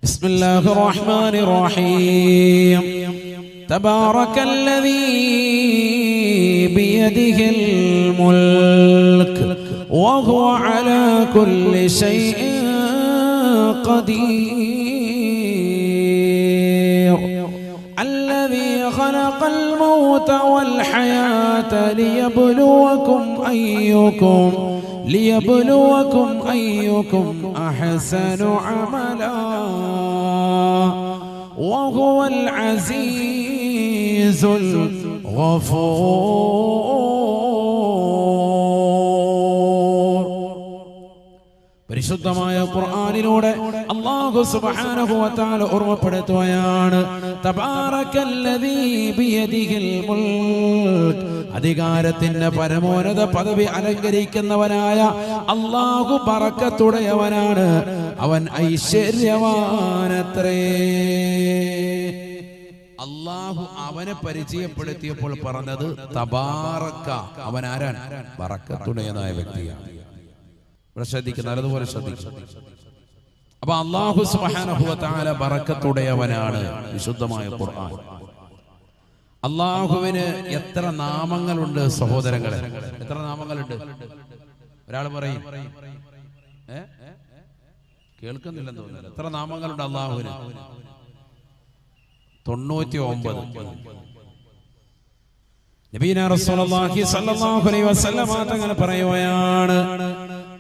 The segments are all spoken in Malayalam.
بسم الله الرحمن الرحيم تبارك الذي بيده الملك وهو على كل شيء قدير الذي خلق الموت والحياة ليبلوكم أيكم أحسن عملا وهو العزيز الغفور. പരിശുദ്ധമായ ഖുർആനിലൂടെ അല്ലാഹു സുബ്ഹാനഹു വ തആല ഓർമ്മപ്പെടുത്തുകയാണ്, തബാറക്കല്ലദീ ബിയദിഹിൽ മുൽക്ക്, അധികാരത്തിന്റെ പരമോന്നത പദവി അലങ്കരിക്കുന്നവനായ അല്ലാഹു ബറക്കത്തുടയവനാണ്, അവൻ ഐശ്വര്യവാനത്രേ. അല്ലാഹു അവനെ പരിചയപ്പെടുത്തിയപ്പോൾ പറഞ്ഞത് തബാറക്ക, അവൻ ആരാണ്? ബറക്കത്തുടയനായ വ്യക്തിയാണ്. ശ്രദ്ധിക്കുക, നല്ലതുപോലെ ശ്രദ്ധിക്കുക. അപ്പൊ അല്ലാഹു സുബ്ഹാനഹു വ തആല ബറക്കത്തുടയവനാണ്. വിശുദ്ധമായ ഖുർആൻ. അല്ലാഹുവിന് എത്ര നാമങ്ങളുണ്ട് സഹോദരങ്ങളെ? എത്ര നാമങ്ങളുണ്ട്? ഒരാൾ പറയും, കേൾക്കുന്നില്ലെന്ന് തോന്നുന്നു. എത്ര നാമങ്ങളുണ്ട് അല്ലാഹുവിന്? 99. നബീന റസൂലുള്ളാഹി സ്വല്ലല്ലാഹു അലൈഹി വസല്ലം തങ്ങൾ പറയുകയാണ്,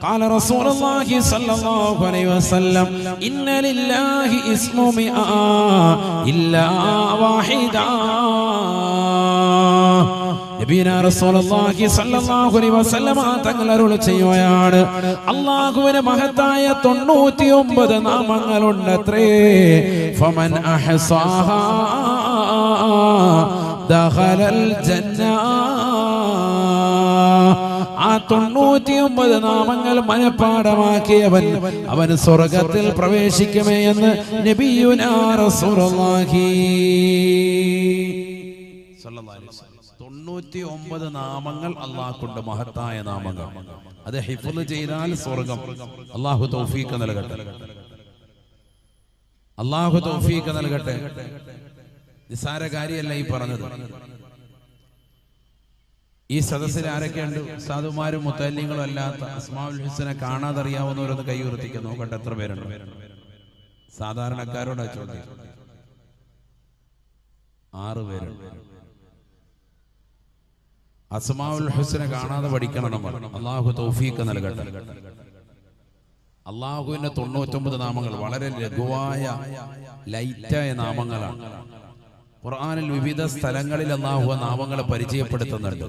قال رسول الله صلى الله عليه وسلم إن لله اسم 100 إلا واحدا. നബീന റസൂലുള്ളാഹി സ്വല്ലല്ലാഹു അലൈഹി വസല്ലം തങ്ങൾ അരുളി ചെയ്യുകയാണ്, അല്ലാഹുവിന് മഹത്തായ 99 നാമങ്ങളുണ്ടത്രേ. ഫമൻ അഹ്സാഹാ ദഖലൽ ജന്ന. ആ 99 നാമങ്ങൾ മനഃപ്പാഠമാക്കിയവൻ അവൻ സ്വർഗത്തിൽ പ്രവേശിക്കുമേ എന്ന് നബിയുനാ റസൂലുള്ളാഹി സ്വല്ലല്ലാഹു അലൈഹി വസല്ലം. 99 നാമങ്ങൾ അല്ലാഹുവിന്റെ മഹത്തായ നാമങ്ങൾ. അത് ഹിഫ്ള് ചെയ്താൽ സ്വർഗം. അല്ലാഹു തൗഫീഖ് നൽകട്ടെ. അല്ലാഹു തൗഫീഖ് നൽകട്ടെ. നിസ്സാര കാര്യമല്ല ഈ പറഞ്ഞത്. ഈ സദസ്സിൽ ആരൊക്കെയുണ്ട്? സാധുമാരും മുത്തല്ലിങ്ങളും അല്ലാത്ത അസ്മാഉൽ ഹുസ്ന കാണാതറിയാവുന്നവരൊന്ന് കൈ ഉയർത്തിക്കുന്നു, നോക്കട്ടെ എത്ര പേരുണ്ട്. സാധാരണക്കാരോട് ചോദ്യം. 6 പേരുണ്ട്. അസ്മാഉൽ ഹുസ്ന കാണാതെ പഠിക്കണം നമ്മൾ. അല്ലാഹു തൗഫീഖ് നൽകട്ടെ. അല്ലാഹുവിന്റെ 99 നാമങ്ങൾ വളരെ ലഘുവായ ലൈറ്റായ നാമങ്ങളാണ്. ഖുർആനിൽ വിവിധ സ്ഥലങ്ങളിൽ അല്ലാഹു നാമങ്ങളെ പരിചയപ്പെടുത്തുന്നുണ്ട്.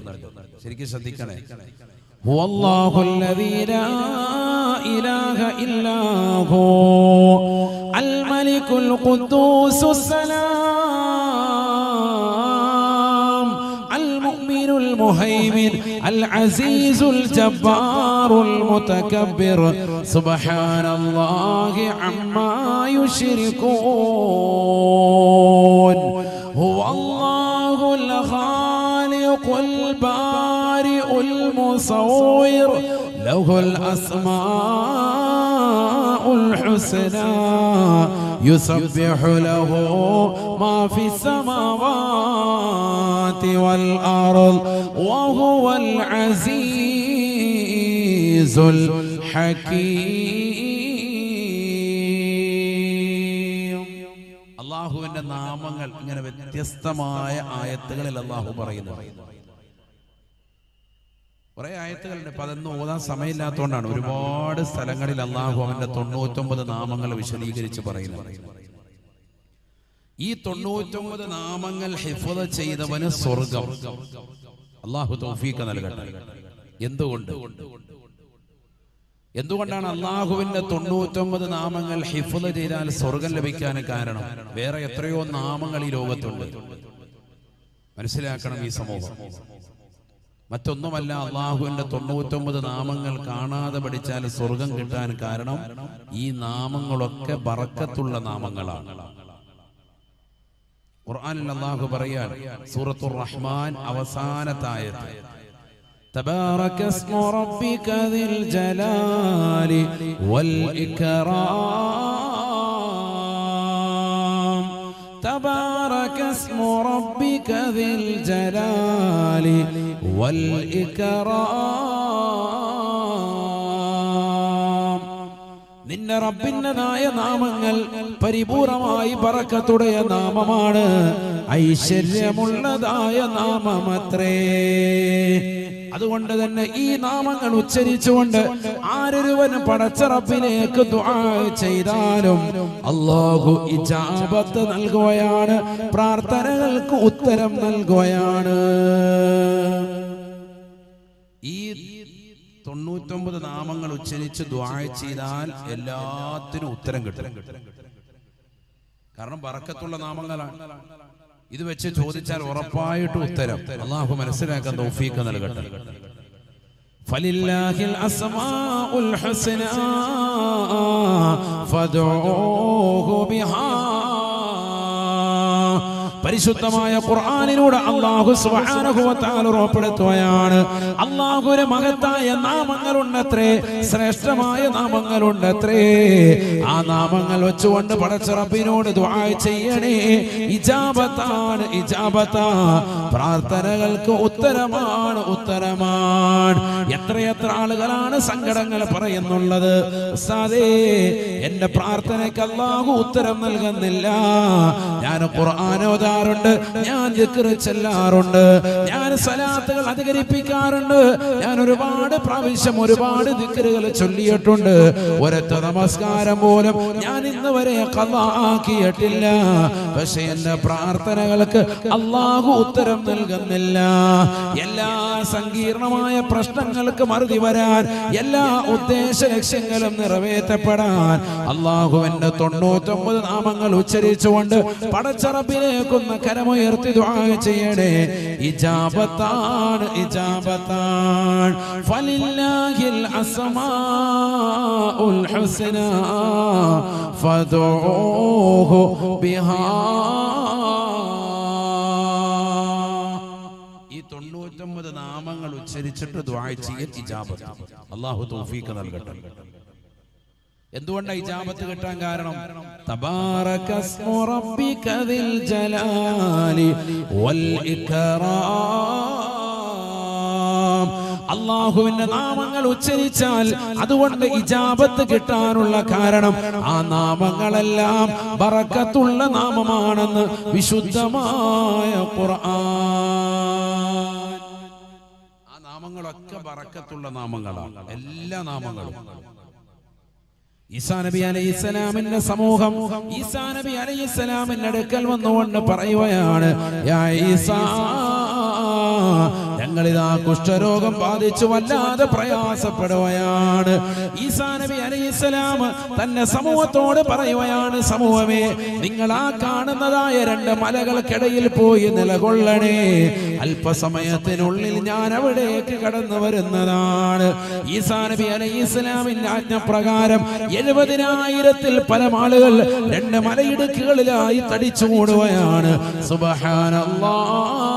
ശരിക്കും ശ്രദ്ധിക്കണേ. ഹുവല്ലാഹുല്ലദീ ലാ ഇലാഹ ഇല്ലാ ഹു അൽ മലികുൽ ഖുദ്ദൂസുസ് സലാം അൽ മുഅ്മിനുൽ മുഹൈമിൻ അൽ അസീസുൽ ജബ്ബാറുൽ മുതകബ്ബിർ സുബ്ഹാനല്ലാഹി അമ്മാ യുശ്രികൂൻ. هو الله الخالق البارئ المصور له الأسماء الحسنى يسبح له ما في السماوات والأرض وهو العزيز الحكيم. അല്ലാഹുവിന്റെ നാമങ്ങൾ ഇങ്ങനെ വ്യത്യസ്തമായ ആയത്തുകളിൽ അല്ലാഹു പറയുന്നു. കുറെ ആയത്തുകളുണ്ട്. അപ്പൊ അതൊന്നും ഓതാൻ സമയമില്ലാത്തതുകൊണ്ടാണ്. ഒരുപാട് സ്ഥലങ്ങളിൽ അല്ലാഹു അവന്റെ 99 നാമങ്ങൾ വിശദീകരിച്ച് പറയുന്നു. ഈ 99 നാമങ്ങൾ ഹിഫ്ള് ചെയ്തവന് സ്വർഗം. അല്ലാഹു തൗഫീഖ് നൽകട്ടെ. എന്തുകൊണ്ടാണ് അല്ലാഹുവിന്റെ 99 നാമങ്ങൾ ഹിഫ്ള് ചെയ്താൽ സ്വർഗം ലഭിക്കാൻ കാരണം? വേറെ എത്രയോ നാമങ്ങൾ ഈ ലോകത്തുണ്ട്. മനസ്സിലാക്കണം ഈ സമൂഹം. മറ്റൊന്നുമല്ല, അല്ലാഹുവിന്റെ 99 നാമങ്ങൾ കാണാതെ പഠിച്ചാൽ സ്വർഗം കിട്ടാൻ കാരണം ഈ നാമങ്ങളൊക്കെ ബറക്കത്തുള്ള നാമങ്ങളാണ്. ഖുർആനിൽ അല്ലാഹു പറയാൻ, സൂറത്തുർ റഹ്മാൻ അവസാനത്തെ ആയത്ത്, تبارك اسم ربك ذي الجلال والإكرام تبارك اسم ربك ذي الجلال والإكرام. നിന്റെ റബ്ബിൻ്റെതായ നാമങ്ങൾ പരിപൂർണമായി ബറക്കത്തുடைய നാമമാണ്, ഐശ്വര്യമുള്ളതായ നാമമത്രേ. അതുകൊണ്ട് തന്നെ ഈ നാമങ്ങൾ ഉച്ചരിച്ചുകൊണ്ട് ആരൊരുവൻ പടച്ച റബ്ബിലേക്ക് ദുആ ചെയ്താലും അല്ലാഹു ഇജാബത്ത് നൽകുകയാണ്, പ്രാർത്ഥനകൾക്ക് ഉത്തരം നൽകുകയാണ്. ഈ 99 നാമങ്ങൾ ഉച്ചരിച്ച് ദുആ ചെയ്താൽ എല്ലാത്തിനും ഉത്തരം കിട്ടും. കാരണം ബറക്കത്തുള്ള നാമങ്ങളാണ്. ഇത് വെച്ച് ചോദിച്ചാൽ ഉറപ്പായിട്ട് ഉത്തരം. അല്ലാഹു മനസ്സിലാക്കാൻ തൗഫീഖ് നൽകട്ടെ. ഫലില്ലാഹിൽ അസ്മാഉൽ ഹുസ്നാ ഫദ്ഊഹു ബിഹാ. പരിശുദ്ധമായ ഖുർആനിലൂടെ അല്ലാഹു സുബ്ഹാനഹു വ തആല ഉറപ്പെടുത്തുകയാണ്, അല്ലാഹുവിന്റെ മഹത്തായ നാമങ്ങളുണ്ടത്രേ, ശ്രേഷ്ഠമായ നാമങ്ങളുണ്ടത്രേ. ആ നാമങ്ങൾ വെച്ചുകൊണ്ട് പടച്ച റബ്ബിനോട് ദുആ ചെയ്യണേ. ഇജാബത്താണ്, ഇജാബത്താ. പ്രാർത്ഥനകൾക്ക് ഉത്തരമാണ്, ഉത്തരമാണ്. എത്രയെത്ര ആളുകളാണ് സങ്കടങ്ങൾ പറയുന്നുള്ളത്, ഉസ്താദേ എന്റെ പ്രാർത്ഥനയ്ക്ക് അല്ലാഹു ഉത്തരം നൽകുന്നില്ല, ഞാൻ ഖുർആൻ ഓതാറുണ്ട്, ഞാൻ ദിക്ർ ചൊല്ലാറുണ്ട്, ഞാൻ സ്വലാത്തുകൾ അധികരിപ്പിക്കാറുണ്ട്, ഞാൻ ഒരുപാട് പ്രാവശ്യം ഒരുപാട് ദിക്റുകൾ ചൊല്ലിയിട്ടുണ്ട്, ഒരൊറ്റ നമസ്കാരം പോലും ഞാൻ ഇന്ന് വരെ ഖളാ ആക്കിയിട്ടില്ല, പക്ഷേ എന്റെ പ്രാർത്ഥനകൾക്ക് അല്ലാഹു ഉത്തരം നൽകുന്നില്ല. എല്ലാ സങ്കീർണമായ പ്രശ്നങ്ങൾക്ക് മറുപടി വരാൻ, എല്ലാ ഉദ്ദേശ ലക്ഷ്യങ്ങളും നിറവേറ്റപ്പെടാൻ അല്ലാഹുവിന്റെ 99 നാമങ്ങൾ ഉച്ചരിച്ചുകൊണ്ട് പടച്ച റബ്ബിലേക്കൊന്ന് കരമുയർത്തി ദുആ ചെയ്യണേ. ഇജാബത്താണ്, ഇജാബത്താണ്. ഫലില്ലാഹിൽ അസ്മാഉൽ ഹുസ്നാ ഫദ്ഊഹു ബിഹാ. ഈ 99 നാമങ്ങൾ ഉച്ചരിച്ചിട്ട് ദുആ ചെയ്യൽ ഇജാബത്ത്. അല്ലാഹു തൗഫീഖ് നൽകട്ടെ. എന്തുകൊണ്ടാണ് ഇജാബത്ത് കിട്ടാൻ കാരണം? തബാറക ഇസ്മു റബ്ബിക ദിൽ ജലാലി വൽ ഇക്റാം. അല്ലാഹുവിന്റെ നാമങ്ങൾ ഉച്ചരിച്ചാൽ അതുകൊണ്ട് ഇജാബത്ത് കിട്ടാനുള്ള കാരണം ആ നാമങ്ങളെല്ലാം ബറക്കത്തുള്ള നാമമാണെന്ന് വിശുദ്ധമായ ഖുർആൻ. ആ നാമങ്ങളൊക്കെ ബറക്കത്തുള്ള നാമങ്ങളാണ്, എല്ലാ നാമങ്ങളും. ഈസാ നബി അലൈഹിസ്സലാമിന്റെ സമൂഹം ഈസാ നബി അലൈഹിസ്സലാമിന്റെ അടുക്കൽ വന്നുകൊണ്ട് പറയുകയാണ്, യാ ഈസാ, ഞങ്ങളിതാ കുഷ്ഠരോഗം ബാധിച്ചു വല്ലാതെ പ്രയാസപ്പെടുകയാണ്. ഈസാ നബി അലൈഹിസ്സലാം തന്റെ സമൂഹത്തോട് പറയുകയാണ്, സമൂഹമേ, നിങ്ങൾ ആ കാണുന്നതായ 2 മലകൾക്കിടയിൽ പോയി നിലകൊള്ളണേ, അല്പസമയത്തിനുള്ളിൽ ഞാൻ അവിടേക്ക് കടന്നു വരുന്നതാണ്. ഈസാ നബി അലൈഹിസ്സലാമിന്റെ ആജ്ഞപ്രകാരം 70,000-ൽ പരം ആളുകൾ 2 മലയിടുക്കുകളിലായി തടിച്ചു കൂടുകയാണ്. സുബ്ഹാനല്ലാഹ്.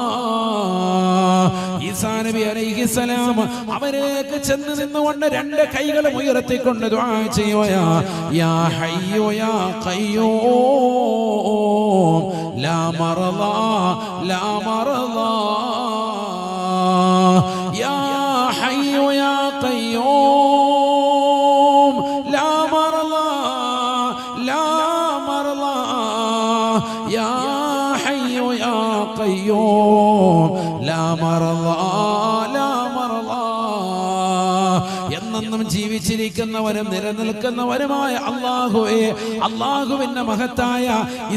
ഈസാ നബി അലൈഹിസ്സലാം അവരേക്ക് ചെന്ന് നിന്നുകൊണ്ട് 2 കൈകളും ഉയർത്തിക്കൊണ്ട് ദുആ ചെയ്യുകയാ, യാ ഹയ്യു യാ ഖയ്യൂം ലാ മർളാ ലാ മർളാ, യാ ഹയ്യു യാ ഖയ്യൂം ലാ മർളാ ലാ മർളാ, യാ ഹയ്യു യാ ഖയ്യൂം ലാ മർളാ ലാ മർളാ. എന്നെന്നും ജീവിച്ചിരിക്കുന്നവനും നിലനിൽക്കുന്നവനുമായ അല്ലാഹുവേ, അല്ലാഹുവിന്റെ മഹത്തായ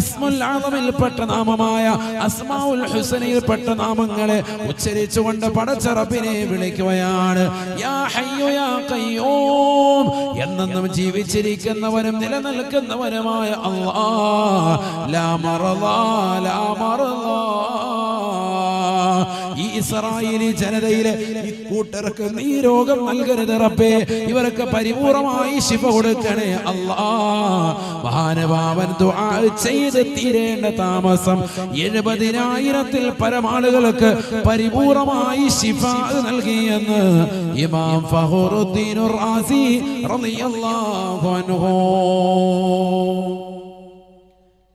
ഇസ്മുൽ ആദമിൽപ്പെട്ട നാമമായ അസ്മാഉൽ ഹുസ്നയിൽപ്പെട്ട നാമങ്ങളെ ഉച്ചരിച്ചുകൊണ്ട് പടച്ച റബ്ബിനെ വിളിക്കുകയാണ്, യാ ഹയ്യു യാ ഖയ്യൂം. എന്നെന്നും ജീവിച്ചിരിക്കുന്നവനും നിലനിൽക്കുന്നവനുമായ അല്ലാഹ്, ലാ മർളാ ലാ മർളാ. ഈ ഇസ്രായേലി ജനതയിലെ ഈ കൂട്ടർക്ക് നീ രോഗം നൽകരുത് റബ്ബേ, ഇവർക്ക് പരിപൂർണമായി ശിഫ കൊടുക്കണേ അല്ലാഹ്. മഹാനുഭാവൻ ദുആ ചെയ്ത് തീരേണ്ട താമസം 70,000-ൽ പരം ആളുകൾക്ക് പരിപൂർണമായി ശിഫ നൽകിയെന്ന് ഇമാം ഫഖറുദ്ദീൻ റാസി റളിയല്ലാഹു അൻഹു.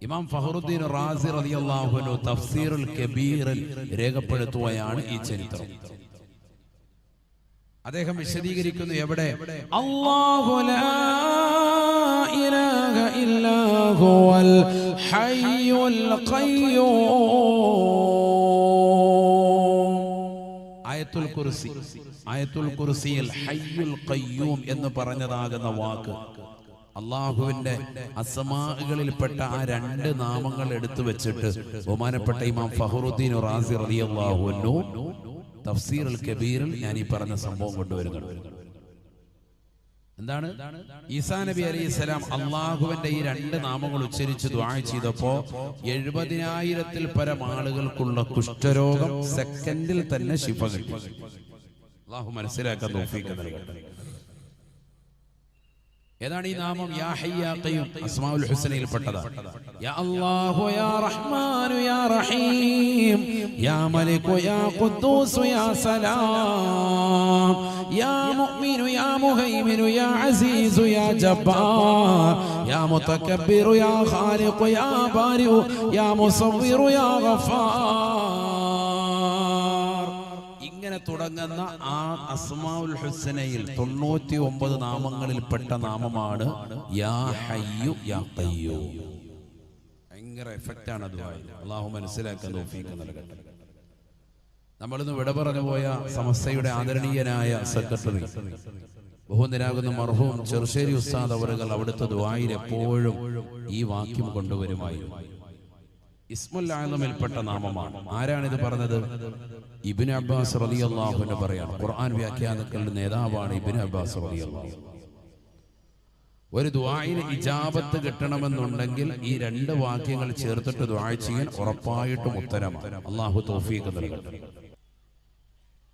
ഇമാം ഫഖറുദ്ദീൻ റാസി റളിയല്ലാഹു അൻഹു തഫ്സീറുൽ കബീറിൽ രേഖപ്പെടുത്തുകയാണ് ഈ ചരിത്രം. അദ്ദേഹം വിശദീകരിക്കുന്നു എവിടെ അല്ലാഹു ലാ ഇലാഹ ഇല്ലാ ഹുവൽ ഹയ്യുൽ ഖയ്യൂം. ആയത്തുൽ കുർസിയിൽ ഹയ്യുൽ ഖയ്യൂം എന്ന് പറഞ്ഞതാകുന്ന വാക്ക് അള്ളാഹുവിന്റെ അസ്മാകളിൽപ്പെട്ട ആ രണ്ട് നാമങ്ങൾ എടുത്തു വെച്ചിട്ട് ബഹുമാനപ്പെട്ട ഇമാം ഫഖറുദ്ദീൻ റാസി റളിയല്ലാഹു അൻഹു തഫ്സീറുൽ കബീറിൽ ഞാൻ ഈ പറഞ്ഞ സംഭവം കൊണ്ടുവരുന്നുണ്ട്. എന്താണ്? ഈസാ നബി അലൈഹിസ്സലാം അള്ളാഹുവിന്റെ ഈ രണ്ട് നാമങ്ങൾ ഉച്ചരിച്ച് ദുആ ചെയ്തപ്പോ 70,000-ൽ പരം ആളുകൾക്കുള്ള കുഷ്ഠരോഗം സെക്കൻഡിൽ തന്നെ ശിഫ കിട്ടി. അള്ളാഹു മനസ്സിലാക്കാൻ തൗഫീഖ് നൽകട്ടെ. ഏതാണ് ഈ നാമം? യാ ഹയ്യ് യാ ഖയ്യൂം അസ്മാഉൽ ഹുസ്നയിൽ പെട്ടതാണ്. യാ അല്ലാഹു യാ റഹ്മാനു യാ റഹീം യാ മലികു യാ ഖുദ്ദൂസ് യാ സലാം യാ മുഅ്മിനു യാ മുഹൈമിനു യാ അസീസു യാ ജബ്ബാർ യാ മുതകബ്ബിറു യാ ഖാലിഖു യാ ബാരിഉ യാ മുസവ്വിറു യാ ഗഫാർ. ഇങ്ങനെ തുടങ്ങുന്ന ആ അസ്മാഉൽ ഹുസ്നയിൽ 99 നാമങ്ങളിൽപ്പെട്ട നാമമാണ് യാ ഹയ്യു യാ ഖയ്യൂം. ഭയങ്കര എഫക്റ്റാണ് അത്. അള്ളാഹു മനസ്സിലാക്കാൻ തൗഫീഖ് നൽകട്ടെ. നമ്മളിന്ന് വിട പറഞ്ഞു പോയ സമസ്തയുടെ ആദരണീയനായ സെക്രട്ടറി ബഹുനിരാകുന്ന മർഹൂം ചെറുശ്ശേരി ഉസ്താദ് അവറുകൾ അവിടുത്തെ ദുആയിൽ എപ്പോഴും ഈ വാക്യം കൊണ്ടുവരുമായിരുന്നു. ഇസ്മുൽ ആലമിൽപ്പെട്ട നാമമാണ്. ആരാണിത് പറഞ്ഞത്? ഇബ്നു അബ്ബാസ് റളിയല്ലാഹു അൻഹു പറയാണ്. ഖുർആൻ വ്യാഖ്യാതാക്കളുടെ നേതാവാണ് ഇബ്നു അബ്ബാസ് റളിയല്ലാഹു അൻഹു. ഒരു ദുആയിൽ ഇജാബത്ത് കിട്ടണമെന്നുണ്ടെങ്കിൽ ഈ രണ്ട് വാക്യങ്ങൾ ചേർത്തിട്ട് ദുആ ചെയ്യാൻ ഉറപ്പായിട്ടും ഉത്തരമാണ്. അല്ലാഹു തൗഫീഖ് നൽകട്ടെ.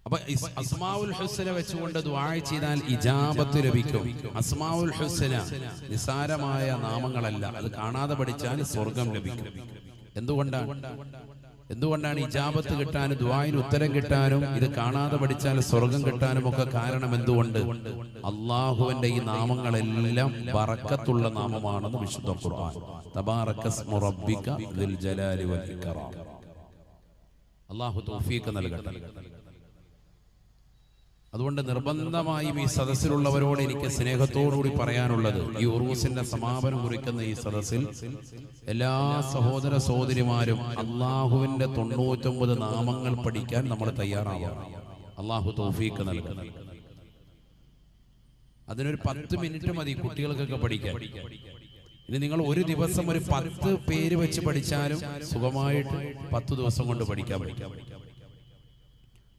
അപ്പൊ അസ്മാഉൽ ഹുസ്ന വെച്ചുകൊണ്ട് ദുആ ചെയ്താൽ ഇജാബത്ത് ലഭിക്കും. അസ്മാഉൽ ഹുസ്ന നിസാരമായ നാമങ്ങളല്ല. അത് കാണാതെ പഠിച്ചാൽ സ്വർഗം ലഭിക്കും. എന്തുകൊണ്ടാണ് ഇജാബത്ത് കിട്ടാനും ദുആയിൽ ഉത്തരം കിട്ടാനും ഇത് കാണാതെ പഠിച്ചാൽ സ്വർഗം കിട്ടാനും ഒക്കെ കാരണം എന്തുകൊണ്ട്? അള്ളാഹുവിന്റെ ഈ നാമങ്ങളെല്ലാം ബറക്കത്തുള്ള നാമമാണെന്ന് വിശുദ്ധ ഖുർആൻ. തബാറകസ്മു റബ്ബിക ദിൽ ജലാലി വൽ ഇക്റാം. അല്ലാഹു തൗഫീഖ് നൽകട്ടെ. അതുകൊണ്ട് നിർബന്ധമായും ഈ സദസ്സിലുള്ളവരോട് എനിക്ക് സ്നേഹത്തോടുകൂടി പറയാനുള്ളത്, ഈ ഉറൂസിന്റെ സമാപനം കുറിക്കുന്ന ഈ സദസ്സിൽ എല്ലാ സഹോദര സഹോദരിമാരും അള്ളാഹുവിന്റെ 99 നാമങ്ങൾ പഠിക്കാൻ നമ്മൾ തയ്യാറാവണം. അള്ളാഹു തൗഫീഖ് നൽകട്ടെ. അതിനൊരു 10 മിനിറ്റ് മതി കുട്ടികൾക്കൊക്കെ പഠിക്കാൻ. ഇനി നിങ്ങൾ ഒരു ദിവസം ഒരു 10 പേര് വെച്ച് പഠിച്ചാലും സുഖമായിട്ട് 10 ദിവസം കൊണ്ട് പഠിക്കാൻ.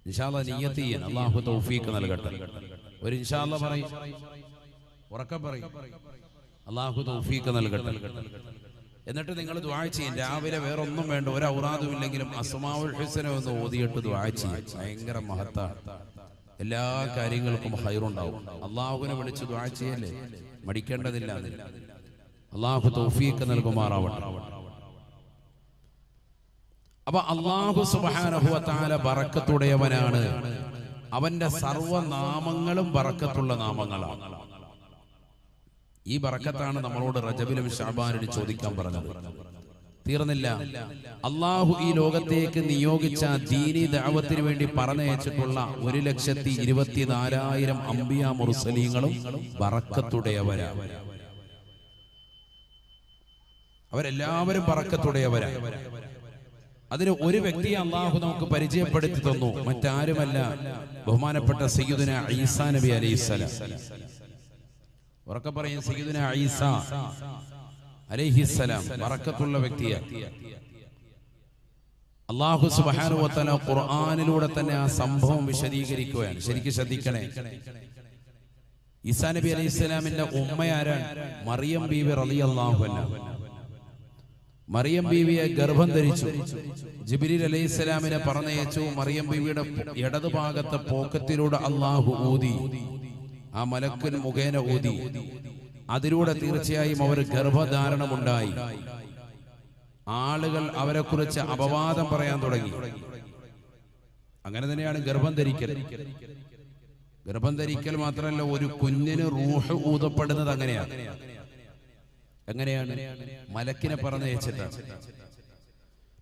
ഇൻഷാ അല്ലാഹ് നിയ്യത്ത് ചെയ്യാൻ അല്ലാഹു തൗഫീഖ് നൽകട്ടെ. ഒരു ഇൻഷാ അല്ലാഹ് പറയും, ഉറക്കം പറയും. അല്ലാഹു തൗഫീഖ് നൽകട്ടെ. എന്നിട്ട് നിങ്ങൾ ദുആ ചെയ്യും. രാവിലെ വേറെ ഒന്നും വേണ്ട, ഒരു ഔറാദും ഇല്ലെങ്കിലും അസ്മാഉൽ ഹുസ്ന ഒന്ന് ഓതിയിട്ട് ദുആ ചെയ്യും. ഭയങ്കര മഹത്താണ്. എല്ലാ കാര്യങ്ങൾക്കും ഖൈറുണ്ടാവും. അല്ലാഹുവിനെ വിളിച്ച് ദുആ ചെയ്യല്ലേ, മടിക്കേണ്ടതില്ല. അല്ലാഹു തൗഫീഖ് നൽകുമാറാവട്ടെ. അപ്പൊ അല്ലാഹു സുബ്ഹാനഹു വ തആല ബറക്കത്തുടയവനാണ്. അവന്റെ സർവനാമങ്ങളും ബറക്കത്തുള്ള നാമങ്ങളാണ്. ഈ ബറക്കത്താണ് നമ്മളോട് റജബിലും ശഅബാനിലും ചോദിക്കാൻ പറഞ്ഞത്. തീർന്നില്ല. അല്ലാഹു ഈ ലോകത്തേക്ക് നിയോഗിച്ച ദീനി ദഅവത്തിന് വേണ്ടി പറഞ്ഞയച്ചിട്ടുള്ള 1,24,000 അംബിയാ മുർസലീങ്ങളും ബറക്കത്തുടയവരാണ്. അവരെല്ലാവരും ബറക്കത്തുടയവരാണ്. അതിന് ഒരു വ്യക്തിയെ അള്ളാഹു നമുക്ക് പരിചയപ്പെടുത്തി തന്നു. മറ്റാരുമല്ല, ബഹുമാനപ്പെട്ട സയ്യിദുനാ ഈസാ നബി അലൈഹിസ്സലാം. ഉറക്കെ പറയും, സയ്യിദുനാ ഈസാ അലൈഹിസ്സലാം ബറക്കത്തുള്ള വ്യക്തിയാണ്. അല്ലാഹു സുബ്ഹാനഹു വ തആല ഖുർആനിലൂടെ തന്നെ ആ സംഭവം വിശദീകരിക്കുകയാണ്. ശരിക്കും ശ്രദ്ധിക്കണേ. ഈസാ നബി അലൈഹിസ്സലാമിന്റെ ഉമ്മയാരാണ്? മറിയം ബീവി റളിയല്ലാഹു അൻഹ. മറിയം ബീവിയെ ഗർഭം ധരിച്ചു. ജിബ്രീൽ അലൈഹിസ്സലാമിനെ പറഞ്ഞയച്ചു. മറിയം ബീവിയുടെ ഇടതുഭാഗത്തെ പോക്കറ്റിലൂടെ അല്ലാഹു ഊതി. ആ മലക്കുൽ മുഖേന ഊതി. അതിലൂടെ തീർച്ചയായും അവർ ഗർഭധാരണമുണ്ടായി. ആളുകൾ അവരെ കുറിച്ച് അപവാദം പറയാൻ തുടങ്ങി. അങ്ങനെ തന്നെയാണ് ഗർഭം ധരിക്കൽ. ഗർഭം ധരിക്കൽ മാത്രമല്ല, ഒരു കുഞ്ഞിന് റൂഹ് ഊതപ്പെടുന്നത് അങ്ങനെയാണ്. എങ്ങനെയാണ്? മലക്കിനെ പറഞ്ഞയച്ചിട്ടാണ്.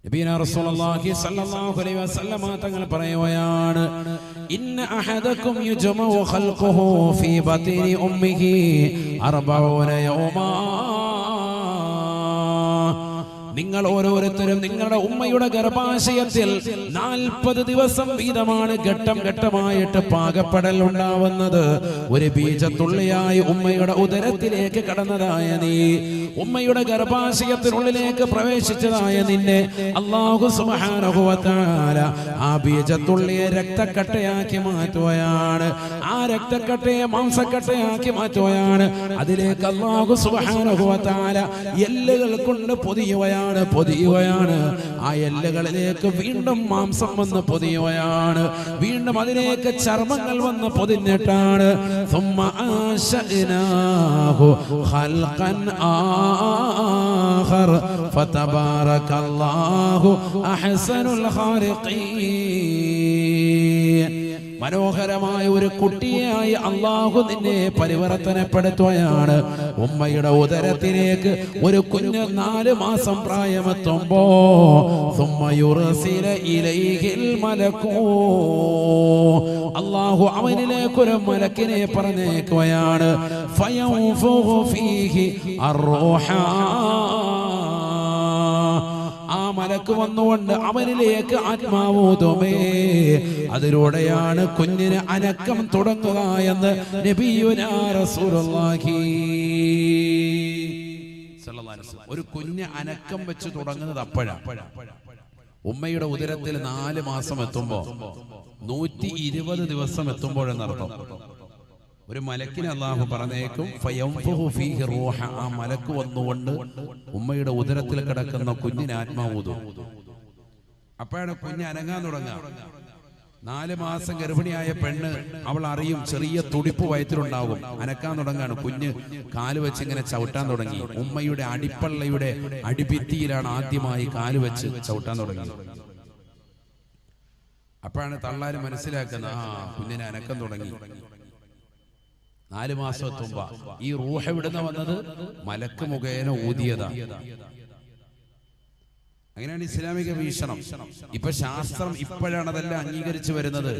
നബിയനാ റസൂലുള്ളാഹി സ്വല്ലല്ലാഹു അലൈഹി വസല്ലമ തങ്ങൾ പറയുകയാണ്, ഇന്ന അഹദകും യുജ്മഉ ഖൽഖുഹു ഫീ ബത്നി ഉമ്മിഹി 40 യൗമാ. നിങ്ങൾ ഓരോരുത്തരും നിങ്ങളുടെ ഉമ്മയുടെ ഗർഭാശയത്തിൽ 40 ദിവസം വീതമാണ് ഘട്ടം ഘട്ടമായിട്ട് പാകപ്പെടൽ ഉണ്ടാവുന്നത്. ഒരു ബീജത്തുള്ളിയായി ഉമ്മയുടെ ഉദരത്തിലേക്ക് കടന്നതായ നീ, ഉമ്മയുടെ ഗർഭാശയത്തിനുള്ളിലേക്ക് പ്രവേശിച്ചതായ നിന്നെ അല്ലാഹു സുബ്ഹാനഹു വ തആല ആ ബീജത്തുള്ളിയെ രക്തക്കട്ടയാക്കി മാറ്റുകയാണ്. ആ രക്തക്കട്ടയെ മാംസക്കട്ടയാക്കി മാറ്റുകയാണ്. അതിലേക്ക് അല്ലാഹു സുബ്ഹാനഹു വ തആല എല്ലുകൾ കൊണ്ട് പൊതിയുകയാണ്. ആ എല്ലുകളിലേക്ക് വീണ്ടും മാംസം വന്ന് പൊതിയുകയാണ്. വീണ്ടും അതിലേക്ക് ചർമ്മങ്ങൾ വന്ന് പൊതിഞ്ഞിട്ടാണ് ثم أنشأناه خلقا آخر فتبارك الله أحسن الخالقين. മനോഹരമായ ഒരു കുട്ടിയായി അല്ലാഹു നിന്നെ പരിവർത്തനപ്പെടുത്തുകയാണ്. ഉമ്മയുടെ ഉദരത്തിലേക്ക് ഒരു കുഞ്ഞ് 4 മാസം പ്രായമെത്തുമ്പോ അല്ലാഹു അവനിലേക്ക് ഒരു മലക്കിനെ പറഞ്ഞേക്കുകയാണ്. ആ മലക്ക് വന്നുകൊണ്ട് അവനിലേക്ക് ആത്മാവൂതുമേ. അതിലൂടെയാണ് കുഞ്ഞിന് അനക്കം തുടങ്ങുക എന്ന് നബിയുനാ റസൂലുള്ളാഹി സ്വല്ലല്ലാഹു അലൈഹി വസല്ലം. ഒരു കുഞ്ഞ് അനക്കം വെച്ച് തുടങ്ങുന്നത് അപ്പോഴാണ്. ഉമ്മയുടെ ഉദരത്തിൽ 4 മാസം എത്തുമ്പോ 120 ദിവസം എത്തുമ്പോഴെന്നർത്ഥം. ഒരു മലക്കിനെ അല്ലാഹു പറഞ്ഞേക്കും, ഫയംഫുഹു ഫീഹി റൂഹ. ആ മലക്ക് വന്നുകൊണ്ട് ഉമ്മയുടെ ഉദരത്തിൽ കിടക്കുന്ന കുഞ്ഞിന് ആത്മാവൂതും. അപ്പോഴാണ് കുഞ്ഞ് അനങ്ങാൻ തുടങ്ങുക. 4 മാസം ഗർഭിണിയായ പെണ്ണ് അവൾ അറിയും, ചെറിയ തുടിപ്പ് വയറ്റിലുണ്ടാകും. അനക്കാൻ തുടങ്ങാണ്. കുഞ്ഞ് കാല് വെച്ച് ഇങ്ങനെ ചവിട്ടാൻ തുടങ്ങി. ഉമ്മയുടെ അടിപ്പള്ളയുടെ അടിഭിത്തിയിലാണ് ആദ്യമായി കാല് വെച്ച് ചവിട്ടാൻ തുടങ്ങി. അപ്പോഴാണ് തള്ളാര് മനസ്സിലാക്കുന്നത്, ആ കുഞ്ഞിനെ അനക്കം തുടങ്ങി. 4 മാസം എത്തുമ്പോ ഈ റൂഹ എവിടുന്ന് വന്നത്? മലക്ക് മുഖേന ഊതിയതാ. അങ്ങനെയാണ് ഇസ്ലാമിക വീക്ഷണം. ഇപ്പൊ ശാസ്ത്രം ഇപ്പോഴാണ് അതെല്ലാം അംഗീകരിച്ചു വരുന്നത്.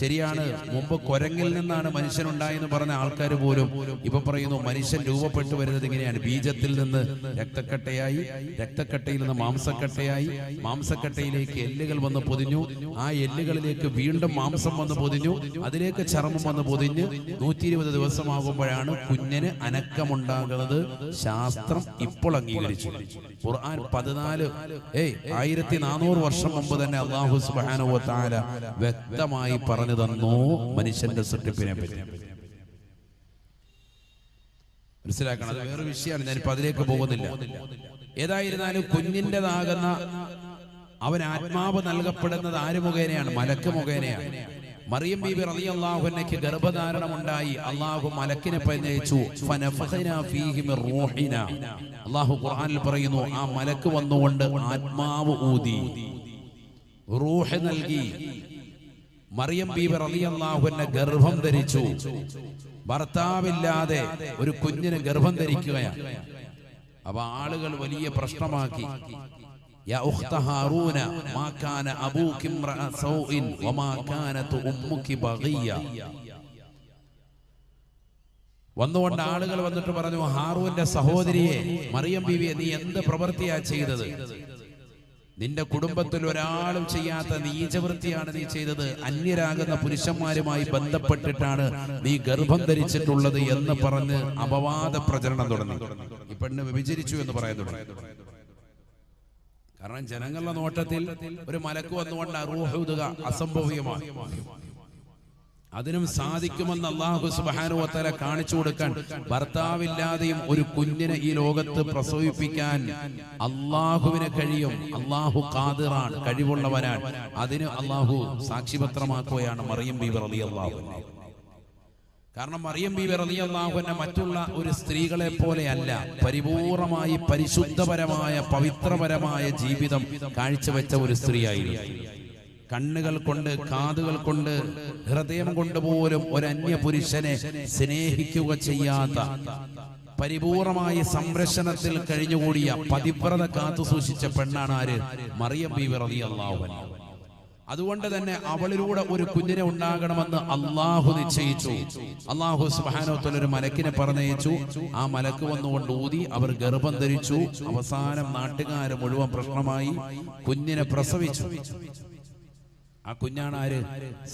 ശരിയാണ്, മുമ്പ് കുരങ്ങിൽ നിന്നാണ് മനുഷ്യനുണ്ടായെന്ന് പറഞ്ഞ ആൾക്കാർ പോലും ഇപ്പൊ പറയുന്നു മനുഷ്യൻ രൂപപ്പെട്ടു വരുന്നത് ഇങ്ങനെയാണ്. ബീജത്തിൽ നിന്ന് രക്തക്കട്ടയായി, രക്തക്കട്ടയിൽ നിന്ന് മാംസക്കട്ടയായി, മാംസക്കട്ടയിലേക്ക് എല്ലുകൾ വന്ന് പൊതിഞ്ഞു, ആ എല്ലുകളിലേക്ക് വീണ്ടും മാംസം വന്ന് പൊതിഞ്ഞു, അതിലേക്ക് ചർമ്മം വന്ന് പൊതിഞ്ഞ് 120 ദിവസമാകുമ്പോഴാണ് കുഞ്ഞിന് അനക്കമുണ്ടാകുന്നത്. ശാസ്ത്രം ഇപ്പോൾ അംഗീകരിച്ചു. ഖുർആൻ 1400 വർഷം മുമ്പ് തന്നെ അല്ലാഹു സുബ്ഹാനഹു വ തആല വ്യക്തമായി പറഞ്ഞു തന്നു മനുഷ്യന്റെ സൃഷ്ടിപ്പിനെ പറ്റി. മനസ്സിലാക്കണം, അത് വേറെ വിഷയമാണ്. ഞാനിപ്പോ അതിലേക്ക് പോകുന്നില്ല. ഏതായിരുന്നാലും കുഞ്ഞിൻ്റെതാകുന്ന അവൻ ആത്മാവ് നൽകപ്പെടുന്നത് ആര് മുഖേനയാണ്? മലക്ക് മുഖേനയാണ്. മറിയം ബീബി റളിയല്ലാഹു അൻഹയ്ക്ക് ഗർഭധാരണമുണ്ടായി. അല്ലാഹു മലക്കിനെ പറഞ്ഞയച്ചു. ഫനഫഖനാ ഫീഹി മിർ റൂഹിനാ. അല്ലാഹു ഖുർആനിൽ പറയുന്നു, ആ മലക്ക് വന്നുകൊണ്ട് ആത്മാവ് ഊതി, റൂഹ് നൽകി. മറിയം ബീബി റളിയല്ലാഹു അൻഹ ഗർഭം ധരിച്ചു. ഭർത്താവില്ലാതെ ഒരു കുഞ്ഞിനെ ഗർഭം ധരിക്കുകയാണ്. അപ്പൊ ആളുകൾ വലിയ പ്രശ്നമാക്കി. യാ ഉഖ്ത ഹാറൂന മാ കാന അബൂകി ഇംറഅ സൗഇൻ വമാ കാനത് ഉമ്മുകി ബഗിയ. വന്നുകൊണ്ട് ആളുകൾ വന്നിട്ട് പറഞ്ഞു, ഹാറൂന്റെ സഹോദരിയെ മറിയം ബീവിയെ, നീ എന്ത് പ്രവൃത്തിയാ ചെയ്തത്? നിന്റെ കുടുംബത്തിൽ ഒരാളും ചെയ്യാത്ത നീചവൃത്തിയാണ് നീ ചെയ്തത്. അന്യരാകുന്ന പുരുഷന്മാരുമായി ബന്ധപ്പെട്ടിട്ടാണ് നീ ഗർഭം ധരിച്ചിട്ടുള്ളത് എന്ന് പറഞ്ഞ് അപവാദ പ്രചരണം തുടങ്ങി. ഈ പെണ്ണ് വ്യഭിചരിച്ചു എന്ന് പറയാൻ തുടങ്ങി. കാരണം ജനങ്ങളുടെ നോട്ടത്തിൽ ഒരു മലക്ക് വന്നുകൊണ്ട് റൂഹ് ഊതുക അസംഭവ്യമാണ്. അതിനും സാധിക്കുമെന്ന് അല്ലാഹു സുബ്ഹാനഹു വ തആല കാണിച്ചു കൊടുക്കാൻ, ഭർത്താവില്ലാതെയും ഒരു കുഞ്ഞിനെ ഈ ലോകത്ത് പ്രസവിപ്പിക്കാൻ അല്ലാഹുവിന് കഴിയും. അല്ലാഹു ഖാദിറാണ്, കഴിവുള്ളവനാണ്. അതിന് അല്ലാഹു സാക്ഷിപത്രമാക്കുകയാണ് മറിയം ബീബി റളിയല്ലാഹു അൻഹ. കാരണം മറിയം ബീബി റളിയല്ലാഹു അൻഹ മറ്റുള്ള ഒരു സ്ത്രീകളെ പോലെയല്ല, പരിപൂർണമായി പരിശുദ്ധപരമായ പവിത്രപരമായ ജീവിതം കാഴ്ചവെച്ച ഒരു സ്ത്രീയായിരുന്നു. കണ്ണുകൾ കൊണ്ട്, കാതുകൾ കൊണ്ട്, ഹൃദയം കൊണ്ട് പോലും ഒരു അന്യ പുരുഷനെ സ്നേഹിക്കുക ചെയ്യാത്ത, പരിപൂർണമായി സംരക്ഷണത്തിൽ കഴിഞ്ഞുകൂടിയ പതിവ്രത കാത്തു സൂക്ഷിച്ച പെണ്ണാണ് ആര്? മറിയം ബീവി റളിയല്ലാഹു അൻഹ. അതുകൊണ്ട് തന്നെ അവളിലൂടെ ഒരു കുഞ്ഞിനെ ഉണ്ടാകണമെന്ന് അള്ളാഹു നിശ്ചയിച്ചു. അള്ളാഹു സുബ്ഹാനഹു വ തആല ഒരു മലക്കിനെ പറഞ്ഞയച്ചു. ആ മലക്ക് വന്നുകൊണ്ട് ഊതി, അവർ ഗർഭം ധരിച്ചു. അവസാനം നാട്ടുകാര് മുഴുവൻ പ്രശ്നമായി, കുഞ്ഞിനെ പ്രസവിച്ചു. ആ കുഞ്ഞാണ് ആര്?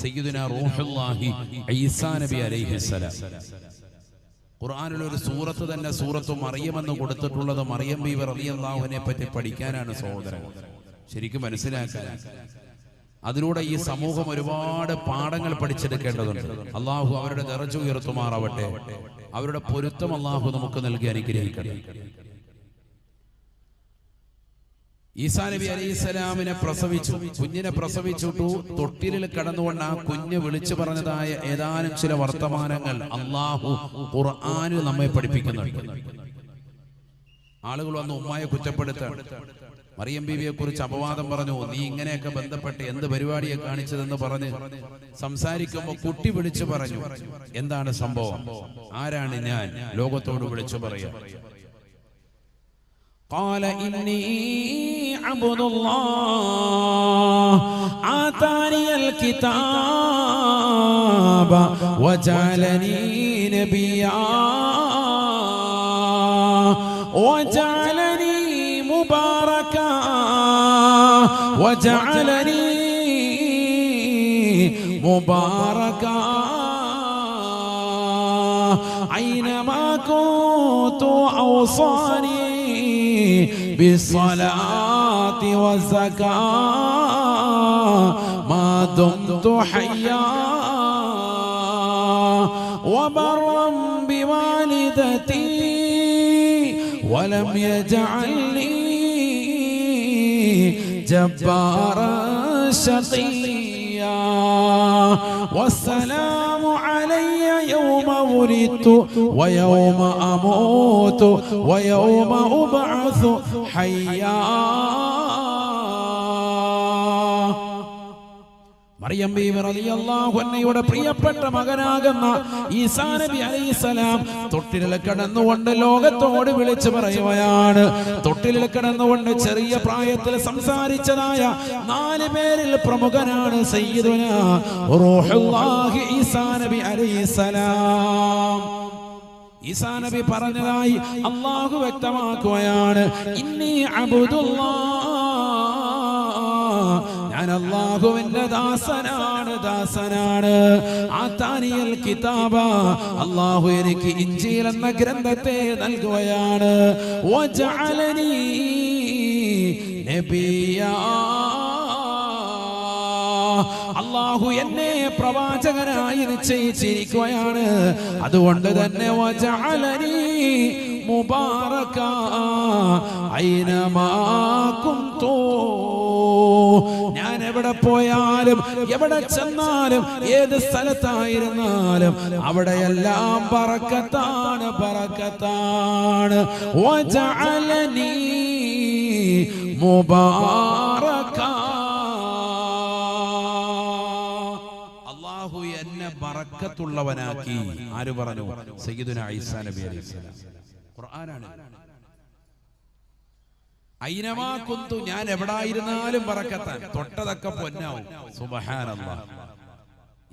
സയ്യിദുനാ റൂഹുല്ലാഹി ഈസാ നബി അലൈഹിസ്സലാം. ഖുർആനിൽ ഒരു സൂറത്ത് തന്നെ സൂറത്തു മറിയം എന്ന് കൊടുത്തിട്ടുള്ളത് മറിയം ബീവി റളിയല്ലാഹു അൻഹയെ പറ്റി പഠിക്കാനാണ് സഹോദരൻ, ശരിക്കും മനസ്സിലാക്കാൻ. അതിലൂടെ ഈ സമൂഹം ഒരുപാട് പാഠങ്ങൾ പഠിച്ചെടുക്കേണ്ടതുണ്ട്. അള്ളാഹു അവരുടെ ദറജ ഉയർത്തുമാറാവട്ടെ. അവരുടെ പൊരുത്തം അള്ളാഹു നമുക്ക് നൽകി അനുഗ്രഹിക്കട്ടെ. ഈസാ നബി അലൈഹിസ്സലാമിനെ പ്രസവിച്ചു, കുഞ്ഞിനെ പ്രസവിച്ചിട്ടു. തൊട്ടിലിൽ കടന്നുകൊണ്ട് ആ കുഞ്ഞ് വിളിച്ചു പറഞ്ഞതായ ഏതാനും ചില വർത്തമാനങ്ങൾ അള്ളാഹു ഖുർആനിൽ നമ്മെ പഠിപ്പിക്കുന്നുണ്ട്. ആളുകൾ വന്ന് ഉമ്മായെ കുറ്റപ്പെടുത്താണ്. മറിയം ബീവിയെ കുറിച്ച് അപവാദം പറഞ്ഞു. നീ ഇങ്ങനെയൊക്കെ ബന്ധപ്പെട്ട് എന്ത് പരിപാടിയെ കാണിച്ചതെന്ന് പറഞ്ഞ് സംസാരിക്കുമ്പോൾ കുട്ടി വിളിച്ചു പറഞ്ഞു, എന്താണ് സംഭവം, ആരാണ് ഞാൻ, ലോകത്തോട് വിളിച്ചു പറയാ. قال إني عبد الله آتاني الكتاب وجعلني نبيا وجعلني مباركا وجعلني مباركا أينما كنت أوصاني بالصلاة والزكاة ما دمت حيا وبرا بوالدتي ولم يجعلني جبارا شقيا والسلام علي يوم ولدت ويوم أموت ويوم أبعث حيا. മറിയം ബീവി റളിയല്ലാഹു അൻഹയുടെ പ്രിയപ്പെട്ട മകനാകുന്ന ഈസാ നബി അലൈഹിസ്സലാം തൊട്ടിലിൽ കിടന്നുകൊണ്ട് ലോകത്തോട് വിളിച്ചു പറയുകയാണ്. തൊട്ടിലിൽ കിടന്നുകൊണ്ട് ചെറിയ പ്രായത്തിൽ സംസാരിച്ചതായ 4 പേരിൽ പ്രമുഖനാണ് സയ്യിദുനാ റൂഹുല്ലാഹി ഈസാ നബി അലൈഹിസ്സലാം. ഈസാ നബി പറഞ്ഞതായി അല്ലാഹു വ്യക്തമാക്കുകയാണ്, ഇന്നി അബ്ദുല്ലാഹ്, ഞാൻ അല്ലാഹുവിന്റെ ദാസനാണ്. ആതാനിയൽ കിതാബ, അല്ലാഹു എനിക്ക് ഇൻജീൽ എന്ന ഗ്രന്ഥത്തെ നൽകുകയാണ്. വജഅലനി നബിയാ, അല്ലാഹു എന്നെ പ്രവാചകനായി നിശ്ചയിച്ചിരിക്കുകയാണ്. അതുകൊണ്ട് തന്നെ വജഅലനി മുബാറക ഐനമാ കുന്തു, ഞാൻ എവിടെ പോയാലും എവിടെ ചെന്നാലും ഏത് സ്ഥലത്തായിരുന്നാലും അവിടെയെല്ലാം ബറക്കത്താണ്, ബറക്കത്താണ്. വജഅലനി മുബാറക, അല്ലാഹു എന്നെ ബറക്കത്തുള്ളവനാക്കി. ആര് പറഞ്ഞു? സയ്യിദുനാ ഈസാ നബി അലൈഹിസ്സലാം. ഖുർആനാണ്. ഐനമാ കുന്തു, ഞാൻ എവിടായിരുന്നാലും ബറക്കത്താൻ, തൊട്ടതൊക്കെ പൊന്നാവും. സുബ്ഹാനല്ലാഹ്.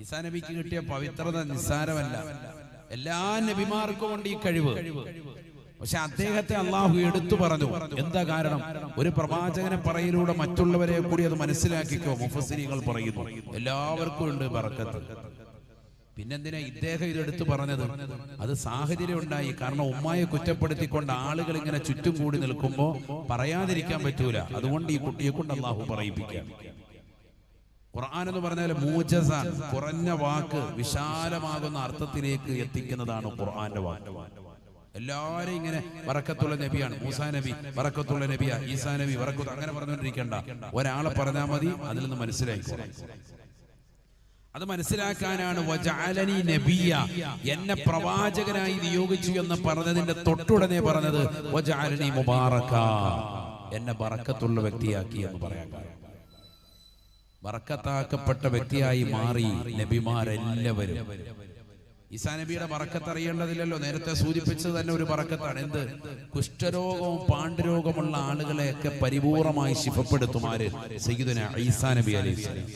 ഈസാ നബിക്ക് കിട്ടിയ പവിത്രത നിസ്സാരമല്ല. എല്ലാ നബിമാർക്കും ഉണ്ട് ഈ കഴിവ്. പക്ഷെ അദ്ദേഹത്തെ അള്ളാഹു എടുത്തു പറഞ്ഞു. എന്താ കാരണം? ഒരു പ്രവാചകനെ പറയിലൂടെ മറ്റുള്ളവരെ കൂടി അത് മനസ്സിലാക്കിക്കോ. മുഫസ്സിരികൾ പറയുന്നു എല്ലാവർക്കും ഉണ്ട് ബറക്കത്ത്. പിന്നെന്തിനാ ഇദ്ദേഹം ഇതെടുത്തു പറഞ്ഞത്? അത് സാഹചര്യം ഉണ്ടായി. കാരണം ഉമ്മായെ കുറ്റപ്പെടുത്തിക്കൊണ്ട് ആളുകൾ ഇങ്ങനെ ചുറ്റും കൂടി നിൽക്കുമ്പോ പറയാതിരിക്കാൻ പറ്റൂല. അതുകൊണ്ട് ഈ കുട്ടിയെ കൊണ്ട് അള്ളാഹു പറയിപ്പിക്കാം. ഖുർആൻ എന്ന് പറഞ്ഞാൽ മൂജസാൻ, കുറഞ്ഞ വാക്ക് വിശാലമാകുന്ന അർത്ഥത്തിലേക്ക് എത്തിക്കുന്നതാണ് ഖുർആന്റെ വാക്ക്. എല്ലാവരും ഇങ്ങനെ ബറക്കത്തുള്ള നബിയാണ് മൂസാ നബി, ബറക്കത്തുള്ള നബിയാ ഈസാ നബി, ബറക്കത്ത് അങ്ങനെ പറഞ്ഞുകൊണ്ടിരിക്കണ്ട. ഒരാളെ പറഞ്ഞാൽ മതി, അതിൽ നിന്ന് മനസ്സിലായിക്കോളാം. അത് മനസ്സിലാക്കാനാണ് വജഅലനി നബിയ, എന്നെ പ്രവാചകനായി നിയോഗിച്ചു എന്ന് പറഞ്ഞതിന്റെ തൊട്ടുടനെ പറഞ്ഞത് വജഅലനി മുബാറക, എന്നെ ബറക്കത്തുള്ള വ്യക്തിയാക്കി എന്ന് പറയാൻ. ബറക്കത്താക്കപ്പെട്ട വ്യക്തിയായി മാറി നബിമാരെല്ലാവരും. ഈസാ നബിയുടെ ബറക്കത്ത് അറിയേണ്ടതില്ലല്ലോ, നേരത്തെ സൂചിപ്പിച്ചത് തന്നെ ഒരു ബറക്കത്താണ്. എന്ത്? കുഷ്ഠരോഗവും പാണ്ഡുരോഗമുള്ള ആളുകളെയൊക്കെ പരിപൂർണമായി ശിഫപ്പെടുത്തുമാര് സയ്യിദുനാ ഈസാ നബി അലൈഹിസ്സലാം.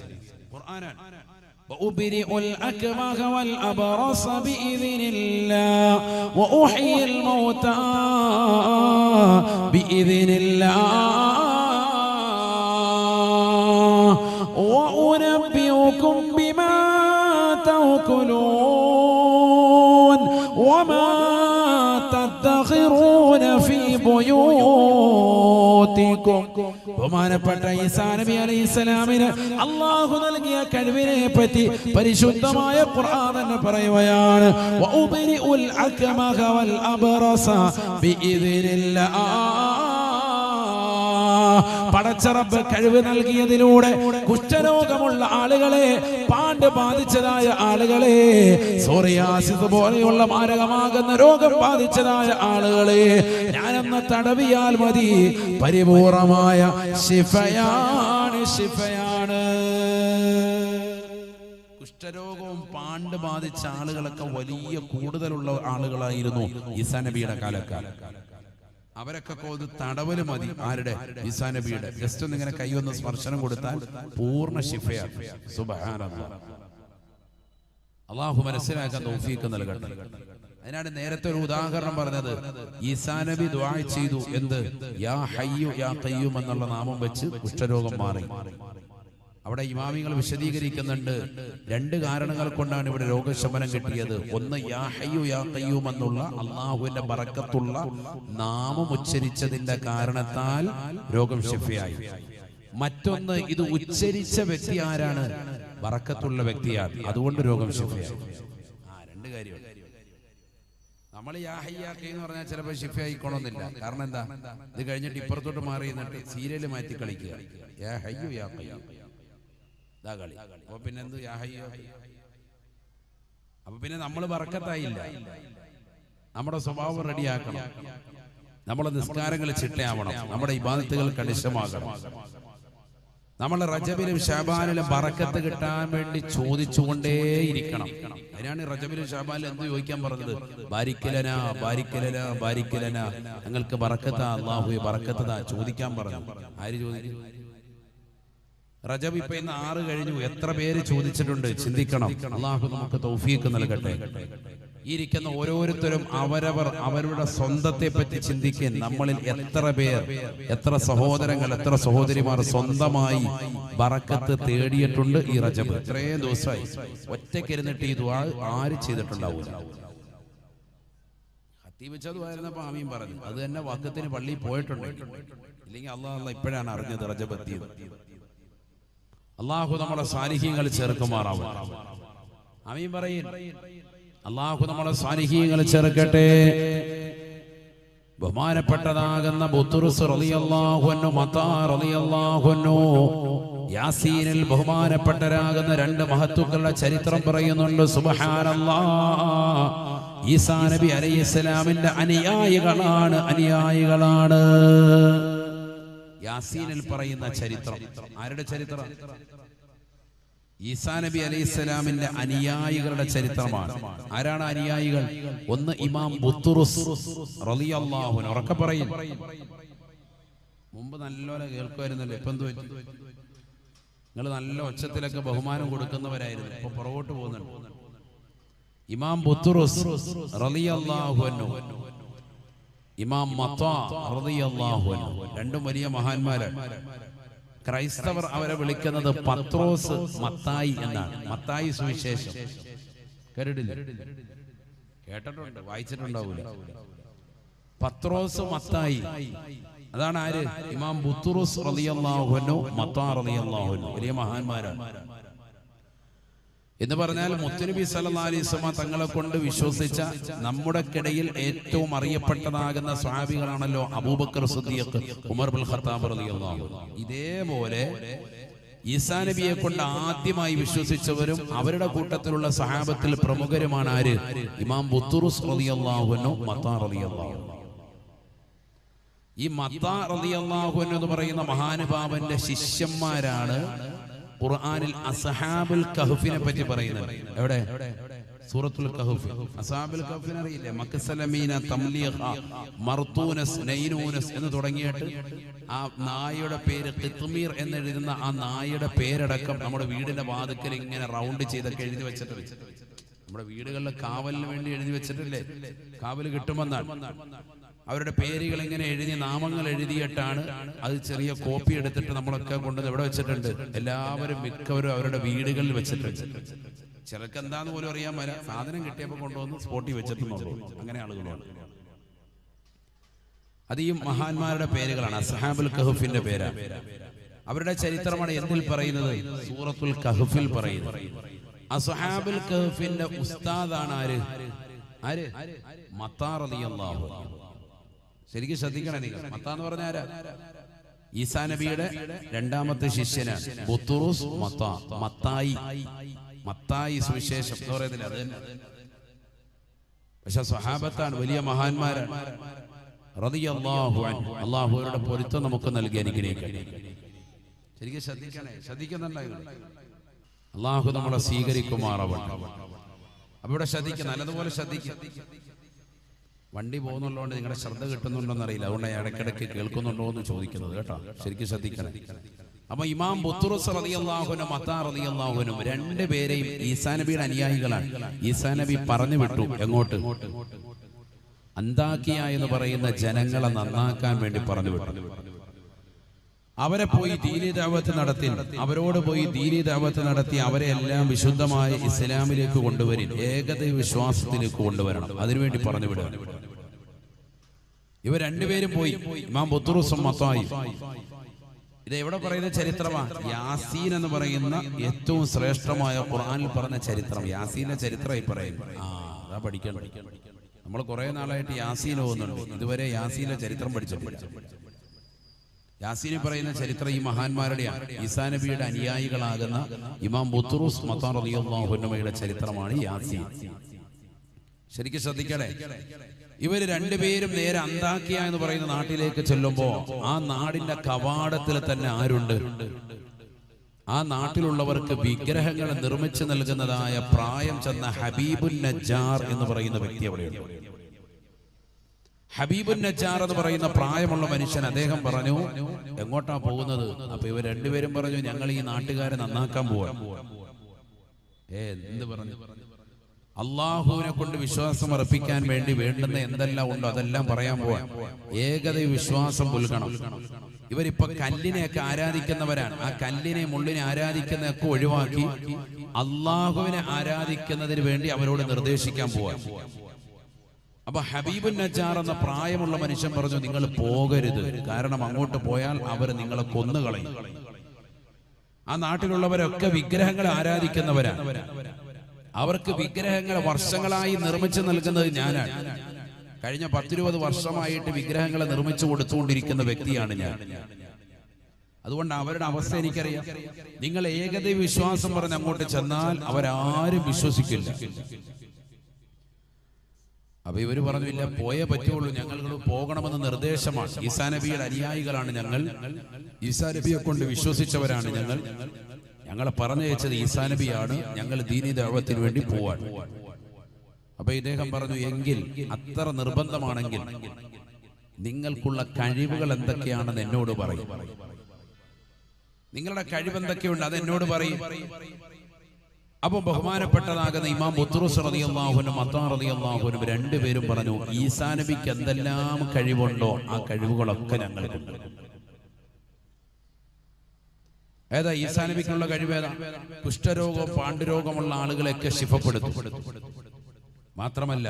ഖുർആനാണ്. وأبرئ الأكمه والأبرص بإذن الله وأحيي الموتى بإذن الله وأنبئكم بما تأكلون وما تدخرون في بيوتكم. ബഹുമാനപ്പെട്ട ഈസാ നബി അലൈഹിസ്സലാമിന് അല്ലാഹു നൽകിയ കഴിവിനെ പറ്റി പരിശുദ്ധമായ ഖുർആൻ തന്നെ പറയുകയാണ്. വഉബരിഉൽ അക്മഹ വൽ അബ്റസ ബിഇദ്നില്ലാഹ്. പടച്ച റബ്ബ് കഴിവ് നൽകിയതിലൂടെ കുഷ്ഠരോഗമുള്ള ആളുകളെ, പാണ്ട് ബാധിച്ചതായ ആളുകളെ, സോറിയാസിസ് പോലെയുള്ള മാരകമാകുന്ന രോഗം ബാധിച്ചതായ ആളുകളെ ഞാനൊന്ന് തടവിയാൽ മതി, പരിപൂർണമായ ശിഫയാണ്, ശിഫയാണ്. കുഷ്ഠരോഗവും പാണ്ട് ബാധിച്ച ആളുകളൊക്കെ വലിയ കൂടുതലുള്ള ആളുകളായിരുന്നു ഈസാ നബിയുടെ കാലക്കാലം. അവരൊക്കെ തടവല് മതി. ആരുടെ? ഈസാ നബിയുടെ. ജസ്റ്റ് ഒന്ന് ഇങ്ങനെ കൈയൊന്ന് സ്പർശനം കൊടുത്താൽ പൂർണ്ണ ശിഫയാണ്. സുബ്ഹാനല്ലാഹ്. അല്ലാഹു മനസ്സിലാക്കാൻ തൗഫീഖ് നൽകട്ടെ. അതിനാണ് നേരത്തെ ഒരു ഉദാഹരണം പറഞ്ഞത്. ഈസാ നബി ദുആ ചെയ്തു. എന്ത്? യാ ഹയ്യു യാ ഖയ്യൂം എന്നുള്ള നാമം വെച്ച് കുഷ്ഠരോഗം മാറി. അവിടെ ഇമാമികൾ വിശദീകരിക്കുന്നുണ്ട്, രണ്ട് കാരണങ്ങൾ കൊണ്ടാണ് ഇവിടെ രോഗശമനം കിട്ടിയത്. ഒന്ന്, യാ ഹയ്യു യാ ഖയ്യൂം എന്നുള്ള അല്ലാഹുവിന്റെ ബറക്കത്തുള്ള നാമം ഉച്ചരിച്ചതിന്റെ കാരണത്താൽ രോഗം ശിഫയായി. മറ്റൊന്ന്, ഇത് ഉച്ചരിച്ച വ്യക്തി ആരാണ്? ബറക്കത്തുള്ള വ്യക്തിയാണ്, അതുകൊണ്ട് രോഗം ശിഫയായി. രണ്ട് കാര്യം. നമ്മൾ യാ ഹയ്യ യാ ഖയ്യൂം എന്ന് പറഞ്ഞാൽ ചിലപ്പോൾ ശിഫയായിക്കോണമെന്നില്ല. കാരണം എന്താ? ഇത് കഴിഞ്ഞിട്ട് ഇപ്പുറത്തോട്ട് മാറി എന്നിട്ട് സീരിയല് മാറ്റി കളിക്കുക. യാ ഹയ്യു യാ ഖയ്യൂം കളി. അപ്പൊ പിന്നെ എന്ത്? യാ ഹയ്യു. അപ്പൊ പിന്നെ നമ്മൾ ബറക്കത്തായില്ല. നമ്മുടെ സ്വഭാവം റെഡിയാക്കണം, നമ്മുടെ നിസ്കാരങ്ങൾ ചിട്ടയാവണം, നമ്മുടെ ഇബാദത്തുകൾ കണിശമാകണം. നമ്മൾ റജബിലും ശഅബാനിലും ബറക്കത്ത് കിട്ടാൻ വേണ്ടി ചോദിച്ചുകൊണ്ടേയിരിക്കണം. അതിനാണ് റജബിലും ശഅബാനിലും എന്ത് ചോദിക്കാൻ പറഞ്ഞത്? ബാരിക്കലന ബാരിക്കലന ബാരിക്കലന, ഞങ്ങൾക്ക് ബറക്കത്താ അല്ലാഹുവേ ബറക്കത്താ ചോദിക്കാൻ പറഞ്ഞു. ആര് ചോദിക്കും? റജബ് ഇപ്പൊ ഇന്ന് 6 കഴിഞ്ഞു. എത്ര പേര് ചോദിച്ചിട്ടുണ്ട്? ചിന്തിക്കണം. അല്ലാഹു നമുക്ക് തൗഫീഖ് നൽകട്ടെ. ഈ ഇരിക്കുന്ന ഓരോരുത്തരും അവരുടെ സ്വന്തത്തെ പറ്റി ചിന്തിക്കാൻ. നമ്മളിൽ എത്ര പേർ, എത്ര സഹോദരങ്ങൾ, എത്ര സഹോദരിമാർ സ്വന്തമായി ബറക്കത്ത് തേടിയിട്ടുണ്ട് ഈ റജബ്? ഇത്രയും ദിവസമായി ഒറ്റയ്ക്കിരുന്നിട്ട് ഈ ദുആ ആര് ചെയ്തിട്ടുണ്ടാവില്ല. ഹത്തീബിച്ചതുമായിരുന്നപ്പോ ആമീൻ പറഞ്ഞു. അത് തന്നെ വഖത്തിന് പള്ളിയിൽ പോയിട്ടുണ്ട്. ഇല്ലെങ്കിൽ അല്ലാഹ് ഇപ്പോഴാണ് അറിഞ്ഞത് റജബ് എത്തിയത്. അല്ലാഹു നമ്മുടെ സാലിഹീങ്ങൾ ചേർക്കുമാറാവും. ആമീൻ പറയ്. അല്ലാഹു നമ്മുടെ സാലിഹീങ്ങൾ ചേർക്കട്ടെ. ബഹുമാനപ്പെട്ടതാകുന്ന ബുത്റുസ് റളിയല്ലാഹു അൻഹു, മത്താ റളിയല്ലാഹു അൻഹു, യാസീനിൽ ബഹുമാനപ്പെട്ടരാകുന്ന 2 മഹത്തുക്കളുടെ ചരിത്രം പറയുന്നുണ്ട്. സുബ്ഹാനല്ലാഹ്. ഈസാ നബി അലൈഹിസ്സലാമിന്റെ അനുയായികളാണ്. യാസീനിൽ പറയുന്ന ചരിത്രം ആരുടെ ചരിത്രം? ഈസാ നബി അലൈഹിസ്സലാമിന്റെ അനുയായികളുടെ ചരിത്രമാണ്. ആരാണ് അനുയായികൾ? ഒന്ന് ഇമാം ബുത്റുസ് റളിയല്ലാഹു അൻഹു. ഉറക്കെ പറയും. മുമ്പ് നല്ലോലെ കേൾക്കുമായിരുന്നല്ലോ, ഇപ്പൊ എന്ത് പറ്റി? നിങ്ങൾ നല്ല ഒച്ചത്തിലൊക്കെ ബഹുമാനം കൊടുക്കുന്നവരായിരുന്നു, ഇപ്പൊ പുറകോട്ട് പോകുന്നുണ്ട്. ഇമാം ബുത്റുസ് റളിയല്ലാഹു അൻഹു, ഇമാം മത്താ റളിയല്ലാഹു അൻഹു, രണ്ടും വലിയ മഹാന്മാരാണ്. ക്രൈസ്തവർ അവരെ വിളിക്കുന്നത് പത്രോസ് മത്തായി എന്നാണ്. മത്തായി സുവിശേഷം കേട്ടിട്ടില്ല? കേട്ടിട്ടുണ്ട്, വായിച്ചിട്ടുണ്ടാവൂല. പത്രോസ് മത്തായി, അതാണ് ആര്? ഇമാം ബുത്റുസ് റളിയല്ലാഹു അൻഹു, മത്താ റളിയല്ലാഹു അൻഹു, വലിയ മഹാന്മാരാണ്. എന്ന് പറഞ്ഞാൽ മുത്തുനബി സല്ലല്ലാഹു അലൈഹി വസല്ലം തങ്ങളെ കൊണ്ട് വിശ്വസിച്ച നമ്മുടെ ഇടയിൽ ഏറ്റവും അറിയപ്പെട്ടതാകുന്ന സ്വഹാബികളാണല്ലോ അബൂബക്കർ സിദ്ദീഖ്, ഉമർ ഇബ്നുൽ ഖത്താബ് റളിയല്ലാഹു അൻഹു. ഇതേപോലെ ഈസാ നബിയെ കൊണ്ട് ആദ്യമായി വിശ്വസിച്ചവരും അവരുടെ കൂട്ടത്തിലുള്ള സഹാബത്തിൽ പ്രമുഖരുമാണ് ആര്? ഇമാം ബുത്റുസ് റളിയല്ലാഹു അൻഹു, മത്താ റളിയല്ലാഹു അൻഹു. ഈ മത്താ റളിയല്ലാഹു അൻഹു എന്ന് പറയുന്ന മഹാനുഭാവന്റെ ശിഷ്യന്മാരാണ് ഖുർആനിൽ അസ്ഹാബുൽ കഹ്ഫിനെ പറ്റി പറയുന്നത്. എവിടെ? സൂറത്തുൽ കഹ്ഫ്. അസ്ഹാബുൽ കഹ്ഫിനെ അറിയില്ലേ? മക്സലമീന തംലീഖ മർതൂനസ് നൈനൂനസ് എന്ന് തുടങ്ങിയിട്ട് ആ നായയുടെ പേര് ഖിത്മീർ എന്നെഴുതുന്ന ആ നായയുടെ പേരടക്കം നമ്മുടെ വീടിന്റെ വാതിക്കൽ ഇങ്ങനെ റൗണ്ട് ചെയ്തൊക്കെ എഴുതി വെച്ചിട്ടുണ്ട്. നമ്മുടെ വീടുകളിലെ കാവലിന് വേണ്ടി എഴുതി വെച്ചിട്ടില്ലേ? കാവൽ കിട്ടുമെന്നാണ്. അവരുടെ പേരുകൾ ഇങ്ങനെ എഴുതി നാമങ്ങൾ എഴുതിയിട്ടാണ് അത് ചെറിയ കോപ്പി എടുത്തിട്ട് നമ്മളൊക്കെ കൊണ്ടുവന്ന് എവിടെ വെച്ചിട്ടുണ്ട്? എല്ലാവരും മിക്കവരും അവരുടെ വീടുകളിൽ വെച്ചിട്ടുണ്ട്. ചിലർക്ക് എന്താന്ന് പോലും അറിയാൻ വരാ, സാധനം കിട്ടിയപ്പോൾ കൊണ്ടുവന്ന് സ്പോട്ടിൽ വെച്ചിട്ടുണ്ടോ? അങ്ങനെ ആളുകളാണ്. അത് ഈ മഹാന്മാരുടെ പേരുകളാണ്. അസ്ഹാബുൽ കഹ്ഫിന്റെ പേരാണ്. അവരുടെ ചരിത്രമാണ് എന്തിൽ പറയുന്നത്? സൂറത്തുൽ കഹ്ഫിൽ പറയുന്നത്. അസ്ഹാബുൽ കഹ്ഫിന്റെ ഉസ്താദാണ് ആര്? മത്താ റളിയല്ലാഹു അൻഹു. ശരിക്കും ശ്രദ്ധിക്കണം നിങ്ങൾ. മത്താ എന്ന് പറഞ്ഞ ആരാ? ഈസാ നബിയുടെ രണ്ടാമത്തെ ശിഷ്യനാണ് ബുത്തുറുസ് മത്താ. മത്തായി സുവിശേഷം എന്ന് പറയുന്നില്ല, അത് തന്നെ. പക്ഷെ സ്വഹാബത്താണ്, വലിയ മഹാന്മാരാണ്. റളിയല്ലാഹു അൻഹു. അല്ലാഹു അവരുടെ പൊരുത്തം നമുക്ക് നൽകി അനുഗ്രഹിക്കട്ടെ. ശരിക്കും ശ്രദ്ധിക്കുന്നുണ്ടായിരുന്നു. അല്ലാഹു നമ്മളെ സ്വീകരിക്കുമാറാവട്ടെ. അപ്പൊ ഇവിടെ ശ്രദ്ധിക്കുക, നല്ലതുപോലെ ശ്രദ്ധിക്കുക. വണ്ടി പോകുന്നുള്ളതുകൊണ്ട് നിങ്ങളുടെ ശ്രദ്ധ കിട്ടുന്നുണ്ടോന്ന് അറിയില്ല, അതുകൊണ്ട് ഇടയ്ക്കിടയ്ക്ക് കേൾക്കുന്നുണ്ടോ എന്ന് ചോദിക്കുന്നത് കേട്ടോ. ശരിക്കും ശ്രദ്ധിക്കണം. അപ്പൊ ഇമാം ബുത്തുറുസ് റളിയല്ലാഹുനും മത്താ റളിയല്ലാഹുനും രണ്ടുപേരെയും ഈസാ നബിയുടെ അനുയായികളാണ്. ഈസാ നബി പറഞ്ഞു വിട്ടു. എങ്ങോട്ട്? അന്താക്കിയ എന്ന് പറയുന്ന ജനങ്ങളെ നന്നാക്കാൻ വേണ്ടി പറഞ്ഞു വിട്ടു. അവരെ പോയി ദീനി ദഅവത്ത് നടത്തി, അവരോട് പോയി ദീനി ദഅവത്ത് നടത്തി അവരെ എല്ലാം വിശുദ്ധമായ ഇസ്ലാമിലേക്ക് കൊണ്ടുവരും, ഏകദൈവ വിശ്വാസത്തിലേക്ക് കൊണ്ടുവരണം. അതിനുവേണ്ടി പറഞ്ഞു വിടുക. ഇവർ രണ്ടുപേരും പോയി, ഇമാം ബുത്തുറുസും മത്തായും. ഇത് എവിടെ പറയുന്ന ചരിത്രമാണ്? യാസീൻ എന്ന് പറയുന്ന ഏറ്റവും ശ്രേഷ്ഠമായ ഖുർആനിൽ പറഞ്ഞ ചരിത്രം. യാസീന്റെ ചരിത്രമായി പറയുന്നു. അതാ പഠിക്കണം. നമ്മൾ കുറെ നാളായിട്ട് യാസീൻ പോകുന്നുണ്ട്, ഇതുവരെ യാസീന്റെ ചരിത്രം പഠിച്ചിട്ടില്ല. യാസീന് പറയുന്ന ചരിത്രം ഈ മഹാന്മാരുടെയാണ്. ഈസാ നബിയുടെ അനുയായികളാകുന്ന ഇമാം ബുത്തുറുസ് മത്താ റളിയല്ലാഹു അൻഹുയുടെ ചരിത്രമാണ് യാസീൻ. ശരിക്കും ശ്രദ്ധിക്കണേ. ഇവര് രണ്ടുപേരും നേരെ അന്താക്കിയ എന്ന് പറയുന്ന നാട്ടിലേക്ക് ചെല്ലുമ്പോ ആ നാടിന്റെ കവാടത്തിൽ തന്നെ ആരുണ്ട്? ആ നാട്ടിലുള്ളവർക്ക് വിഗ്രഹങ്ങൾ നിർമ്മിച്ചു നൽകുന്നതായ പ്രായം ചെന്ന ഹബീബുൻ നജ്ജാർ എന്ന് പറയുന്ന വ്യക്തി അവിടെയുണ്ട്. ഹബീബുൻ നജ്ജാർ എന്ന് പറയുന്ന പ്രായമുള്ള മനുഷ്യൻ, അദ്ദേഹം പറഞ്ഞു, എങ്ങോട്ടാ പോകുന്നത്? അപ്പൊ ഇവർ രണ്ടുപേരും പറഞ്ഞു, ഞങ്ങൾ ഈ നാട്ടുകാരെ നന്നാക്കാൻ പോവാ. എന്ത് പറഞ്ഞു? അള്ളാഹുവിനെ കൊണ്ട് വിശ്വാസം അർപ്പിക്കാൻ വേണ്ടി വേണ്ടുന്ന എന്തെല്ലാം ഉണ്ടോ അതെല്ലാം പറയാൻ പോവാ. ഏകദൈവ വിശ്വാസം പുൽകണം. ഇവരിപ്പൊ കല്ലിനെയൊക്കെ ആരാധിക്കുന്നവരാണ്. ആ കല്ലിനെ മുള്ളിനെ ആരാധിക്കുന്നതൊക്കെ ഒഴിവാക്കി അള്ളാഹുവിനെ ആരാധിക്കുന്നതിന് വേണ്ടി അവരോട് നിർദ്ദേശിക്കാൻ പോവാ. അപ്പൊ ഹബീബുൻ നജ്ജാർ എന്ന പ്രായമുള്ള മനുഷ്യൻ പറഞ്ഞു, നിങ്ങൾ പോകരുത്, കാരണം അങ്ങോട്ട് പോയാൽ അവർ നിങ്ങളെ കൊന്നുകളയും. ആ നാട്ടിലുള്ളവരൊക്കെ വിഗ്രഹങ്ങളെ ആരാധിക്കുന്നവരാണ്. അവർക്ക് വിഗ്രഹങ്ങൾ വർഷങ്ങളായി നിർമ്മിച്ചു നൽകുന്നത് ഞാനാണ്. കഴിഞ്ഞ 10-20 വർഷമായിട്ട് വിഗ്രഹങ്ങളെ നിർമ്മിച്ചു കൊടുത്തുകൊണ്ടിരിക്കുന്ന വ്യക്തിയാണ് ഞാൻ. അതുകൊണ്ട് അവരുടെ അവസ്ഥ എനിക്കറിയാം. നിങ്ങൾ ഏകദൈവ വിശ്വാസം പറഞ്ഞ് അങ്ങോട്ട് ചെന്നാൽ അവരാരും വിശ്വസിക്കില്ല. അപ്പൊ ഇവര് പറഞ്ഞു, ഇല്ല, പോയേ പറ്റുള്ളൂ, ഞങ്ങൾ പോകണമെന്ന് നിർദ്ദേശമാണ്. ഈസാ നബിയുടെ അനുയായികളാണ് ഞങ്ങൾ, ഈസാ നബിയെ കൊണ്ട് വിശ്വസിച്ചവരാണ് ഞങ്ങൾ, ഞങ്ങളെ പറഞ്ഞയച്ചത് ഈസാ നബിയാണ്, ഞങ്ങൾ ദീനി ദഅവത്തിന് വേണ്ടി പോവാൻ. അപ്പൊ ഇദ്ദേഹം പറഞ്ഞു, എങ്കിൽ അത്ര നിർബന്ധമാണെങ്കിൽ നിങ്ങൾക്കുള്ള കഴിവുകൾ എന്തൊക്കെയാണെന്ന് എന്നോട് പറയും. നിങ്ങളുടെ കഴിവ് എന്തൊക്കെയുണ്ട് അത് എന്നോട് പറയും. അപ്പൊ ബഹുമാനപ്പെട്ടതാകുന്ന ഇമാം ബുത്തുറുസ് റളിയല്ലാഹു അൻഹു മത്താ റളിയല്ലാഹു അൻഹു രണ്ടുപേരും പറഞ്ഞു, ഈസാ നബിക്ക് എന്തെല്ലാം കഴിവുണ്ടോ ആ കഴിവുകളൊക്കെ ഞങ്ങൾക്കുണ്ട്. ഏതാ ഈസാ നബിക്കുള്ള കഴിവേതാ? കുഷ്ഠരോഗം പാണ്ഡുരോഗമുള്ള ആളുകളെയൊക്കെ ശിഫപ്പെടുത്തും. മാത്രമല്ല,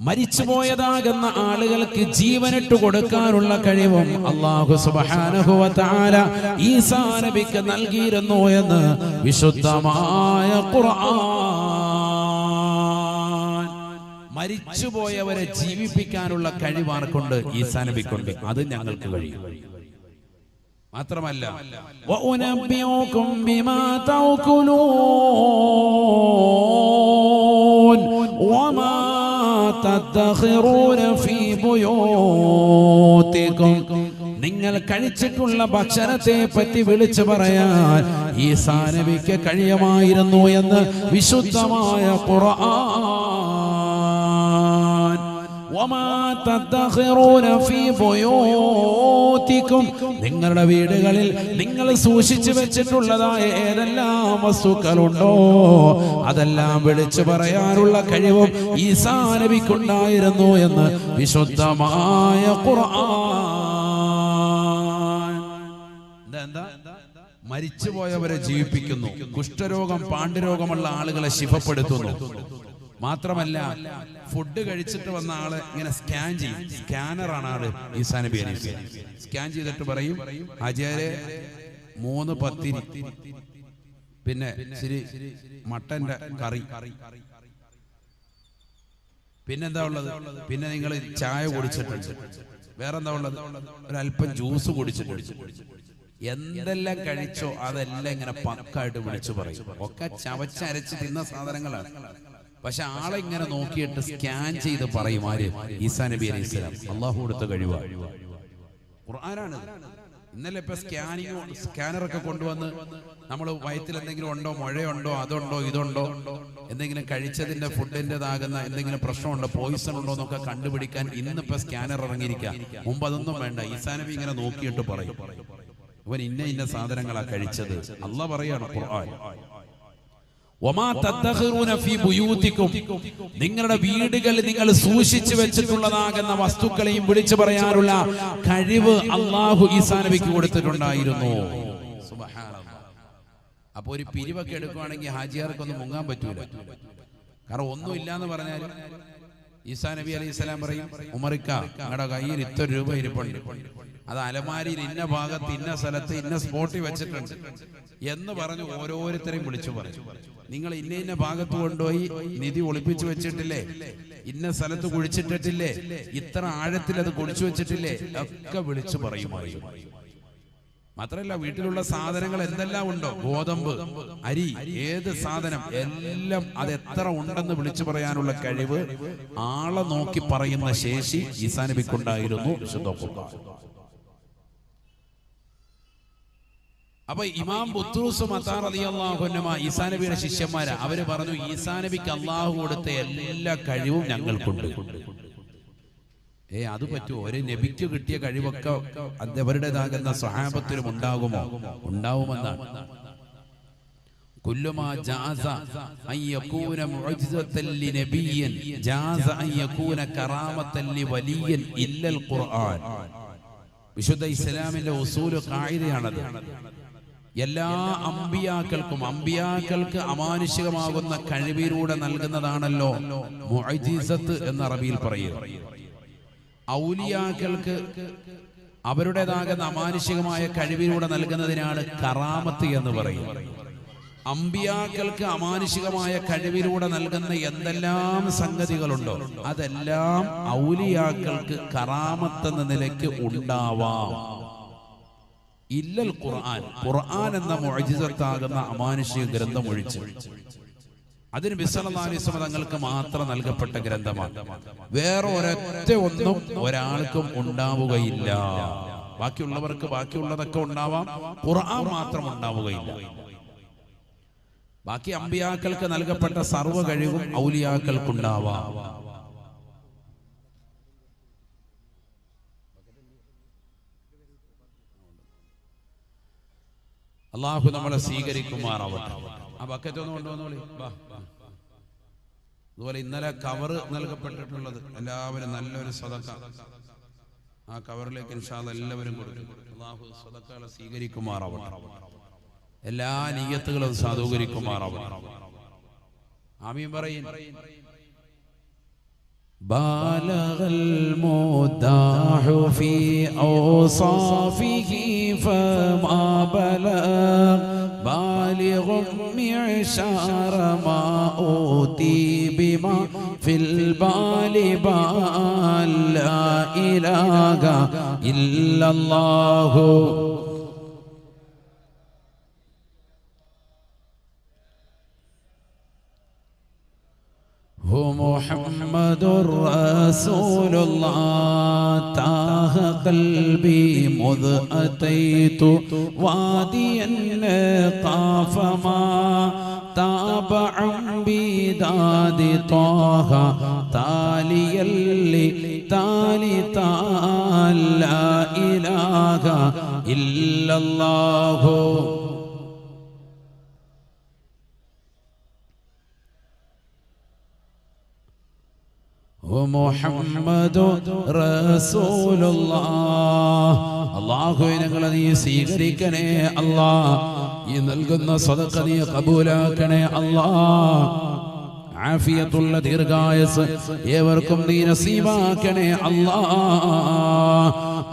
മരിച്ചുപോയതാകുന്ന ആളുകൾക്ക് ജീവനിട്ട് കൊടുക്കാനുള്ള കഴിവും അല്ലാഹു സുബ്ഹാനഹു വ തആല ഈസാ നബിക്ക് നൽകിയിരുന്നു എന്ന് വിശുദ്ധമായ ഖുർആൻ. മരിച്ചുപോയവരെ ജീവിപ്പിക്കാനുള്ള കഴിവാർക്കുണ്ട്? ഈസാ നബിക്കുണ്ട്. അത് ഞങ്ങൾക്ക് കഴിയും. മാത്രമല്ല, വഉനബ്ബിഉകും ബിമാ തഅകുലൂൻ വമാ തദ്ഖിറൂന ഫീ ബുയൂതികും. നിങ്ങൾ കഴിച്ചിട്ടുള്ള ഭക്ഷണത്തെ പറ്റി വിളിച്ചു പറയാൻ ഈസാ നബിക്ക് കഴിയുമായിരുന്നു എന്ന് വിശുദ്ധമായ ഖുർആൻ. വമാ തദ്ഖിറൂന ഫീ ബുയൂതികും, നിങ്ങളുടെ വീടുകളിൽ നിങ്ങൾ സൂക്ഷിച്ചു വെച്ചിട്ടുള്ളതായ ഏതെല്ലാം വസ്തുക്കളുണ്ടോ അതെല്ലാം വിളിച്ചു പറയാനുള്ള കഴിവും ഈസാ നബിക്കുണ്ടായിരുന്നു എന്ന് വിശുദ്ധമായ ഖുർആൻ. എന്താ? മരിച്ചുപോയവരെ ജീവിപ്പിക്കുന്നു, കുഷ്ഠരോഗം പാണ്ഡുരോഗമുള്ള ആളുകളെ ശിഫപ്പെടുത്തുന്നു. മാത്രമല്ല ഫുഡ് കഴിച്ചിട്ട് വന്ന ആളെ ഇങ്ങനെ സ്കാൻ ചെയ്യും. സ്കാനറാണ് ആള് ഈസാ നബി അലൈഹി. സ്കാൻ ചെയ്തിട്ട് പറയും ഹാജിയാരെ 3 പത്തിരി, പിന്നെ ഇച്ചിരി മട്ടന്റെ കറി, പിന്നെന്താ ഉള്ളത്, പിന്നെ നിങ്ങൾ ചായ കുടിച്ചിട്ടുണ്ട്, വേറെന്താ ഉള്ളത്, ഒരല്പം ജ്യൂസ് കുടിച്ചിട്ടുണ്ട്. എന്തെല്ലാം കഴിച്ചോ അതെല്ലാം ഇങ്ങനെ പക്കായിട്ട് വിളിച്ചു പറയും. ഒക്കെ ചവച്ചരച്ച് തിന്ന സാധനങ്ങളാണ്. പക്ഷെ ആളെ ഇങ്ങനെ നോക്കിയിട്ട് സ്കാൻ ചെയ്ത് പറയും ആര്? ഈസാ നബി അലൈഹി സ്വലാം. അള്ളാഹു കൊടുത്ത കഴിവാണ്, ഖുർആനാണ്. ഇന്നലെ ഇപ്പൊ സ്കാനറൊക്കെ കൊണ്ടുവന്ന് നമ്മൾ വയറ്റിൽ എന്തെങ്കിലും ഉണ്ടോ, മുഴയുണ്ടോ, അതുണ്ടോ ഇതുണ്ടോ, എന്തെങ്കിലും കഴിച്ചതിന്റെ ഫുഡിൻ്റെതാകുന്ന എന്തെങ്കിലും പ്രശ്നമുണ്ടോ, പോയിസൺ ഉണ്ടോ എന്നൊക്കെ കണ്ടുപിടിക്കാൻ ഇന്നിപ്പോ സ്കാനർ ഇറങ്ങിയിരിക്കുക. മുമ്പ് അതൊന്നും വേണ്ട. ഈസാ നബി ഇങ്ങനെ നോക്കിയിട്ട് പറയും ഇവൻ ഇന്ന സാധനങ്ങളാ കഴിച്ചത്. അള്ളാഹ് പറയാണ് ഖുർആൻ, വമാ തദ്ഖിറൂന ഫീ ബുയൂതികും, നിങ്ങളുടെ വീടുകളിൽ നിങ്ങൾ സൂക്ഷിച്ചു വെച്ചിട്ടുള്ളതാകുന്ന വസ്തുക്കളെയും വിളിച്ചു പറയാനുള്ള കഴിവ് അല്ലാഹു ഈസാ നബിക്ക് കൊടുത്തിട്ടുണ്ടായിരുന്നു. സുബ്ഹാനല്ലാഹ്. അപ്പൊ ഒരു പിരിവൊക്കെ എടുക്കുകയാണെങ്കിൽ ഹാജിയാർക്കൊന്നും മുങ്ങാൻ പറ്റൂല. കാരണം ഒന്നും ഇല്ലാന്ന് പറഞ്ഞാൽ ഈസാ നബി അലൈഹി സ്വലാം പറയും, ഉമറിക്ക നിങ്ങളുടെ കയ്യിൽ ഇത്ര രൂപ ഇരിപ്പുണ്ട്, അത് അലമാരിയിൽ ഇന്ന ഭാഗത്ത് ഇന്ന സ്ഥലത്ത് ഇന്ന സ്പോട്ടിൽ വെച്ചിട്ടുണ്ട് എന്ന് പറഞ്ഞു ഓരോരുത്തരെയും വിളിച്ചു പറയും. നിങ്ങൾ ഇന്ന ഭാഗത്ത് കൊണ്ടുപോയി നിധി ഒളിപ്പിച്ചു വെച്ചിട്ടില്ലേ, ഇന്ന സ്ഥലത്ത് കുഴിച്ചിട്ടിട്ടില്ലേ, ഇത്ര ആഴത്തിൽ അത് കുഴിച്ചു വെച്ചിട്ടില്ലേ, ഒക്കെ വിളിച്ചു പറയുമായിരുന്നു. മാത്രമല്ല വീട്ടിലുള്ള സാധനങ്ങൾ എന്തെല്ലാം ഉണ്ടോ, ഗോതമ്പ്, അരി, ഏത് സാധനം എല്ലാം അത് എത്ര ഉണ്ടെന്ന് വിളിച്ചു പറയാനുള്ള കഴിവ്, ആളെ നോക്കി പറയുന്ന ശേഷി ഈസാ നബിക്കുണ്ടായിരുന്നു. വിശുദ്ധ ഖുർആൻ. അപ്പൊ ഇമാം ബുത്തൂസ് മത്താ റളിയല്ലാഹു അൻഹു ഈസാ നബിയുടെ ശിഷ്യന്മാരാ. അവര് പറഞ്ഞു ഈസാ നബിക്ക് അള്ളാഹു കൊടുത്ത എല്ലാ കഴിവും ഞങ്ങൾക്കുണ്ട്. അത് പറ്റുമോ? ഒരു നബിക്ക് കിട്ടിയ കഴിവൊക്കെ അവരുടേതാകുന്ന സ്വഹാബത്തിനും ഉണ്ടാകുമോ? ഉണ്ടാവുമെന്നാണ്. കുല്ലുമാ ജാസ അൻ യകൂന മുഅ്ജിസത്തൻ ലിനബിയ്യിൻ ജാസ അൻ യകൂന കറാമത്തൻ ലിവലിയ്യിൻ ഇല്ലൽ ഖുർആൻ. വിശുദ്ധ ഇസ്ലാമിന്റെ ഉസൂൽ ഖായിദയാണത്. എല്ലാ അമ്പിയാക്കൾക്ക് അമാനുഷികമാകുന്ന കഴിവിലൂടെ നൽകുന്നതാണല്ലോ മുഅ്ജിസത്ത് എന്ന് അറബിയിൽ പറയുക. ഔലിയാക്കൾക്ക് അവരുടേതാകുന്ന അമാനുഷികമായ കഴിവിലൂടെ നൽകുന്നതിനാണ് കറാമത്ത് എന്ന് പറയുന്നത്. അമ്പിയാക്കൾക്ക് അമാനുഷികമായ കഴിവിലൂടെ നൽകുന്ന എന്തെല്ലാം സംഗതികളുണ്ടോ അതെല്ലാം ഔലിയാക്കൾക്ക് കറാമത്ത് എന്ന നിലയ്ക്ക് ഉണ്ടാവാം. ഇല്ലൽ ഖുർആൻ, ഖുർആൻ എന്ന മുഅ്ജിസത്താകുന്ന അമാനുഷിക ഗ്രന്ഥം ഒഴിച്ച്. അതിന് നബി സല്ലല്ലാഹു അലൈഹി വസല്ലം തങ്ങൾക്ക് മാത്രം നൽകപ്പെട്ട ഗ്രന്ഥമാണ്. വേറെ ഒരൊറ്റ ഒന്നും ഒരാൾക്കും ഉണ്ടാവുകയില്ല. ബാക്കിയുള്ളവർക്ക് ബാക്കിയുള്ളതൊക്കെ ഉണ്ടാവാം, ഖുർആൻ മാത്രം ഉണ്ടാവുകയില്ല. ബാക്കി അമ്പിയാക്കൾക്ക് നൽകപ്പെട്ട സർവ്വ കഴിവും ഔലിയാക്കൾക്കുണ്ടാവാം. അള്ളാഹു നമ്മളെ സ്വീകരിക്കുമാറാവട്ടെ. ആ ബക്കറ്റ് ഒന്ന് കൊണ്ടുവന്നോളി. അതുപോലെ ഇന്നലെ കവർ നൽകപ്പെട്ടിട്ടുള്ളത് എല്ലാവരും നല്ലൊരു സദഖ ആ കവറിലേക്ക് ഇൻഷാ അല്ലാഹ് എല്ലാവരും കൊടുക്കും. അള്ളാഹു സദഖകളെ സ്വീകരിക്കുമാറാവട്ടെ. എല്ലാ നിയ്യത്തുകളും സാധൂകരിക്കുമാറാവട്ടെ. ആമീൻ പറയും. بالغ المداح في أوصافه فما بلغ بالغ معشار ما أوتي بما في البال بال لا إله إلا الله هو محمد رسول الله تاه قلبي مذ أتيت واديا قاف ما تابع بداد طه تاليا لتالي لا إله إلا الله محمد رسول الله അല്ലാഹുവേ ഞങ്ങളെ നീ സ്വീകരിക്കണേ അല്ലാഹ് ഈ നൽകുന്ന സദഖ നീ ഖബൂലാക്കണേ അല്ലാഹ് ആഫിയത്തുള്ള ദീർഘായുസ് ഏവർക്കും നീ നസീബാക്കണേ അല്ലാഹ്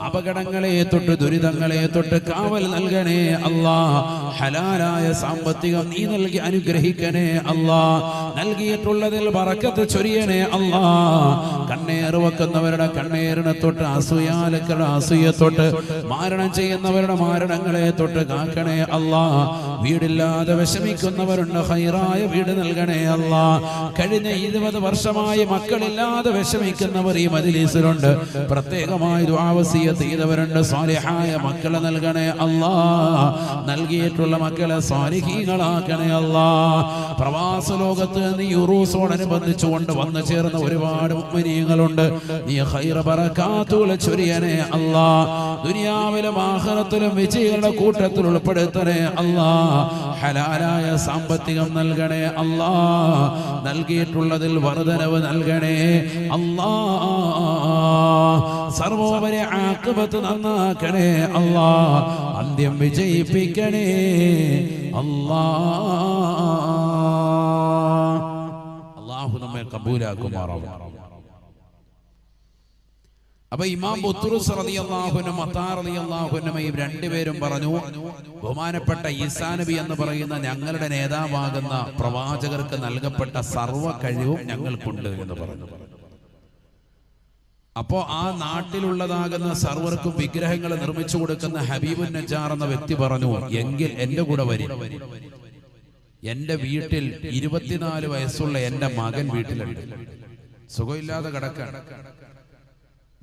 അപകടങ്ങളെ തൊട്ട് ദുരിതങ്ങളെ തൊട്ട് കാവൽ നൽകണേ അല്ലാഹ് ഹലാലായ സാമ്പത്തികം നീ നൽകി അനുഗ്രഹിക്കണേ അല്ലാഹ് നൽകിയിട്ടുള്ളതിൽ ബറക്കത്ത് ചൊരിയണേ അല്ലാഹ് കണ്ണേറ് വെക്കുന്നവരുടെ കണ്ണേറിനെ തൊട്ട് അസൂയാലുക്കളുടെ അസൂയ തൊട്ട് മാരണം ചെയ്യുന്നവരുടെ മാരണങ്ങളെ തൊട്ട് കാക്കണേ അല്ലാഹ് വീടില്ലാതെ വിഷമിക്കുന്നവരുണ്ട് ഹൈറായ വീട് നൽകണേ അല്ലാഹ് കഴിഞ്ഞ 20 വർഷമായി മക്കളില്ലാതെ വിഷമിക്കുന്നവർ ഈ മജ്‌ലിസിലുണ്ട് പ്രത്യേകമായി ദുആ വസിയത്ത് ചെയ്തവരുണ്ട് സാലിഹായ മക്കളെ നൽകണേ അല്ലാഹ് നൽകിയിട്ടുള്ള മക്കളെ സാലിഹീങ്ങളാക്കണേ അല്ലാഹ് പ്രവാസ ലോകത്ത് നീ ഉറൂസോടനുബന്ധിച്ചുകൊണ്ട് വന്നു ചേർന്ന ഒരുപാട് മുഅ്മിനീങ്ങളുണ്ട് നീ ഖൈർ ബറകാത്തുൽ ചൊരിയണേ അല്ലാഹ് ദുനിയാവിലും ആഖിറത്തിലും വിജയികളുടെ കൂട്ടത്തിൽ ഉൾപ്പെടുത്തണേ അല്ലാഹ് ഹലാലായ സാമ്പത്തികം നൽകണേ അല്ലാഹ് നൽകിയിട്ടുള്ളതിൽ വർധനവ് നൽകണേ അല്ലാഹ് സർവോപരി ആഖിബത്ത് നന്നാക്കണേ അല്ലാഹ് അന്ത്യം വിജയിപ്പിക്കണേ അല്ലാഹ് അല്ലാഹു നമ്മെ കബൂലാക്കുമാറാവട്ടെ. അപ്പൊ ഇമാം ബുത്റുസ് റളിയല്ലാഹു അൻഹു മത്താർ റളിയല്ലാഹു അൻഹു രണ്ടുപേരും പറഞ്ഞു, ബഹുമാനപ്പെട്ട ഈസാ നബി എന്ന് പറയുന്ന ഞങ്ങളുടെ നേതാവാകുന്ന പ്രവാചകർക്ക് നൽകപ്പെട്ട സർവ്വ കഴിവും ഞങ്ങൾക്കുണ്ട് എന്ന് പറഞ്ഞു. അപ്പോ ആ നാട്ടിലുള്ളതാകുന്ന സർവർക്കും വിഗ്രഹങ്ങൾ നിർമ്മിച്ചു കൊടുക്കുന്ന ഹബീബുൻ നജ്ജാർ എന്ന വ്യക്തി പറഞ്ഞു, എങ്കിൽ എന്റെ കൂടെ വരും. എന്റെ വീട്ടിൽ 24 വയസ്സുള്ള എന്റെ മകൻ വീട്ടിലുണ്ട്. സുഖമില്ലാതെ കിടക്കാൻ,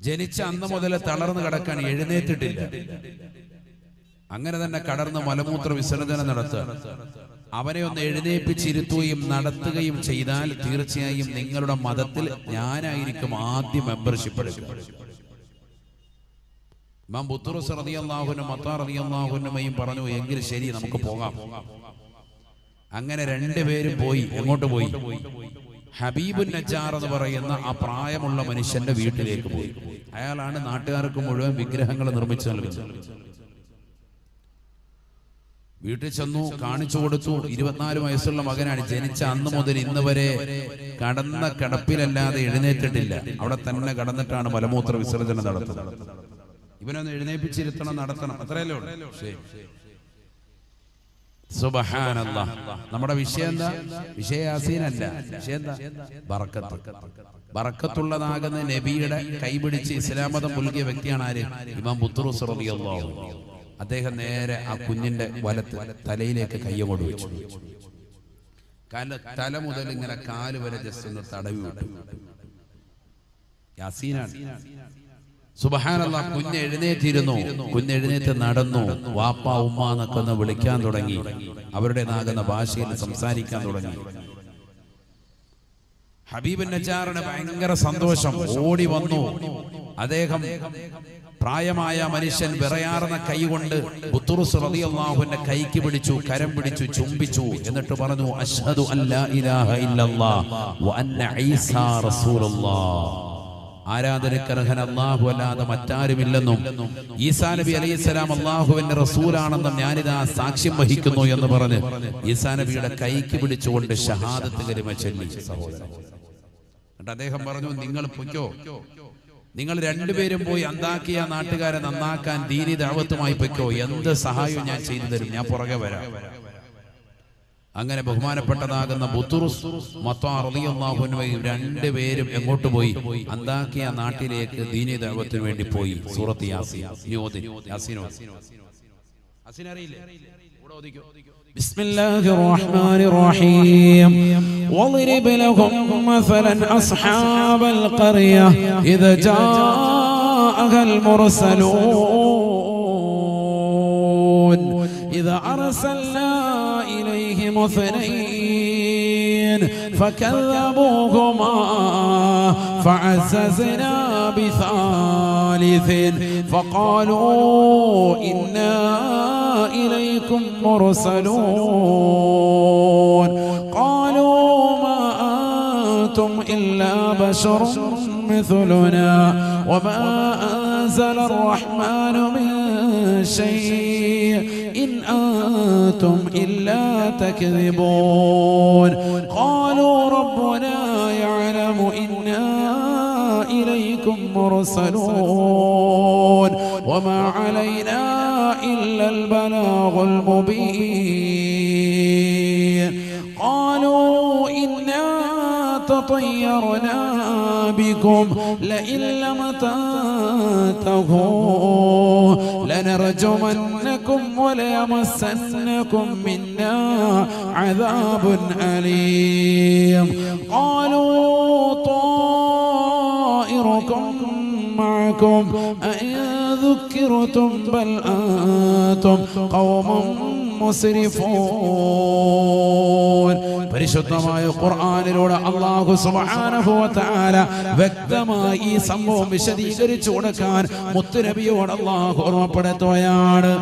ജനിച്ച അന്ന് മുതൽ തളർന്ന് കിടക്കാൻ, എഴുന്നേറ്റിട്ടില്ല. അങ്ങനെ തന്നെ കടർന്ന് മലമൂത്ര വിസർജനം നടത്തുക. അവനെ ഒന്ന് എഴുന്നേൽപ്പിച്ചിരുത്തുകയും നടത്തുകയും ചെയ്താൽ തീർച്ചയായും നിങ്ങളുടെ മതത്തിൽ ഞാനായിരിക്കും ആദ്യം മെമ്പർഷിപ്പ് എടുക്കുക. ഇമാം ബുത്റുസ് റളിയല്ലാഹു അൻഹു മത്താർ റളിയല്ലാഹു അൻഹുയും പറഞ്ഞു, എങ്കിൽ ശരി നമുക്ക് പോകാം. അങ്ങനെ രണ്ടുപേരും പോയി. എങ്ങോട്ട് പോയി? ഹബീബുൻ നജ്ജാർ എന്ന് പറയുന്ന ആ പ്രായമുള്ള മനുഷ്യന്റെ വീട്ടിലേക്ക് പോയി. അയാളാണ് നാട്ടുകാർക്ക് മുഴുവൻ വിഗ്രഹങ്ങൾ നിർമ്മിച്ചു നൽകുന്നത്. വീട്ടിൽ ചെന്നു, കാണിച്ചു കൊടുത്തു. 24 വയസ്സുള്ള മകനാണ്. ജനിച്ച അന്ന് മുതൽ ഇന്ന് വരെ കടന്ന കിടപ്പിലല്ലാതെ എഴുന്നേറ്റിട്ടില്ല. അവിടെ തന്നെ കടന്നിട്ടാണ് മലമൂത്ര വിസർജനം നടത്തുന്നത്. ഇവനൊന്ന് എഴുന്നേൽപ്പിച്ചിരുത്തണം, നടത്തണം, അത്രയല്ലേ ഉള്ളൂ. സുബ്ഹാനല്ലാഹ്. നമ്മുടെ വിഷയം എന്താ? വിഷയ യാസീനല്ല. വിഷയം എന്താ? ബറക്കത്ത്. ബറക്കത്തുള്ളതാകുന്ന നബിയുടെ കൈപിടിച്ച് ഇസ്ലാം മതം പുൽകിയ വ്യക്തിയാണ് ആര്? ഇമാം ബുത്റുസ് റളിയല്ലാഹു അൻഹു. അദ്ദേഹം നേരെ ആ കുഞ്ഞിന്റെ വലത്ത് തലയിലേക്ക് കയ്യങ്ങോട്ട് വെച്ചു. തല മുതൽ ഇങ്ങനെ കാല് വരെ ജസ്റ്റ് ഒന്ന് തടവി വിട്ടു. യാസീനാണ്. സുബ്ഹാനല്ലാഹ്. കുഞ്ഞ് എഴുന്നേറ്റിരുന്നു. കുഞ്ഞ് എഴുന്നേറ്റ് നടന്നു. വാപ്പ ഉമ്മ എന്നൊക്കെ ഒന്ന് വിളിക്കാൻ തുടങ്ങി. അവരുടേതാകുന്ന ഭാഷയിൽ സംസാരിക്കാൻ തുടങ്ങി. ഹബീബുൻ നജ്ജാറിന് ഭയങ്കര സന്തോഷം. ഓടി വന്നു. അദ്ദേഹം പ്രായമായ മനുഷ്യൻ വിറയാർന്ന കൈ കൊണ്ട് ബുത്റുസ് റളിയല്ലാഹുവിന്റെ കൈക്ക് പിടിച്ചു, കരം പിടിച്ചു, ചുംബിച്ചു. എന്നിട്ട് പറഞ്ഞു, അശ്ഹദു അല്ലാ ഇലാഹ ഇല്ലല്ലാഹ് വ അന്ന ഈസാ റസൂലുള്ളാഹ്. ആരാധനക്കർഹൻ അല്ലാഹു അല്ലാതെ മറ്റാരുമില്ലെന്നും ഈസാ നബി അലൈഹിസ്സലാം അല്ലാഹുവിന്റെ റസൂലാണെന്നും ഞാനിതാ സാക്ഷ്യം വഹിക്കുന്നു എന്ന് പറഞ്ഞ് ഈസാ നബിയുടെ കൈക്ക് പിടിച്ചുകൊണ്ട് ഷഹാദത്ത് കലിമ ചൊല്ലി. എന്നിട്ട് അദ്ദേഹം പറഞ്ഞു, നിങ്ങൾ പൊയ്ക്കോ, നിങ്ങൾ രണ്ടുപേരും പോയി അന്താക്കിയ നാട്ടുകാരെ നന്നാക്കാൻ ദീനി ദഅവത്തുമായി പൊയ്ക്കോ. എന്ത് സഹായവും ഞാൻ ചെയ്തു തരും, ഞാൻ പുറകെ വരാം. അങ്ങനെ ബഹുമാനപ്പെട്ടതാകുന്ന ബുത്റുസ് മത്താർ റളിയല്ലാഹു അൻഹു രണ്ടുപേരും എങ്ങോട്ട് പോയി? അന്താക്കിയ നാട്ടിലേക്ക് ദീനി ദഅവത്തിന് വേണ്ടി പോയി. സൂറത്ത് യാസീൻ യാസീൻ അറിയില്ലേ? بسم الله الرحمن الرحيم واضرب لهم مثلا أصحاب القرية إذا جاءها المرسلون إذا أرسلنا إليهم اثنين فكذبوهما فعززنا بثالث فقالوا إنا إليكم مرسلون قالوا ما أنتم إلا بشر مثلنا وما أنزل الرحمن من شيء إن أنتم إلا تكذبون قالوا ربنا يعلم إنا إليكم مرسلون وما علينا إلا البلاغ المبين قالوا إنا تطيرنا بكم لئن لم تنتهوا لنرجمنكم وليمسنكم منا عذاب أليم قالوا طائركم معكم أئن ذكرتم بل أنتم قوم مسرفون പരിശുദ്ധമായ ഖുർആനിലൂടെ അല്ലാഹു സുബ്ഹാനഹു വ തആല വ്യക്തമായി ഈ സംഭവം വിശദീകരിച്ചു കൊടുക്കാൻ മുത്തുനബിയോട് അല്ലാഹു ഓർമ്മപ്പെടുത്തുകയാണ്.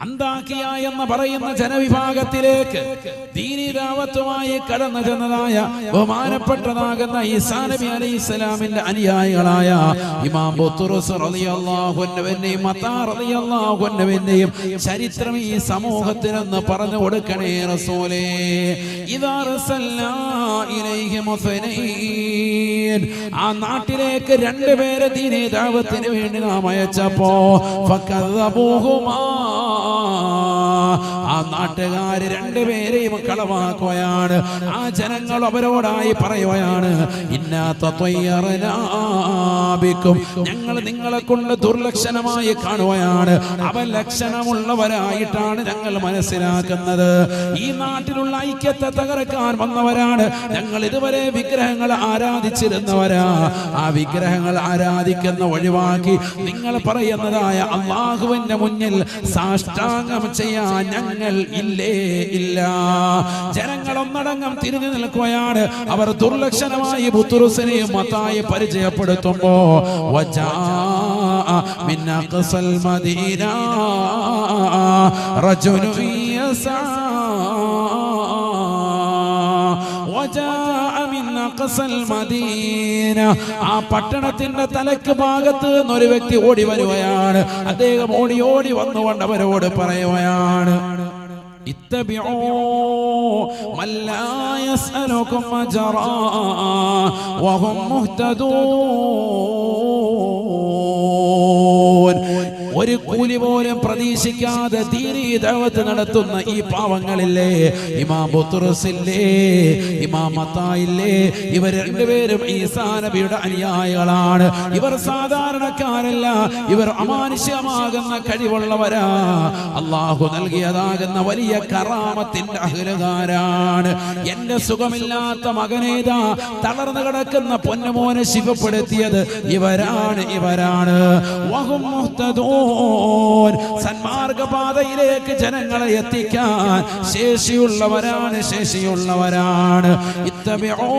അന്താകിയ എന്ന് പറയുന്ന ജനവിഭാഗത്തിലേക്ക് ദീനി ദഅവത്തുമായി കടന്നു ചെന്നതായ ബഹുമാനപ്പെട്ടതാകുന്ന ഈസാ നബി അലൈഹിസ്സലാമിന്റെ അനുയായികളായ ഇമാം ബുത്റുസ് റളിയല്ലാഹു അൻഹുവിന്റെയും മത്താ റളിയല്ലാഹു അൻഹുവിന്റെയും ചരിത്രം ഈ സമൂഹത്തിനൊന്ന് പറഞ്ഞു കൊടുക്കണേ റസൂലേ. ഇദാ റസൽനാ ഇലൈഹിം മുസ്ലിമീൻ, ആ നാട്ടിലേക്ക് രണ്ടുപേരെ ദീനി ദഅവത്തിന് വേണ്ടി നാം അയച്ചപ്പോ ഫകദബൂഹുമാ, ആ നാട്ടുകാര് രണ്ടുപേരെയും കളവാക്കുകയാണ്. ആ ജനങ്ങൾ അവരോടായി പറയുകയാണ്, ഇന്നാ തത്വയ്യറനാ ബിക്കും, ഞങ്ങൾ നിങ്ങളെ കൊണ്ട് ദുർലക്ഷണമായി കാണുകയാണ്, അവലക്ഷണമുള്ളവരായിട്ടാണ് ഞങ്ങൾ മനസ്സിലാക്കുന്നത്. ഈ നാട്ടിലുള്ള ഐക്യത്തെ തകർക്കാൻ വന്നവരാണ്. ഞങ്ങൾ ഇതുവരെ വിഗ്രഹങ്ങൾ ആരാധിച്ചിരുന്നവരാ. ആ വിഗ്രഹങ്ങൾ ആരാധിക്കുന്ന ഒഴിവാക്കി നിങ്ങൾ പറയുന്നതായ അല്ലാഹുവിന്റെ മുന്നിൽ സാഷ്ടാംഗം ചെയ്യാൻ ഞങ്ങൾ ഇല്ലേ ഇല്ല. ജനങ്ങൾ ഒന്നടങ്കം തിരിഞ്ഞു നിൽക്കുകയാണ്. അവർ ദുർലക്ഷണമായി ബുത്റുസിനെയും മത്തായി പരിചയപ്പെടുത്തുമ്പോ മിൻ അഖ്സൽ മദീന റജുലുൻ യസ്ആ ആ പട്ടണത്തിന്റെ തലക്ക് ഭാഗത്ത് നിന്നൊരു വ്യക്തി ഓടി വരുകയാണ്. അദ്ദേഹം ഓടി ഓടി വന്നുകൊണ്ട് അവരോട് പറയുകയാണ്, ഇത്തബിഊ മല്ലാ യസ്അലുകും അജ്റാ വഹും മുഹ്തദൂൻ. ഒരു കൂലി പോലും പ്രതീക്ഷിക്കാതെ ദീനീ ദഅവത്ത് നടത്തുന്ന ഈ പാവങ്ങളില്ലേ, ഇമാം ബുത്റുസില്ലേ, ഇമാം മത്തായില്ലേ, ഇവർ രണ്ടുപേരും ഈസാ നബിയുടെ അനുയായികളാണ്. ഇവർ സാധാരണക്കാരല്ല, ഇവർ അമാനുഷ്യമാകുന്ന കഴിവുള്ളവരാ. അല്ലാഹു നൽകിയതാകുന്ന വലിയ കറാമത്തിന്റെ അഹ്ലുകാരാണ്. എന്റെ സുഖമില്ലാത്ത മകനേതാ തളർന്നു കിടക്കുന്ന പൊന്നുമോനെ ശിവപ്പെടുത്തിയത് ഇവരാണ്. വഹും മുഹ്തദൂൻ, സന്മാർഗപാതയിലേക്ക് ജനങ്ങളെ എത്തിക്കാൻ ശേഷിയുള്ളവരാണ്. ഇത്തബിഊ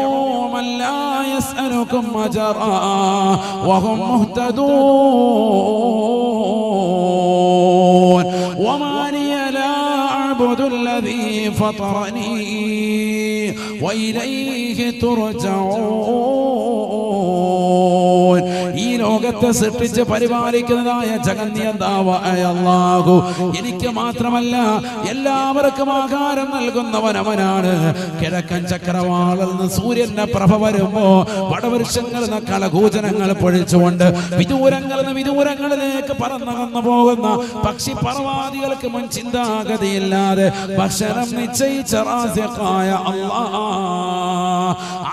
മല്ലാ യസ്അലുകും അജ്റാ വഹും മുഹ്തദൂൻ വമാ ലിയ ലാ അഅ്ബുദു അല്ലദീ ഫതറനീ വഇലൈഹി തുർജഊൻ. ഈ ലോകത്തെ സൃഷ്ടിച്ച് പരിപാലിക്കുന്നതായ ജഗന്നിയന്താവായ അല്ലാഹു എനിക്ക് മാത്രമല്ല എല്ലാവർക്കും ആഹാരം നൽകുന്നവൻ അവനാണ്. കിഴക്കൻ ചക്രവാളിൽ നിന്ന് സൂര്യന്റെ പ്രഭ വരുമ്പോ വടവൃക്ഷങ്ങളിൽ നിന്ന് കളകൂചനങ്ങൾ പൊഴിച്ചുകൊണ്ട് വിദൂരങ്ങളിലേക്ക് പറന്നകന്നു പോകുന്ന പക്ഷി പറവാദികൾക്ക് മുൻ ചിന്താഗതിയില്ലാതെ ഭക്ഷണം നിശ്ചയിച്ച റാസിഖായ അല്ലാഹ്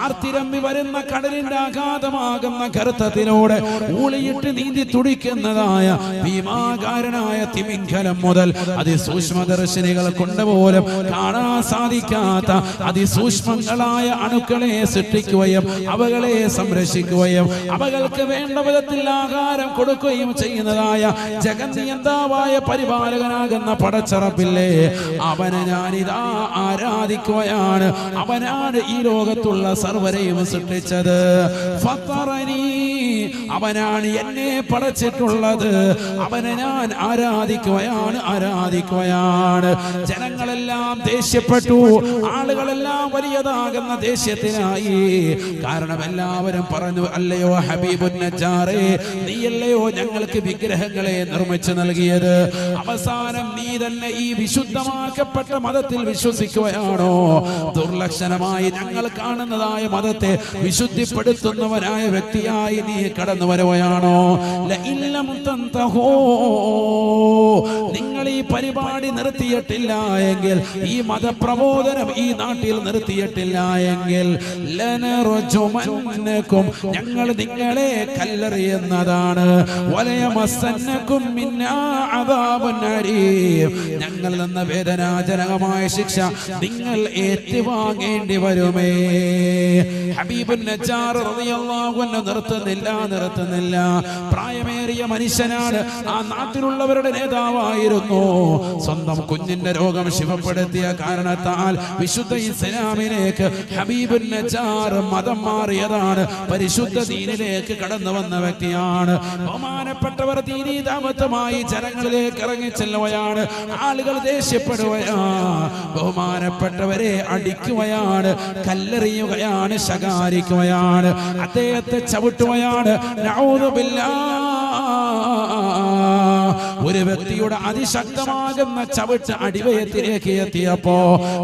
ആർത്തിരമ്പി വരുന്ന കടലിന്റെ ആഘാതമാകുന്ന ഗർത്തത്തിലൂടെ ഊളിയിട്ട് നീന്തി തുടിക്കുന്നതായ ഭീമാകാരനായ തിമിംഗലം മുതൽ അതിസൂക്ഷ്മദർശിനികൾ കൊണ്ടുപോലും കാണാൻ സാധിക്കാത്ത അതിസൂക്ഷ്മങ്ങളായ അണുക്കളെ സൃഷ്ടിക്കുകയും അവകളെ സംരക്ഷിക്കുകയും അവകൾക്ക് വേണ്ട വിധത്തിൽ ആഹാരം കൊടുക്കുകയും ചെയ്യുന്നതായ ജഗന്നിയന്താവായ പരിപാലകനാകുന്ന പടച്ചറപ്പില്ലേ, അവനെ ഞാനിതാ ആരാധിക്കുകയാണ്. അവനാണ് ഈ ലോകത്തുള്ള സർവരെയും സൃഷ്ടിച്ചത്. ഫത്തറനി, അവനാണ് എന്നെ പടച്ചിട്ടുള്ളത്. അവനെ ഞാൻ ആരാധിക്കുകയാണ്. ജനങ്ങളെല്ലാം ദേഷ്യപ്പെട്ടു, ആളുകളെല്ലാം വലിയതാകുന്ന ദേഷ്യത്തിനായി. കാരണം എല്ലാവരും പറഞ്ഞു, അല്ലയോ ഹബീബുൻ നജ്ജാറേ, നീയല്ലയോ ഞങ്ങൾക്ക് വിഗ്രഹങ്ങളെ നിർമ്മിച്ചു നൽകിയത്? അവസാനം നീ തന്നെ ഈ വിശുദ്ധമാക്കപ്പെട്ട മതത്തിൽ വിശ്വസിക്കുകയാണോ? ദുർലക്ഷണമായി ഞങ്ങൾ കാണുന്നതായ മതത്തെ വിശുദ്ധിപ്പെടുത്തുന്നവനായ വ്യക്തിയായി നീ കടന്നു വരുകയാണോ? നിങ്ങൾ ഈ പരിപാടി നിർത്തിയിട്ടില്ല എങ്കിൽ, ഈ മതപ്രബോധനം ഈ നാട്ടിൽ നിർത്തിയിട്ടില്ല എങ്കിൽ, ലനർജുമന്നകും, ഞങ്ങൾ നിങ്ങളെ കല്ലെറിയുന്നതാണ്. വലയമസ്സന്നകും മിന്നാ അദാബുൻ അലീം, ഞങ്ങൾ എന്ന വേദനാജനകമായ ശിക്ഷ നിങ്ങൾ ഏറ്റുവാങ്ങേണ്ടി വരുമേ. ഹബീബുൻ നജ്ജാർ റളിയല്ലാഹു അൻഹു നിർത്തുന്നില്ല. പ്രായമേറിയ മനുഷ്യനാണ്, ആ നാട്ടിലുള്ളവരുടെ നേതാവായിരുന്നു. സ്വന്തം കുഞ്ഞിന്റെ രോഗം ശിവപ്പെടുത്തിയ കാരണത്താൽ വിശുദ്ധ ഇസ്ലാമിലേക്ക് ഹബീബുൻ നജ്ജാർ മതം മാറിയതാണ്. പരിശുദ്ധ ദീനിലേക്ക് കടന്നു വന്ന വ്യക്തിയാണ്. ബഹുമാനപ്പെട്ടവർ ദീനീ ദഅവത്തുമായി ജനങ്ങളിലേക്ക് ഇറങ്ങി ചെല്ലുകയാണ്. ആളുകൾ ദേഷ്യപ്പെടുകയാണ്, ബഹുമാനപ്പെട്ടവരെ അടിക്കുകയാണ്, കല്ലെറിയുകയാണ്, ശകാരിക്കുകയാണ്, അദ്ദേഹത്തെ ചവിട്ടുകയാണ്. നഊദു ബില്ലാഹ്. ഒരു വ്യക്തിയുടെ അതിശക്തമാകുന്ന ചവിട്ട് അടിവയത്തിലേക്ക് എത്തിയപ്പോ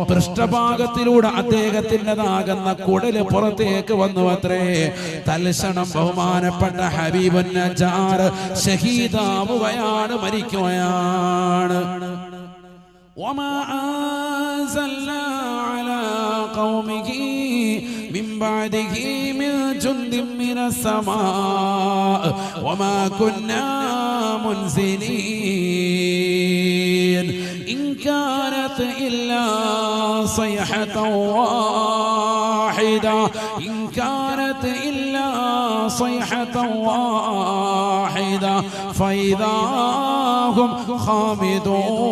പൃഷ്ഠഭാഗത്തിലൂടെ അദ്ദേഹത്തിൻ്റെതാകുന്ന കുടല് പുറത്തേക്ക് വന്നു അത്രേ. തൽക്ഷണം ബഹുമാനപ്പെട്ട ഹബീബുൻ നജ്ജാർ ഷഹീദാവുകയാണ്, മരിക്കുകയാണ്. وما أنزلنا على قومه من بعده من جند من السماء وما كنا منزلين إن كانت إلا صيحة واحدة إن كانت إلا صيحة واحدة فإذا هم خامدون.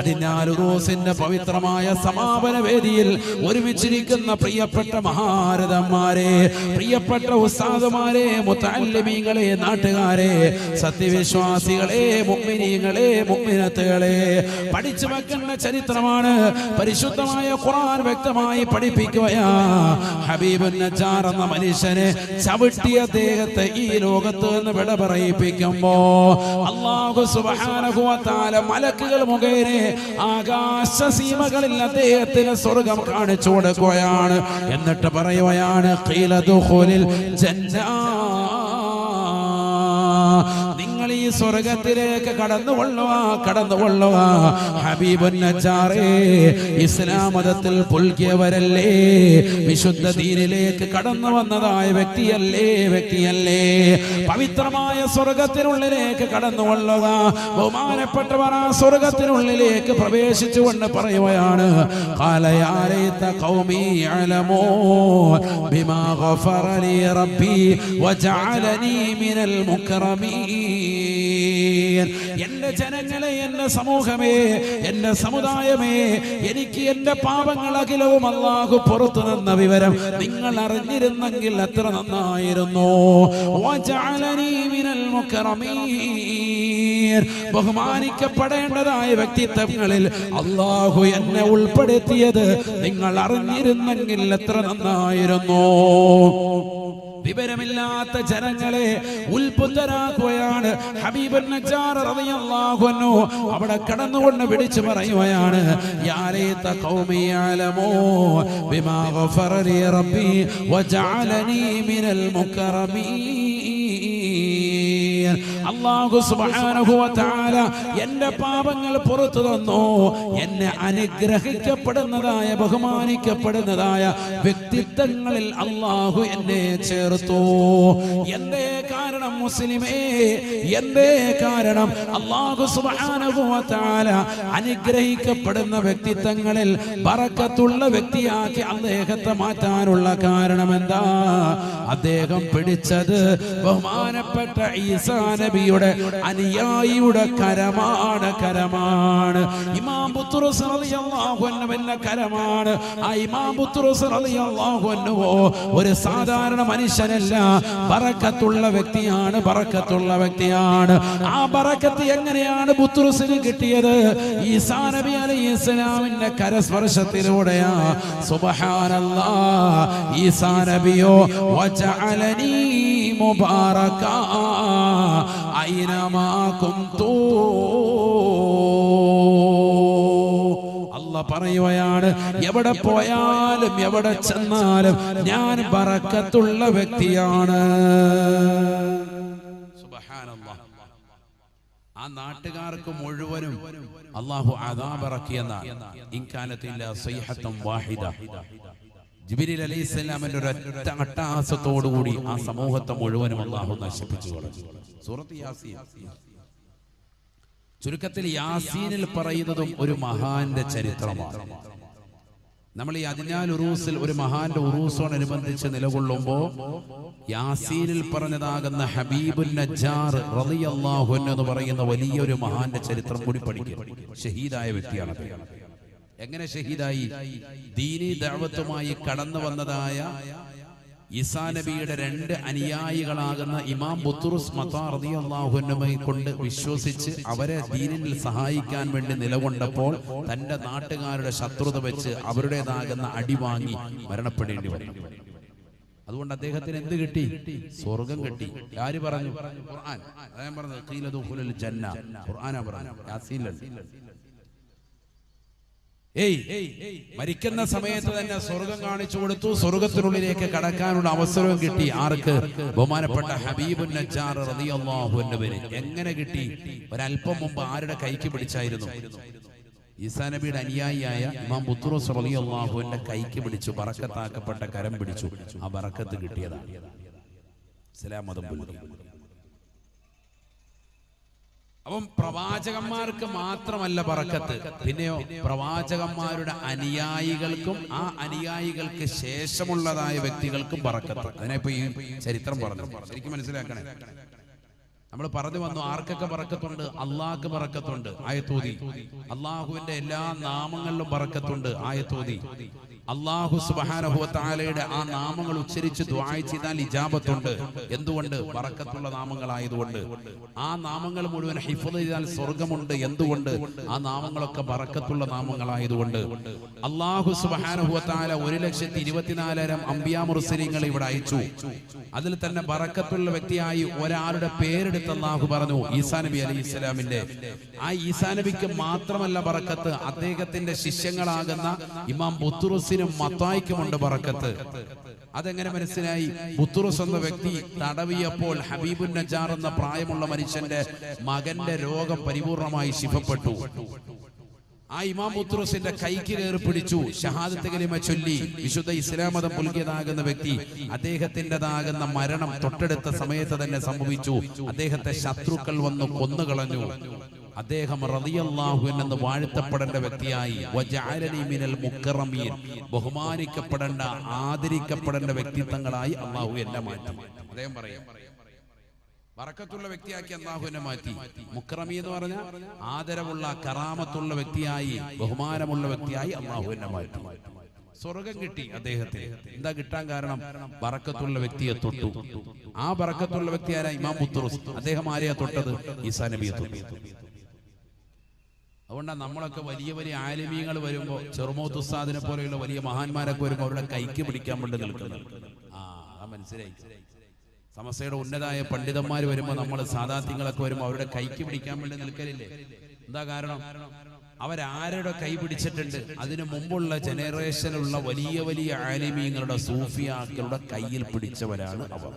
അതിനാൽ റൂസിന്റെ പവിത്രമായ സമാപന വേദിയിൽ ഒരുമിച്ചിരിക്കുന്ന പ്രിയപ്പെട്ട മഹാരഥന്മാരെ, പ്രിയപ്പെട്ട ഉസ്താദുമാരെ, മുതഅല്ലിമീങ്ങളെ, നാട്ടുകാരെ, സത്യവിശ്വാസികളെ, മുഅ്മിനീങ്ങളെ, മുഅ്മിനത്തുകളെ, പഠിച്ചു വെക്കേണ്ട ചരിത്രമാണ്. പരിശുദ്ധമായ ഖുർആൻ വ്യക്തമായി പഠിപ്പിക്കുകയാ. ഹബീബുൻ നജ്ജാർ എന്ന മനുഷ്യനെ ചവിട്ടിയ അദ്ദേഹത്തെ ഈ ലോകത്ത് നിന്ന് വിട പറയിപ്പിക്കുമ്പോ അല്ലാഹു സുബ്ഹാനഹു വ തആല മലക്കുകൾ മുഖേന ആകാശസീമകളിൽ അദ്ദേഹത്തിന് സ്വർഗം കാണിച്ചു കൊടുക്കുകയാണ്. എന്നിട്ട് പറയുകയാണ്, ഖീല ദുഖുലിൽ ജന്ന, നിങ്ങൾ ഈ സ്വർഗത്തിലേക്ക് കടന്നുകൊള്ളുക. ഹബീബുൻ നജ്ജാറേ, ഇസ്ലാം മതത്തിൽ പുൽകിയവരല്ലേ, വിശുദ്ധ ദീനിലേക്ക് കടന്നു വന്നതായ വ്യക്തിയല്ലേ, പവിത്രമായ സ്വർഗത്തിനുള്ളിലേക്ക് കടന്നുകൊള്ളുക. ബഹുമാനപ്പെട്ടവർ ആ സ്വർഗത്തിനുള്ളിലേക്ക് പ്രവേശിച്ചുകൊണ്ട് പറയുകയാണ്, ഖാല യാ ലൈത ഖൗമി യഅലമൂൻ ബിമാ ഗഫറ ലി റബ്ബി വജഅലനി മിനൽ മുക്രമീൻ. എന്റെ ജനങ്ങളെ, എന്റെ സമൂഹമേ, എന്റെ സമുദായമേ, എനിക്ക് എന്റെ പാപങ്ങൾ അഖിലവും അല്ലാഹു പുറത്തു നിന്ന വിവരം നിങ്ങൾ അറിഞ്ഞിരുന്നെങ്കിൽ എത്ര നന്നായിരുന്നു. വജഅലനി മിനൽ മുക്രമീൻ, ബഹുമാനിക്കപ്പെടേണ്ടതായ വ്യക്തിത്വങ്ങളിൽ അല്ലാഹു എന്നെ ഉൾപ്പെടുത്തിയത് നിങ്ങൾ അറിഞ്ഞിരുന്നെങ്കിൽ എത്ര നന്നായിരുന്നു. വിവരമില്ലാത്ത ജനങ്ങളെ ഉൽബുദ്ധരാക്കുകയാണ് ഹബീബുൻ നജ്ജാർ റളിയല്ലാഹു അൻഹു. അവിടെ കടന്നുകൊണ്ട് വിളിച്ചു പറയുകയാണ്, യാ ലൈത ഖൗമി യഅലമൂൻ ബിമാ ഗഫറ ലി റബ്ബി വജഅലനി മിനൽ മുക്രമീൻ. അല്ലാഹു സുബ്ഹാനഹു വ തആല എന്റെ പാപങ്ങൾ പുറത്തു തന്നു. എന്നെ അനുഗ്രഹിക്കപ്പെടുന്നതായ ബഹുമാനിക്കപ്പെടുന്നതായ വ്യക്തിത്വങ്ങളിൽ അല്ലാഹു എന്നെ ചേർത്തു. എന്തേ കാരണം മുസ്ലിമേ? എന്തേ കാരണം? അല്ലാഹു സുബ്ഹാനഹു വ തആല അനുഗ്രഹിക്കപ്പെടുന്ന വ്യക്തിത്വങ്ങളിൽ ബറക്കത്തുള്ള വ്യക്തിയാക്കി അദ്ദേഹത്തെ മാറ്റാനുള്ള കാരണം എന്താ? അദ്ദേഹം പിടിച്ചത് ബഹുമാനപ്പെട്ട ഈസാ നബിയുടെ അനുയായിയുടെ കരമാണ്. ഇമാം ബുത്റസ് റളിയല്ലാഹു അൻഹുവിന്റെ കരമാണ്. ആ ഇമാം ബുത്റസ് റളിയല്ലാഹു അൻഹു ഒരു സാധാരണ മനുഷ്യനല്ല, ബറക്കത്തുള്ള വ്യക്തിയാണ്. ആ ബറക്കത്ത് എങ്ങനെയാണ് ബുത്റസിന് കിട്ടിയത്? ഈസാ നബി അലൈഹിസ്സലാമിന്റെ കരസ്പർശത്തിലൂടെയാ. സുബ്ഹാനല്ലാഹ്. ഈസാ നബിയോ വജഅലനി മുബാറക ഐനമാ കുന്തു. അല്ലാഹ് പറയുകയാണ്, എവിടെ പോയാലും എവിടെ ചെന്നാലും ഞാൻ ബറക്കത്തുള്ള വ്യക്തിയാണ്. സുബ്ഹാനല്ലാഹ്. ആ നാട്ടുകാർക്ക് മുഴുവനും അല്ലാഹു അദാബ് ഇറക്കിയെന്ന ഇൻകാനത്തില്ല സൈഹത്തും വാഹിദ. ജിബ്രീൽ അലൈഹിസ്സലാമിന്റെ ഒരൊറ്റ അട്ടഹാസത്തോടുകൂടി ആ സമൂഹത്തെ മുഴുവനും അല്ലാഹു നശിപ്പിച്ചു കളഞ്ഞു. സൂറത്ത് യാസീൻ. ചുരുക്കത്തിൽ യാസീനിൽ പറയുന്നതും ഒരു മഹാന്റെ ചരിത്രമാണ്. നമ്മൾ ഈ അദ്നാൽ ഉറൂസിൽ ഒരു മഹാന്റെ ഉറൂസോടനുബന്ധിച്ച് നിലകൊള്ളുമ്പോൾ യാസീനിൽ പറഞ്ഞതാകുന്ന ഹബീബുൻ നജ്ജാർ റളിയല്ലാഹു അൻഹു എന്ന് പറയുന്ന വലിയൊരു മഹാന്റെ ചരിത്രം കൂടി പഠിക്കുക. ഷഹീദായ വ്യക്തിയാണ്. എങ്ങനെ ഷഹീദായി? ദീനി ദഅവത്തുമായി കടന്നു വന്നതായ ഈസാ നബിയുടെ രണ്ട് അനുയായികളാകുന്ന ഇമാം ബുത്റസ് മത്താ റളിയല്ലാഹു അൻഹുവിനെ കൊണ്ട് വിശ്വസിച്ച് അവരെ ദീനിൽ സഹായിക്കാൻ വേണ്ടി നിലകൊണ്ടപ്പോൾ തന്റെ നാട്ടുകാരുടെ ശത്രുത വെച്ച് അവരുടേതാകുന്ന അടി വാങ്ങി മരണപ്പെടേണ്ടി വന്നു. അതുകൊണ്ട് അദ്ദേഹത്തിന് എന്ത് കിട്ടി? സ്വർഗം കിട്ടി. ആര് പറഞ്ഞു? ഖുർആൻ. ഞാൻ പറഞ്ഞത് ഖീല ദുഖുലുൽ ജന്ന. ഖുർആനാ പറഞ്ഞു, യാസീനിൽ. മരിക്കുന്ന സമയത്ത് തന്നെ സ്വർഗം കാണിച്ചു കൊടുത്തു. സ്വർഗത്തിനുള്ളിലേക്ക് കടക്കാനുള്ള അവസരവും കിട്ടി. ആർക്ക്? ബഹുമാനപ്പെട്ട ഹബീബുൻ നജ്ജാർ റളിയല്ലാഹു അൻഹുവിന്. എങ്ങനെ കിട്ടി? ഒരല്പം മുമ്പ് ആരുടെ കൈക്ക് പിടിച്ചായിരുന്നു? ഈസാ നബിയുടെ അനുയായിയായ ഇമാം ബുത്റസ് റളിയല്ലാഹു അൻഹുവിന്റെ കൈക്ക് പിടിച്ചു. ബറക്കത്താക്കപ്പെട്ട കരം പിടിച്ചു. ആ ബറക്കത്ത് കിട്ടിയതാണ്. ഇസ്ലാം മതം പുലർത്തി. അപ്പം പ്രവാചകന്മാർക്ക് മാത്രമല്ല ബറക്കത്ത്, പിന്നെയോ പ്രവാചകന്മാരുടെ അനുയായികൾക്കും ആ അനുയായികൾക്ക് ശേഷമുള്ളതായ വ്യക്തികൾക്കും ബറക്കത്ത്. അതിനെപ്പോ ഈ ചരിത്രം പറഞ്ഞു ശരിക്കും മനസ്സിലാക്കണേ. നമ്മൾ പറഞ്ഞു വന്നു ആർക്കൊക്കെ ബറക്കത്തുണ്ട്? അള്ളാഹ്ക്ക് ബറക്കത്തുണ്ട്, ആയത്തോതി. അള്ളാഹുവിന്റെ എല്ലാ നാമങ്ങളിലും ബറക്കത്തുണ്ട്, ആയത്തോതി. അല്ലാഹു സുബ്ഹാനഹു വ തആലയുടെ ആ നാമങ്ങൾ ഉച്ചരിച്ച് ദുആ ചെയ്താൽ ഇജാബത്തുണ്ട്. എന്തുകൊണ്ട്? ബറക്കത്തുള്ള നാമങ്ങളായതുകൊണ്ട്. ആ നാമങ്ങൾ മുഴുവൻ ഹിഫ്ള് ചെയ്താൽ സ്വർഗ്ഗമുണ്ട്. എന്തുകൊണ്ട്? ആ നാമങ്ങളൊക്കെ ബറക്കത്തുള്ള നാമങ്ങളായതുകൊണ്ട്. അല്ലാഹു സുബ്ഹാനഹു വ തആല 1,24,000 അംബിയാ മുർസലീങ്ങളെ ഇവിടെ അയച്ചു. അതിൽ തന്നെ ബറക്കത്തുള്ള വ്യക്തിയായി ഒരാളുടെ പേരെടുത്ത് അല്ലാഹു പറഞ്ഞു, ഈസാ നബി അലൈഹിസ്സലാമിന്റെ. ആ ഈസാ നബിക്ക് മാത്രമല്ല ബറക്കത്ത്, അദ്ദേഹത്തിന്റെ ശിഷ്യങ്ങളാകുന്ന ഇമാം ബുത്റസിനും മത്തായിക്കുമുണ്ട് ബറക്കത്ത്. അതെങ്ങനെ മനസ്സിലായി? ബുത്റസ് എന്ന വ്യക്തി തടവിയപ്പോൾ ഹബീബുൻ നജ്ജാർ എന്ന പ്രായമുള്ള മനുഷ്യന്റെ മകന്റെ രോഗം പരിപൂർണമായി ശിഫപ്പെട്ടു. ആ ഇമാം ബുത്റസിന്റെ കൈക്ക് കയറി പിടിച്ചു. ഷഹാദത്ത് കലിമ ചൊല്ലി വിശുദ്ധ ഇസ്ലാം മതം പുൽകിയതാകുന്ന വ്യക്തി അദ്ദേഹത്തിൻ്റെതാകുന്ന മരണം തൊട്ടടുത്ത സമയത്ത് തന്നെ സംഭവിച്ചു. അദ്ദേഹത്തെ ശത്രുക്കൾ വന്ന് കൊന്നുകളഞ്ഞു. അദ്ദേഹം റളിയല്ലാഹു അൻഹു എന്ന് വാഴ്ത്തപ്പെടേണ്ട വ്യക്തിയായി, വജഅലനി മിനൽ മുക്കറമീൻ, ബഹുമാനിക്കപ്പെടേണ്ട ആദരിക്കപ്പെടേണ്ട വ്യക്തിത്വങ്ങളായി അല്ലാഹു എന്നെ മാറ്റി. അദ്ദേഹം പറയും ബറക്കത്തുള്ള വ്യക്തിയാക്കി അല്ലാഹു എന്നെ മാറ്റി. മുക്കറമി എന്ന് പറഞ്ഞാൽ ആദരവുള്ള കറാമത്തുള്ള വ്യക്തിയായി, ബഹുമാനമുള്ള വ്യക്തിയായി അല്ലാഹു എന്നെ മാറ്റി. സ്വർഗം കിട്ടി അദ്ദേഹത്തിന്. എന്താ കിട്ടാൻ കാരണം? ബറക്കത്തുള്ള വ്യക്തിയെ തൊട്ടു. ആ ബറക്കത്തുള്ള വ്യക്തിയായ ഇമാം ബുത്റസ്, അദ്ദേഹം ആരെയാ തൊട്ടത്? ഈസാ നബിയെ തൊട്ടു. അതുകൊണ്ടാണ് നമ്മളൊക്കെ വലിയ വലിയ ആലിമീങ്ങൾ വരുമ്പോൾ, ചെറുമൗത്ത് ഉസ്താദിനെ പോലെയുള്ള വലിയ മഹാന്മാരൊക്കെ വരുമ്പോൾ അവരുടെ കൈക്ക് പിടിക്കാൻ വേണ്ടി നിൽക്കുന്നത്. മനസ്സിലായി. സമസ്തയുടെ ഉന്നതായ പണ്ഡിതന്മാർ വരുമ്പോൾ, നമ്മൾ സാദാത്യങ്ങളൊക്കെ വരുമ്പോൾ അവരുടെ കൈക്ക് പിടിക്കാൻ വേണ്ടി നിൽക്കലില്ലേ? എന്താ കാരണം? അവരാരുടെ കൈ പിടിച്ചിട്ടുണ്ട്? അതിനു മുമ്പുള്ള ജനറേഷനിലുള്ള വലിയ വലിയ ആലിമീങ്ങളുടെ സൂഫിയാക്കളുടെ കയ്യിൽ പിടിച്ചവരാണ് അവർ.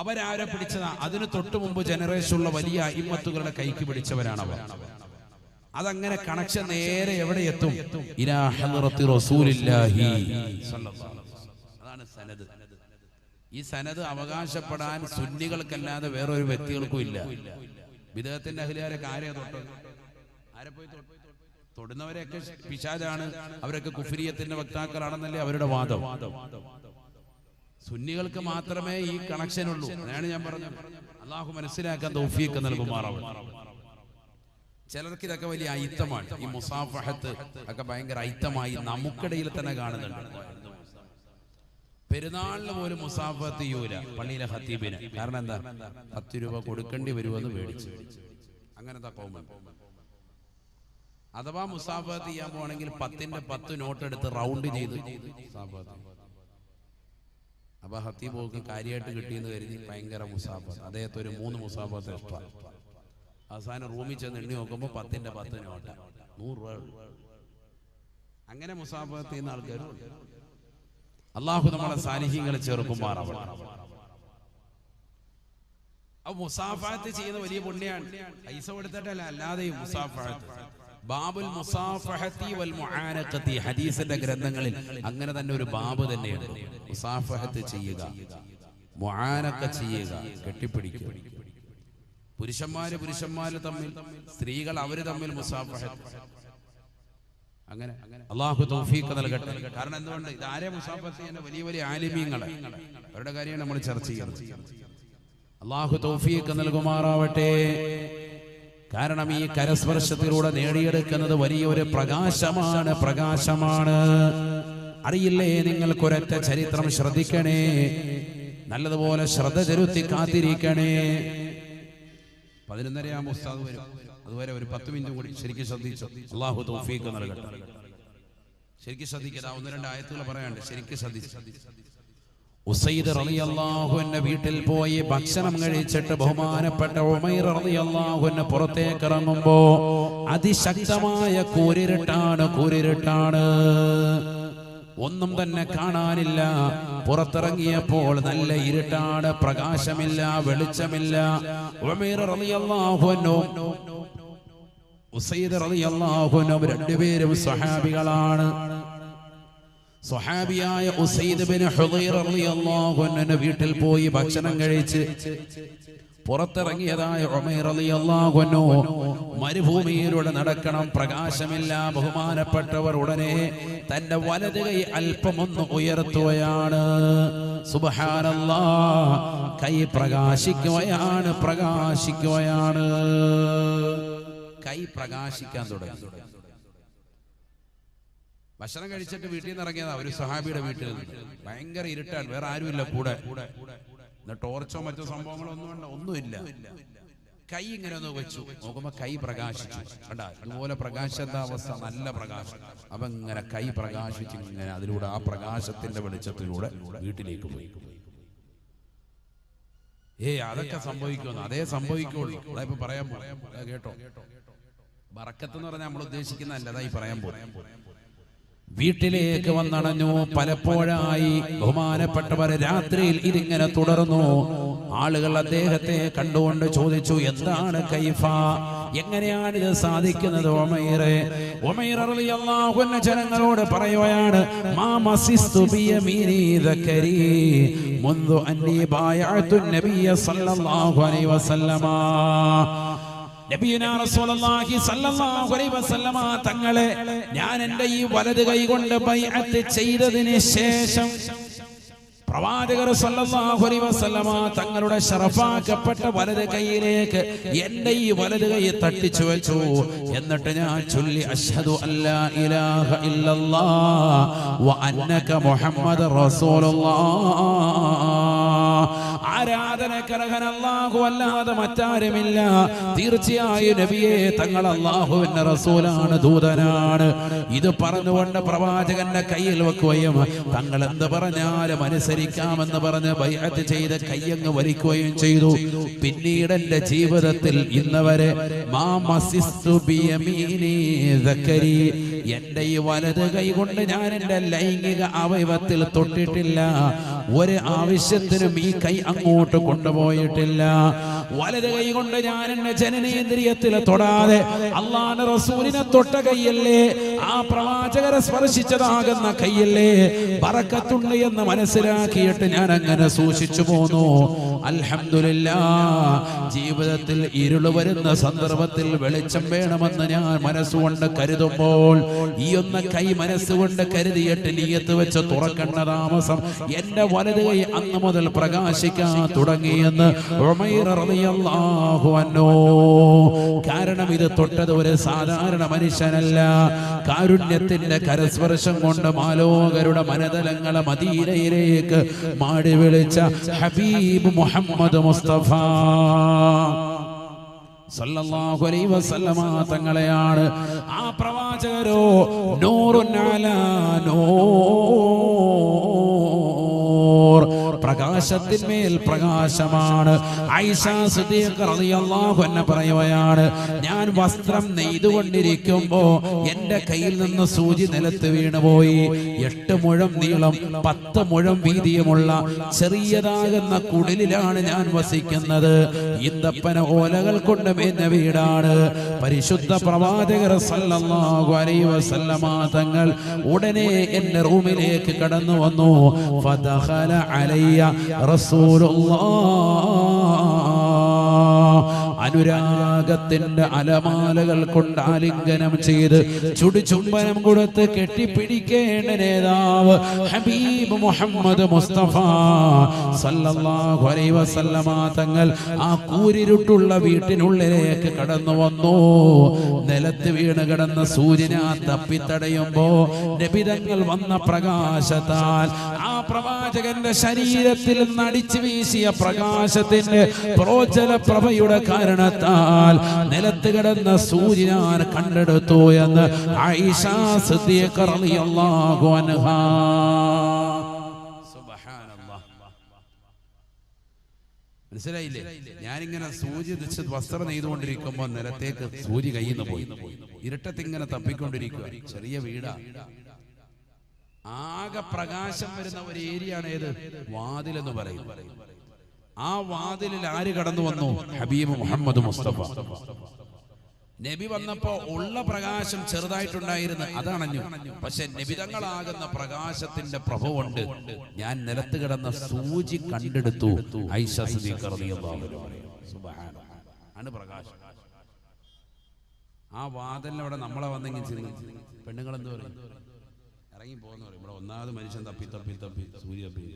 അവരാരെ പിടിച്ചതാ? അതിന് തൊട്ടു മുമ്പ് ജനറേഷനുള്ള വലിയ അയിമ്മത്തുകളുടെ കൈക്ക് പിടിച്ചവരാണ് അവർ. അതങ്ങനെ കണക്ഷൻ നേരെ എവിടെ എത്തും? ഇലാ ഹദ്റത്തി റസൂലില്ലാഹി സ്വല്ലല്ലാഹു അലൈഹി വസല്ലം. അതാണ് സനദ്. ഈ സനദ് അവകാശപ്പെടാൻ സുന്നികൾക്കല്ലാതെ വേറൊരു വ്യക്തികൾക്കും ഇല്ല. ബിദ്അത്തിന്റെ അഹ്ലിയാരൊക്കെ ആരെയാ തൊട്ടത്? ആരെ പോയി തൊടുന്നവരെയൊക്കെ പിശാചാണ്, അവരൊക്കെ കുഫ്രിയത്തിന്റെ വക്താക്കളാണെന്നല്ലേ അവരുടെ വാദം. സുന്നികൾക്ക് മാത്രമേ ഈ കണക്ഷൻ ഉള്ളൂ. അതാണ് ഞാൻ പറഞ്ഞത്. അള്ളാഹു മനസ്സിലാക്കാൻ തൗഫീഖ് നൽകുമാറാവട്ടെ. ചിലർക്ക് ഇതൊക്കെ വലിയ ഐത്തമാണ്. ഈ മുസാഫഹത്ത് ഒക്കെ ഭയങ്കര ഐത്തമായി നമുക്കിടയിൽ തന്നെ കാണുന്നുണ്ട്. പെരുന്നാളിന് പോലും മുസാഫഹത്ത് ചെയ്യൂല പള്ളിയിലെ ഖത്തീബിന്. കാരണം എന്താ? 10 രൂപ കൊടുക്കേണ്ടി വരുമെന്ന് പേടിച്ച്. അങ്ങനത്തെ കോമൺ. അഥവാ മുസാഫഹത്ത് ചെയ്യാൻ പോകണമെങ്കിൽ 10ന്റെ 10 നോട്ട് എടുത്ത് റൗണ്ട് ചെയ്ത് അപ്പൊ ഖത്തീബ് കാര്യമായിട്ട് കിട്ടിയെന്ന് കരുതി ഭയങ്കര മുസാഫഹത്ത്. അദ്ദേഹത്തെ ഒരു 3 മുസാഫഹത്ത് ഇഷ്ടമാണ്. അവസാനം റൂമിൽ ചെന്ന് എണ്ണി നോക്കുമ്പോൾ 10ന്റെ 10 നോട്ട 100 രൂപ. അങ്ങനെ മുസാഫഹത്ത് ചെയ്യുന്ന ആൾക്കാരും. അള്ളാഹു നമ്മളെ സാലിഹ്യങ്ങളെ ചേർക്കുമാറാവട്ടെ. അപ്പൊ മുസാഫഹത്ത് ചെയ്യുന്ന വലിയ പുണ്യാണ്. പൈസ കൊടുത്തിട്ടല്ല, അല്ലാതെയും മുസാഫഹത്ത്. ബാബുൽ മുസാഫഹത്തി വൽ മുആനഖത്തി ഹദീസിന്റെ ഗ്രന്ഥങ്ങളിൽ അങ്ങനെ തന്നെ ഒരു ബാബ് തന്നെയാണ്. മുസാഫഹത്ത് ചെയ്യുക, മുആനഖ ചെയ്യുക, കെട്ടിപ്പിടിക്കുക. പുരുഷന്മാര് തമ്മിൽ, സ്ത്രീകൾ അവര് തമ്മിൽ മുസാഫഹത്ത്. അങ്ങനെ അള്ളാഹു തൗഫീഖ് നൽകട്ടെ. കാരണം എന്തുകൊണ്ട്? ഇതാരെ മുസാഫഹത്ത് ചെയ്യുന്ന വലിയ വലിയ ആലിമീങ്ങളെ, അവരുടെ കാര്യമാണ് നമ്മൾ ചർച്ച ചെയ്യുന്നത്. അള്ളാഹു തൗഫീഖ് നൽകുമാറാവട്ടെ. കാരണം ഈ കരസ്പർശത്തിലൂടെ നേടിയെടുക്കുന്നത് വലിയൊരു പ്രകാശമാണ്. അറിയില്ലേ നിങ്ങൾക്കൊരൊറ്റ ചരിത്രം ശ്രദ്ധിക്കണേ, നല്ലതുപോലെ ശ്രദ്ധ ചെലുത്തി കാത്തിരിക്കണേ. 11:30 ഉസ്താദ് വരും. അതുവരെ ഒരു 10 മിനിറ്റ് കൂടി ശരിക്കും ശ്രദ്ധിച്ചു. അള്ളാഹു തൗഫീഖ് നൽകട്ടെ. ശരിക്കും ശ്രദ്ധിക്കുക. 1-2 ആയത്തുകൾ പറയാണ്ട് ശരിക്കും ശ്രദ്ധിച്ചു. ഉസൈദ് റളിയല്ലാഹു അൻഹു വീട്ടിൽ പോയി ഭക്ഷണം കഴിച്ചിട്ട് ബഹുമാനപ്പെട്ട ഉമൈർ റളിയല്ലാഹു അൻഹു പുറത്തേക്ക് ഇറങ്ങുമ്പോ അതിശക്തമായ കൂരിരുട്ടാണ്. ഒന്നും തന്നെ കാണാനില്ല. പുറത്തിറങ്ങിയപ്പോൾ നല്ല ഇരുട്ടാണ്, പ്രകാശമില്ല, വെളിച്ചമില്ല. ഉമൈർ റളിയല്ലാഹു അൻഹു, ഉസൈദ് റളിയല്ലാഹു അൻഹു രണ്ടുപേരും സ്വഹാബികളാണ്. സ്വഹാബിയായ ഉസൈദ് ബിൻ ഹുദൈർ റളിയല്ലാഹു അൻഹു വീട്ടിൽ പോയി ഭക്ഷണം കഴിച്ച് പുറത്തിറങ്ങിയതായ ഉമൈർ റളിയല്ലാഹു അൻഹു മരുഭൂമിയിലൂടെ നടക്കണം, പ്രകാശമില്ല. ബഹുമാനപ്പെട്ടവർ ഉടനെ തന്റെ വലത് കൈ അല്പമൊന്ന് ഉയർത്തുകയാണ്. സുബ്ഹാനല്ലാഹ്, കൈ പ്രകാശിക്കുകയാണ്. കൈ പ്രകാശിക്കാൻ തുടങ്ങി. ഭക്ഷണം കഴിച്ചിട്ട് വീട്ടിൽ നിന്ന് ഇറങ്ങിയതാ ഒരു സ്വഹാബിയുടെ വീട്ടിൽ നിന്ന്. ഭയങ്കര ഇരുട്ടാണ്, വേറെ ആരുമില്ല കൂടെ. ടോർച്ചോ മറ്റോ സംഭവങ്ങളോ ഒന്നുമില്ല. കൈ ഇങ്ങനെ ഒന്ന് വെച്ചു നോക്കുമ്പോ കൈ പ്രകാശിച്ചു. കണ്ടാ, ഇതുപോലെ പ്രകാശത്തെ അവസ്ഥ, നല്ല പ്രകാശം. അപ്പൊ ഇങ്ങനെ കൈ പ്രകാശിച്ച് ഇങ്ങനെ അതിലൂടെ, ആ പ്രകാശത്തിന്റെ വെളിച്ചത്തിലൂടെ വീട്ടിലേക്ക് പോയി. അതൊക്കെ സംഭവിക്കുമെന്ന്, അതേ സംഭവിക്കുള്ളൂ. അതായിപ്പോ പറയാൻ പോയാ കേട്ടോ. ബറക്കത്ത് എന്ന് പറഞ്ഞാൽ നമ്മൾ ഉദ്ദേശിക്കുന്നതല്ല, അതായി പറയാൻ പോയി. വീട്ടിലേക്ക് വന്നണഞ്ഞു. പലപ്പോഴായി ബഹുമാനപ്പെട്ടവർ രാത്രിയിൽ ഇതിങ്ങനെ തുടർന്നു. ആളുകൾ അദ്ദേഹത്തെ കണ്ടുകൊണ്ട് ചോദിച്ചു, എന്താണ് കൈഫ, എങ്ങനെയാണ് ഇത് സാധിക്കുന്നത്? ഉമൈർ റളിയല്ലാഹു അൻഹു ജനങ്ങളോട് പറയുകയാണ്, മാ മസിസ്തു ബിയമീനി ദക്കരി മുൻദു അന്നി ബായഅതു നബിയ സല്ലല്ലാഹു അലൈഹി വസല്ലമ. നബിയുനാ റസൂലുള്ളാഹി സ്വല്ലല്ലാഹു അലൈഹി വസല്ലമ തങ്ങളെ ഞാൻ എൻ്റെ ഈ വലത് കൈ കൊണ്ട് ബൈഅത്ത് ചെയ്തതിന് ശേഷം പ്രവാചകർ സല്ലല്ലാഹു അലൈഹി വസല്ലമ തങ്ങളുടെ ശറഫാക്കപ്പെട്ട വലത് കൈയിലേക്ക് എൻ്റെ ഈ വലത് കൈ തട്ടിച്ചു വെച്ചു. എന്നിട്ട് ഞാൻ ചൊല്ലി, അശ്ഹദു അല്ലാ ഇലാഹ ഇല്ലല്ലാഹ് വ അന്നക മുഹമ്മദ് റസൂലുള്ളാഹ്. ആരാധനക്കർഹൻ അല്ലാഹു അല്ലാതെ മറ്റാരുമില്ല. തീർച്ചയായും നബിയെ തങ്ങൾ അല്ലാഹുവിന്റെ റസൂലാണ്, ദൂതനാണ്. ഇത് പറഞ്ഞുകൊണ്ട് പ്രവാചകന്റെ കയ്യിൽ വെക്കുകയും തങ്ങൾ എന്ത് പറഞ്ഞാലും അനുസരിക്കാമെന്ന് പറഞ്ഞ് ബൈഅത്ത് ചെയ്ത് കയ്യങ്ങ് വലിക്കുകയും ചെയ്തു. പിന്നീട് എന്റെ ജീവിതത്തിൽ ഇന്നവരെ മാ മസിസ്തു ബിയമീനി ദക്കരി, എന്റെ ഈ വലത് കൈ കൊണ്ട് ഞാൻ എന്റെ ലൈംഗിക അവയവത്തിൽ തൊട്ടിട്ടില്ല. ഒരു ആവശ്യത്തിനും ഈ കൈ അങ്ങോട്ട് കൊണ്ടുപോയിട്ടില്ല. വലത് കൈ കൊണ്ട് ഞാൻ എന്റെ ജനനേന്ദ്രിയത്തിൽ തൊടാതെ അള്ളാഹുവിന്റെ റസൂലിനെ തൊട്ട കൈയല്ലേ, ആ പ്രവാചകരെ സ്പർശിച്ചതാകുന്ന കൈയല്ലേ, ബറക്കത്തുണ്ട് എന്ന് മനസ്സിലാക്കിയിട്ട് ഞാൻ അങ്ങനെ സൂക്ഷിച്ചു പോന്നു. അൽഹംദുലില്ലാഹ്, ജീവിതത്തിൽ ഇരുള് വരുന്ന സന്ദർഭത്തിൽ വെളിച്ചം വേണമെന്ന് ഞാൻ മനസ്സുകൊണ്ട് കരുതുമ്പോൾ ഈ ഒന്ന് കൈ മനസ്സുകൊണ്ട് കരുതിയിട്ട് നിയ്യത്ത് വെച്ച് തുറക്കേണ്ട താമസം എന്റെ വലത് കൈ അന്ന് മുതൽ പ്രകാശിക്കാൻ തുടങ്ങിയെന്ന് ഉമൈർ റളിയല്ലാഹു അൻഹു. കാരണം ഇത് തൊട്ടത് ഒരു സാധാരണ മനുഷ്യനല്ല, കാരുണ്യത്തിന്റെ കരസ്പർശം കൊണ്ട് മാലോകരുടെ മനതലങ്ങളെ മദീനയിലേക്ക് മാടി വിളിച്ച ഹബീബ് മുഹമ്മദ് മുസ്തഫ സല്ലല്ലാഹു അലൈഹി വസല്ലമ തങ്ങളെയാണ്. ആ പ്രവാചകരോ നൂറുൻ അലാ നൂർ, പ്രകാശത്തിന്മേൽ പ്രകാശമാണ്. ആയിഷ സിദ്ദീഖ റളിയല്ലാഹു അൻഹ പറയുകയാണ്, ഞാൻ വസ്ത്രം നെയ്തുകൊണ്ടിരിക്കുമ്പോ എന്റെ കയ്യിൽ നിന്ന് സൂചി നിലത്ത് വീണുപോയി. 8 മുഴം നീളം 10 മുഴം വീതിയുമുള്ള ചെറിയതാകുന്ന കുടിലിലാണ് ഞാൻ വസിക്കുന്നത്. ഈന്തപ്പന ഓലകൾ കൊണ്ട് മേഞ്ഞ വീടാണ്. പരിശുദ്ധ പ്രവാചകർ സല്ലല്ലാഹു അലൈഹി വസല്ലമ തങ്ങൾ ഉടനെ എന്റെ റൂമിലേക്ക് കടന്നു വന്നു. ഫദഖല അലൈയ അനുരാഗത്തിന്റെ അലമാലകൾ കൊണ്ട് ആലിംഗനം ചെയ്ത് ചുടുചുംബനം കൊടുത്ത് കെട്ടിപ്പിടിക്കേണ്ട നേതാവ് ഹബീബ് മുഹമ്മദ് മുസ്തഫ സല്ലല്ലാഹു അലൈഹി വസല്ലമ തങ്ങൾ ആ കൂരിരുട്ടുള്ള വീട്ടിനുള്ളിലേക്ക് കടന്നു വന്നു. നിലത്ത് വീണ് കിടന്ന സൂര്യനെ തപ്പിത്തടയുമ്പോ നബിതങ്ങൾ വന്ന പ്രകാശത്താൽ ആ പ്രവാചകന്റെ ശരീരത്തിൽ നടിച്ചു വീശിയ പ്രകാശത്തിന്റെ പ്രോജ്വല പ്രഭയുടെ കാരണത്താൽ നിലത്ത് കിടന്ന സൂര്യൻ കണ്ടെടുത്തു എന്ന് ആയിഷ സിദ്ദീഖ റളിയല്ലാഹു അൻഹാ. സുബ്ഹാനല്ലാഹ്, മനസ്സിലായില്ലേ? ഞാനിങ്ങനെ സൂര്യ വസ്ത്രം നെയ്തുകൊണ്ടിരിക്കുമ്പോൾ നിലത്തേക്ക് സൂര്യ കയ്യിൽ നിന്ന് പോയി. ഇരുട്ടത്തിങ്ങനെ തപ്പിക്കൊണ്ടിരിക്കുക. ചെറിയ വീടാ, ആകെ പ്രകാശം വരുന്ന ഒരു ഏരിയ ആണ് ഏത്? വാതിൽ എന്ന് പറയും. ആ വാതിലിൽ ആര് കടന്നു വന്നു? ഹബീബ് മുഹമ്മദ് മുസ്തഫ. നബി വന്നപ്പോ ഉള്ള പ്രകാശം ചെറുതായിട്ടുണ്ടായിരുന്നു, അതണഞ്ഞു. പക്ഷെ നബിതങ്ങളാകുന്ന പ്രകാശത്തിന്റെ പ്രഭ കൊണ്ട് ഞാൻ നിലത്ത് കിടന്ന സൂചി കണ്ടെടുത്തു. ആയിഷ സിദ്ദീഖ റളിയല്ലാഹു അൻഹ. സുബ്ഹാനല്ലാഹ്, ആണ് പ്രകാശം. ആ വാതിലിനവിടെ നമ്മളെ വന്നെങ്കിൽ പെണ്ണുങ്ങൾ എന്ത് പറയും? ഇറങ്ങി പോകുന്ന പറയും. ഇവിടെ ഒന്നാമത് മനുഷ്യൻ തപ്പി തപ്പി തപ്പി സൂര്യ തപ്പി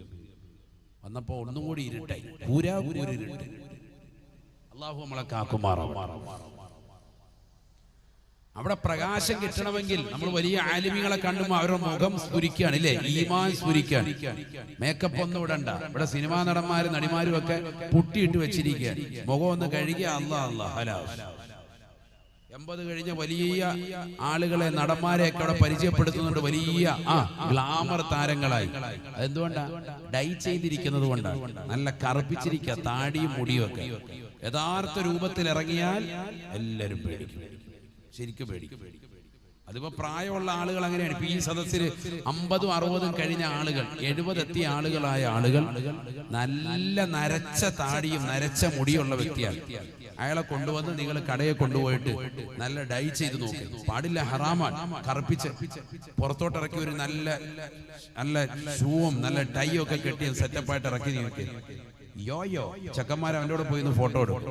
വന്നപ്പോ ഒന്നും കൂടി ഇരുട്ടായി. കൂരിരുട്ട്. അല്ലാഹു നമ്മളെ കാക്കുമാറാവട്ടെ. അവിടെ പ്രകാശം കിട്ടണമെങ്കിൽ നമ്മൾ വലിയ ആലിമികളെ കണ്ടുമ്പോൾ അവരുടെ മുഖം സ്ഫുരിക്കുകയാണ്, ഇല്ലേ? ഈമാൻ സ്ഫുരിക്കുകയാണ്. മേക്കപ്പ് ഒന്നും ഇടണ്ട. ഇവിടെ സിനിമാ നടന്മാരും നടിമാരും ഒക്കെ പുട്ടിയിട്ട് വെച്ചിരിക്കുകയാണ്. മുഖം ഒന്ന് കഴുകിയ അല്ലാഹ് ഹലാ. 80 കഴിഞ്ഞ വലിയ ആളുകളെ, നടന്മാരെയൊക്കെ അവിടെ പരിചയപ്പെടുത്തുന്നുണ്ട്. വലിയ ഗ്ലാമർ താരങ്ങളായി. അതെന്തുകൊണ്ടാ? ഡൈ ചെയ്തിരിക്കുന്നത് കൊണ്ടാണ്. നല്ല കറുപ്പിച്ചിരിക്കുക, താടിയും മുടിയും ഒക്കെ. യഥാർത്ഥ രൂപത്തിൽ ഇറങ്ങിയാൽ എല്ലാവരും പേടിക്കും, ശരിക്കും പേടിക്കും. അതിപ്പോ പ്രായമുള്ള ആളുകൾ അങ്ങനെയാണ്. ഇപ്പൊ ഈ സദസ്സിൽ 50ഉം 60ഉം കഴിഞ്ഞ ആളുകൾ, 70 എത്തിയ ആളുകളായ ആളുകൾ നല്ല നരച്ച താടിയും നരച്ച മുടിയുള്ള വ്യക്തിയാണ്. അയാളെ കൊണ്ടുവന്ന് നിങ്ങൾ കടയെ കൊണ്ടുപോയിട്ട് നല്ല ഡൈ ചെയ്ത് നോക്കി. പാടില്ല, ഹറാമാണ്. കറുപ്പിച്ച് പുറത്തോട്ടിറക്കി ഒരു നല്ല നല്ല ഷൂവും നല്ല ടൈ ഒക്കെ കെട്ടി സെറ്റപ്പായിട്ട് ഇറക്കി നോക്കി. യോയോ ചെക്കന്മാർ അവൻ്റെ കൂടെ പോയി ഫോട്ടോ എടുക്കും.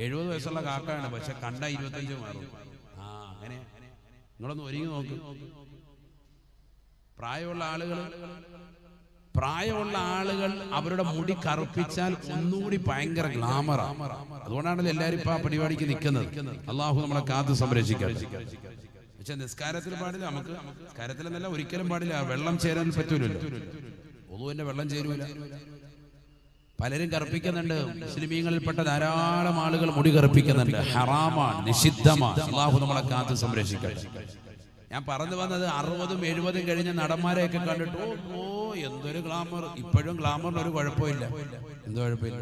70 വയസ്സുള്ള കാക്കാണ്, പക്ഷെ കണ്ട 25 മാറും. അങ്ങനെ നിങ്ങളൊന്ന് ഒരുങ്ങി നോക്ക്. പ്രായമുള്ള ആളുകൾ അവരുടെ മുടി കറുപ്പിച്ചാൽ ഒന്നുകൂടി ഭയങ്കര ഗ്ലാമറാണ്. അതുകൊണ്ടാണല്ലോ എല്ലാവരും ഇപ്പൊ ആ പരിപാടിക്ക് നിൽക്കുന്നത്. അള്ളാഹു നമ്മളെ കാത്ത് സംരക്ഷിക്കട്ടെ. പക്ഷെ നിസ്കാരത്തിൽ പാടില്ല. നമുക്ക് നിസ്കാരത്തിലെന്നല്ല, ഒരിക്കലും പാടില്ല. വെള്ളം ചേരാൻ പറ്റൂലല്ലോ. ഒന്നുവിന്റെ വെള്ളം ചേരൂല. പലരും കറുപ്പിക്കുന്നുണ്ട്. മുസ്ലിമീങ്ങളിൽപ്പെട്ട ധാരാളം ആളുകൾ മുടി കറുപ്പിക്കുന്നുണ്ട്. ഹറാമാണ്, നിഷിദ്ധമാണ്. അള്ളാഹു നമ്മളെ കാത്ത് സംരക്ഷിക്കട്ടെ. ഞാൻ പറഞ്ഞു വന്നത് 60ഉം 70ഉം കഴിഞ്ഞ നടന്മാരെയൊക്കെ കണ്ടിട്ട് എന്തൊരു ഗ്ലാമർ. ഇപ്പോഴും ഗ്ലാമറിന് ഒരു കുഴപ്പമില്ല. എന്ത് കുഴപ്പമില്ല?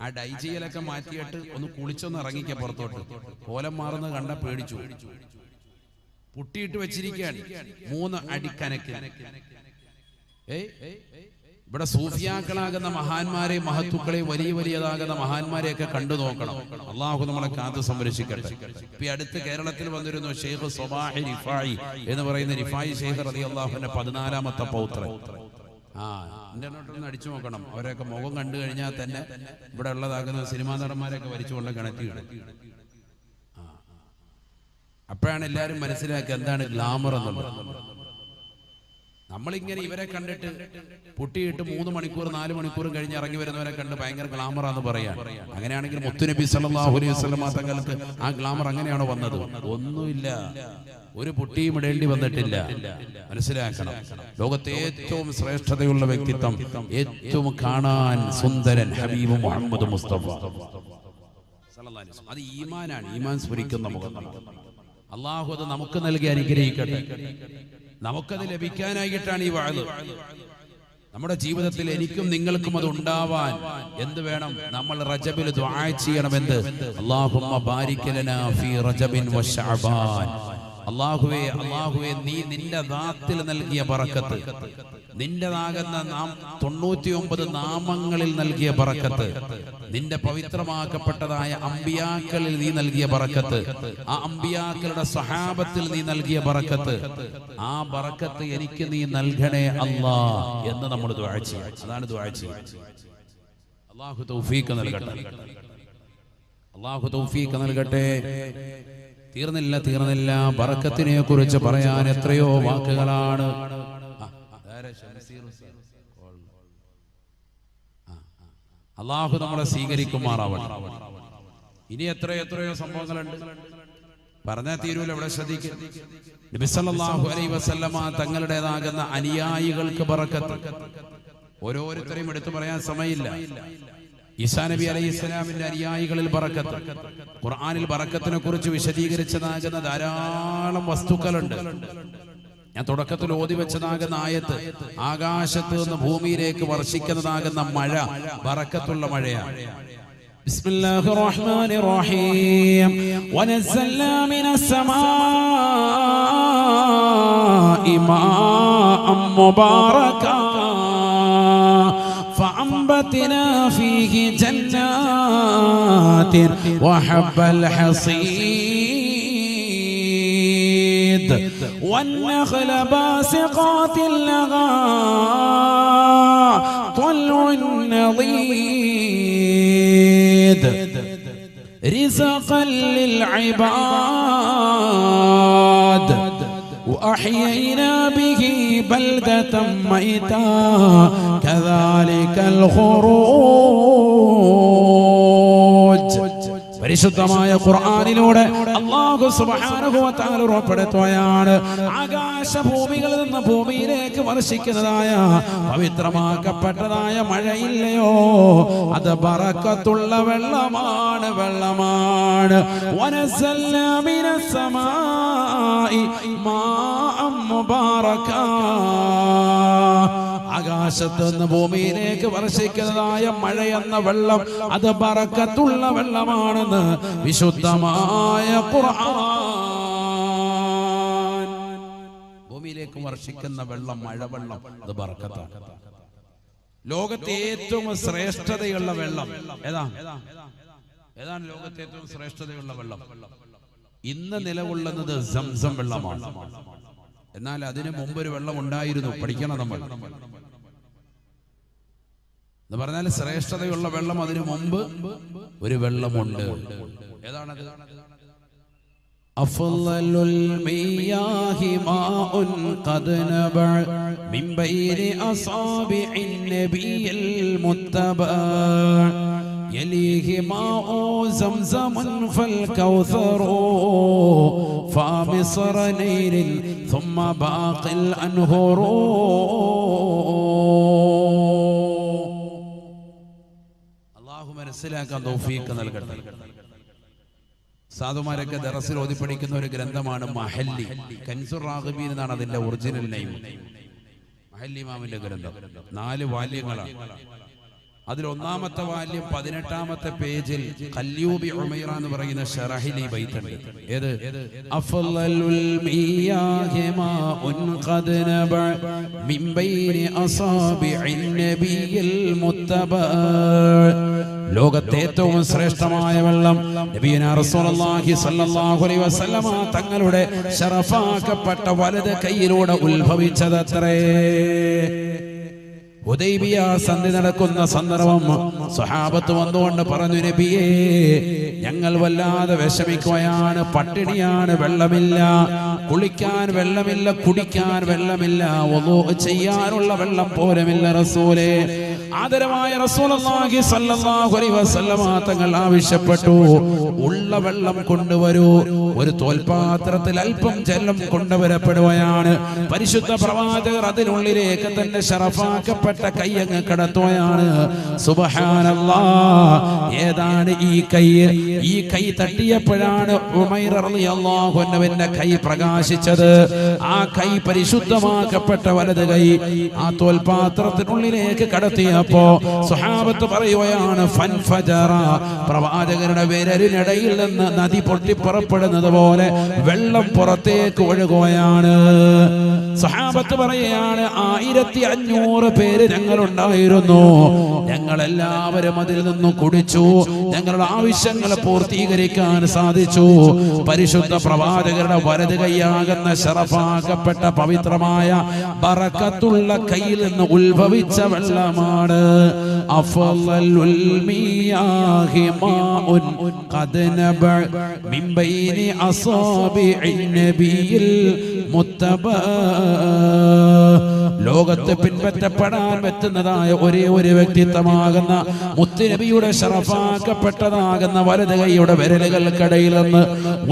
ആ ഡൈ ചെയ്യലൊക്കെ മാറ്റിയിട്ട് ഒന്ന് കുളിച്ചൊന്ന് ഇറങ്ങിക്ക പുറത്തോട്ട്. കോലം മാറുന്നത് കണ്ട പേടിച്ചു. പുട്ടിയിട്ട് വെച്ചിരിക്കുകയാണ് 3 അടി കനക്ക്. ഇവിടെ സൂഫിയാക്കളാകുന്ന മഹാന്മാരെ, മഹത്തുക്കളെ, വലിയ വലിയതാകുന്ന മഹാന്മാരെയൊക്കെ കണ്ടു നോക്കണം. അള്ളാഹു നമ്മളെ കാത്തു സംരക്ഷിക്കട്ടെ. ഇപ്പൊ അടുത്ത് കേരളത്തിൽ വന്നിരുന്നു ഷെയ്ഖ് സ്വബാഹി റിഫായി എന്ന് പറയുന്ന റിഫായി ഷെയ്ഖ് റളിയല്ലാഹുവിന്റെ 14ാമത്തെ പൗത്രൻ. ഇന്റർനെറ്റിൽ അടിച്ചു നോക്കണം. അവരൊക്കെ മുഖം കണ്ടു കഴിഞ്ഞാൽ തന്നെ ഇവിടെ ഉള്ളതാകുന്ന സിനിമാ നടന്മാരെയൊക്കെ വരിച്ചുകൊണ്ട് കിണറ്റിയിടും. അപ്പോഴാണ് എല്ലാവരും മനസ്സിലാക്കുക എന്താണ് ഗ്ലാമർ എന്നുള്ളത്. നമ്മളിങ്ങനെ ഇവരെ കണ്ടിട്ട് പൊട്ടിയിട്ട് 3 മണിക്കൂർ 4 മണിക്കൂറും കഴിഞ്ഞ് ഇറങ്ങി വരുന്നവരെ കണ്ട് ഭയങ്കര ഗ്ലാമറാന്ന് പറയാം. അങ്ങനെയാണെങ്കിൽ മുത്തുനബി സല്ലല്ലാഹു അലൈഹി വസല്ലം തങ്ങൾക്ക് ആ ഗ്ലാമർ അങ്ങനെയാണോ വന്നത്? ഒന്നുമില്ല, ഒരു പൊട്ടിയും ഇടേണ്ടി വന്നിട്ടില്ല. മനസ്സിലാക്കണം. ലോകത്തെ ഏറ്റവും ശ്രേഷ്ഠതയുള്ള വ്യക്തിത്വം, ഏറ്റവും കാണാൻ സുന്ദരൻ ഹബീബ് മുഹമ്മദ് മുസ്തഫ സല്ലല്ലാഹു അലൈഹി വസല്ലം. അത് ഈമാനാണ്, ഈമാൻ സ്ഫുരിക്കുന്ന മുഖം. അള്ളാഹു അത് നമുക്ക് നൽകി അനുഗ്രഹിക്കട്ടെ. നമുക്കത് ലഭിക്കാനായിട്ടാണ് ഈ വഅദ്. നമ്മുടെ ജീവിതത്തിൽ എനിക്കും നിങ്ങൾക്കും അത് ഉണ്ടാവാൻ എന്ത് വേണം? നമ്മൾ റജബിൽ ദുആ ചെയ്യണമെന്ന്. അല്ലാഹുമ്മ ബാരിക് ലനാ ഫീ റജബിൻ വശഅബാൻ. അല്ലാഹുവേ, അല്ലാഹുവേ, നീ നിന്റെ ദാത്തിൽ നൽകിയ ബറക്കത്ത്, നിന്റേതാകുന്ന 99 നാമങ്ങളിൽ നൽകിയ ബറക്കത്ത്, നിന്റെ പവിത്രമാക്കപ്പെട്ടതായ അമ്പിയാക്കളിൽ നീ നൽകിയ ബറക്കത്ത്, ആ അമ്പിയാക്കളുടെ സഹാബത്തിൽ നീ നൽകിയ ബറക്കത്ത്, ആ ബറക്കത്ത് എനിക്ക് നീ നൽകണേ അല്ലാ എന്ന് നമ്മൾ ദുആ ചെയ്യും. അതാണ് ദുആ ചെയ്യുക. അല്ലാഹു തൗഫീഖ് നൽകട്ടെ, അല്ലാഹു തൗഫീഖ് നൽകട്ടെ. തീർന്നില്ല. ബറക്കത്തിനെ കുറിച്ച് പറയാൻ എത്രയോ വാക്കുകളാണ്. അല്ലാഹു നമ്മളെ സ്വീകരിക്കുമാറാവട്ടെ. ഇനി എത്രയോ സംഭവങ്ങളുണ്ട്, പറഞ്ഞാൽ തീരൂല. ഇവിടെ ശ്രദ്ധിക്കുക. നബി സല്ലല്ലാഹു അലൈഹി വസല്ലമ തങ്ങളുടേതാകുന്ന അനുയായികൾക്ക് ബറക്കത്ത് ഓരോരുത്തരെയും എടുത്തു പറയാൻ സമയമില്ല. ഈസാ നബി അലൈഹിസ്സലാമിന്റെ അനുയായികളിൽ ബറക്കത്ത്. ഖുർആനിൽ ബറക്കത്തിനെ കുറിച്ച് വിശദീകരിച്ചതാകുന്ന ധാരാളം വസ്തുക്കളുണ്ട്. ഞാൻ തുടക്കത്തിൽ ഓതി വെച്ചതാകുന്ന ആയത്ത്, ആകാശത്ത് നിന്ന് ഭൂമിയിലേക്ക് വർഷിക്കുന്നതാകുന്ന മഴ ബറക്കത്തുള്ള മഴയാണ്. ബിസ്മില്ലാഹിർ റഹ്മാനിർ റഹീം. വനസ്സൽനാ മിനസ് സമാഇ മാഅൻ മുബാറകാ فأنبتنا فيه جنات وحب الحصيد والنخل باسقات لها طلع نضيد رزقا للعباد وأحيينا به بلدة ميتا كذلك الخروج. പരിശുദ്ധമായ ഖുർആനിലൂടെ അല്ലാഹു സുബ്ഹാനഹു വ തആല ഉറപ്പെടുത്തുകയാണ്, ആകാശഭൂമികളിൽ നിന്ന് ഭൂമിയിലേക്ക് വർഷിക്കുന്നതായ പവിത്രമാക്കപ്പെട്ടതായ മഴയില്ലയോ, അത് ബറക്കത്തുള്ള വെള്ളമാണ്. വനസ്സൽനാ മിനസ് സമാഇ മാഅൻ മുബാറകാ. ആകാശത്ത് നിന്ന് ഭൂമിയിലേക്ക് വർഷിക്കുന്നതായ മഴ എന്ന വെള്ളം അത് ബറക്കത്തുള്ള വെള്ളമാണെന്ന് വിശുദ്ധമായ ഖുർആൻ. ഭൂമിയിലേക്ക് വർഷിക്കുന്ന വെള്ളം, മഴവെള്ളം, അത് ബറക്കത്താണ്. ലോകത്തെ ഏറ്റവും ശ്രേഷ്ഠതയുള്ള വെള്ളം ഏതാണ്? ലോകത്തെ ഏറ്റവും ശ്രേഷ്ഠതയുള്ള വെള്ളം ഇന്ന് നിലകൊള്ളുന്നത് സംസം വെള്ളമാണ്. എന്നാൽ അതിനു മുമ്പൊരു വെള്ളം ഉണ്ടായിരുന്നു, പഠിക്കണം നമ്മൾ എന്ന് പറഞ്ഞാൽ ശ്രേഷ്ഠതയുള്ള വെള്ളം അതിനു മുമ്പ് ഒരു വെള്ളമുണ്ട്. ഏതാണത്? അഫ്ളലുൽ മിയാഹി മാഉൻ ഖദ് നബഅ മിൻ ബൈനി അസാബിഇൻ നബിയിൽ മുത്തബഅ യലീഹി മാഉ സംസമുൻ ഫൽകൗസറു ഫമിസ്റ നൈരിൻ ثم باقي الأنهار. അല്ലാഹു മനസ്സിലാക്കാൻ തൗഫീഖ് നൽകട്ടെ. സാധുമാരൊക്കെ ദറസിൽ ഓതി പഠിക്കുന്ന ഒരു ഗ്രന്ഥമാണ് മഹല്ലി. കൻസുർ റാഗിബീൻ എന്നാണ് അതിന്റെ ഒറിജിനൽ നെയിം. മഹല്ലി ഇമാമിന്റെ ഗ്രന്ഥം 4 വാല്യങ്ങളാണ്. അതിലൊന്നാമത്തെ വാല്യം 18ാമത്തെ പേജിൽ ഖല്ലൂബി ഉമൈറ എന്ന് പറയുന്ന ഷറഹിൽ ഈ ബൈത്തുണ്ട്. ഏത്? അഫ്ളലുൽ മിയാഹി മാഉൻ ഖദ് നബ മിൻ ബൈനി അസാബിഇൻ നബിയിൽ മുത്തബ. ലോകത്തെ ഏറ്റവും ശ്രേഷ്ഠമായ വെള്ളം നബിയുനാ റസൂലുള്ളാഹി സ്വല്ലല്ലാഹു അലൈഹി വസല്ലമ തങ്ങളുടെ ശറഫാക്കപ്പെട്ട വലത് കൈയിലൂടെ ഉത്ഭവിച്ചതത്രേ. ഹുദൈബിയ സന്ധി നടക്കുന്ന സന്ദർഭം സ്വഹാബത്ത് വന്നുകൊണ്ട് പറഞ്ഞു, നബിയേ, ഞങ്ങൾ വല്ലാതെ വിഷമിക്കുകയാണ്, പട്ടിണിയാണ്, വെള്ളമില്ല, കുളിക്കാൻ വെള്ളമില്ല, കുടിക്കാൻ വെള്ളമില്ല, വുളൂ ചെയ്യാനുള്ള വെള്ളം പോലുമില്ല റസൂലേ. ആദരവായ റസൂലുള്ളാഹി സ്വല്ലല്ലാഹു അലൈഹി വസല്ലമ തങ്ങൾ ആവശ്യപ്പെട്ടു, ഉള്ള വെള്ളം കൊണ്ടുവരൂ. ഒരു തോൽപാത്രത്തിൽ അല്പം ജലം കൊണ്ടുവരപ്പെടുകയാണ്. പരിശുദ്ധ പ്രവാചകർ അതിനുള്ളിലേക്ക് തന്റെ ശറഫാക്കപ്പെട്ട കൈ അങ്ങ് കടത്തുകയാണ്. സുബ്ഹാനല്ലാഹ്, ഏതാണ് ഈ കൈ? ഈ കൈ തട്ടിയപ്പോഴാണ് ഉമൈർ റളിയല്ലാഹു അൻഹുവിന്റെ കൈ പ്രകാശിച്ചത്. ആ കൈ പരിശുദ്ധമാക്കപ്പെട്ട വലത് കൈ ആ തോൽപാത്രത്തിനുള്ളിലേക്ക് കടത്തിയപ്പോ സ്വഹാബത്ത് പറയുകയാണ്, ഫൻഫജറ, പ്രവാചകരുടെ വിരലിനിടയിൽ നിന്ന് നദി പൊട്ടിപ്പുറപ്പെടുന്നത് പോലെ വെള്ളം പുറത്തേക്ക് ഒഴുകുകയാണ്. സ്വഹാബത്ത് പറയുകയാണ്, 1500 പേര് ഞങ്ങളുണ്ടായിരുന്നു. ഞങ്ങളെല്ലാവരും അതിൽ നിന്നും കുടിച്ചു. ഞങ്ങളുടെ ആവശ്യങ്ങൾ പൂർത്തീകരിക്കാൻ സാധിച്ചു. പരിശുദ്ധ പ്രവാചകരുടെ വലത് കൈയാകുന്ന ശറഫാക്കപ്പെട്ട പവിത്രമായ ബറക്കത്തുള്ള കയ്യിൽ നിന്ന് ഉത്ഭവിച്ച വെള്ളമാണ്. അഫ്ളലുൽ മിയാഹി മാഉൻ ഖദ് നബ മിൻ ബൈനി അസാബിഇൻ നബിയിൽ മുത്തബ. ലോകത്തെ പിൻപറ്റപ്പെടാൻ പറ്റുന്നതായ ഒരേ ഒരു വ്യക്തിത്വമാകുന്ന മുത്തുനബിയുടെ ശറഫാക്കപ്പെട്ടതാകുന്ന വലത് കൈയുടെ വിരലുകൾക്കിടയിൽ നിന്ന്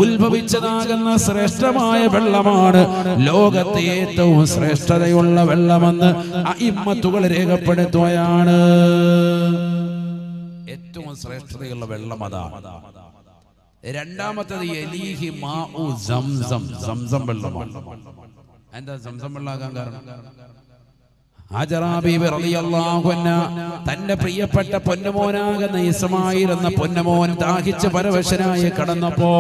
ഉത്ഭവിച്ചതാകുന്ന ശ്രേഷ്ഠമായ വെള്ളമാണ് ലോകത്തെ ഏറ്റവും ശ്രേഷ്ഠതയുള്ള വെള്ളമെന്ന് അഇമ്മത്തുകൾ രേഖപ്പെടുത്തുകയാണ്. ഏറ്റവും ശ്രേഷ്ഠതയുള്ള വെള്ളം അതാണ്. രണ്ടാമത്തത് യലീഹി മാഉ സംസം, സംസം വെള്ളമാണ്. എന്താ സംസം വെള്ളമാകാൻ കാരണം? ഹാജറ ബീവി റളിയല്ലാഹു അൻഹാ തന്റെ പ്രിയപ്പെട്ട പൊന്നുമോനാകുന്ന ഇസ്മായിൽ എന്ന പൊന്നുമോൻ ദാഹിച്ച് പരവശനായി കടന്നപ്പോ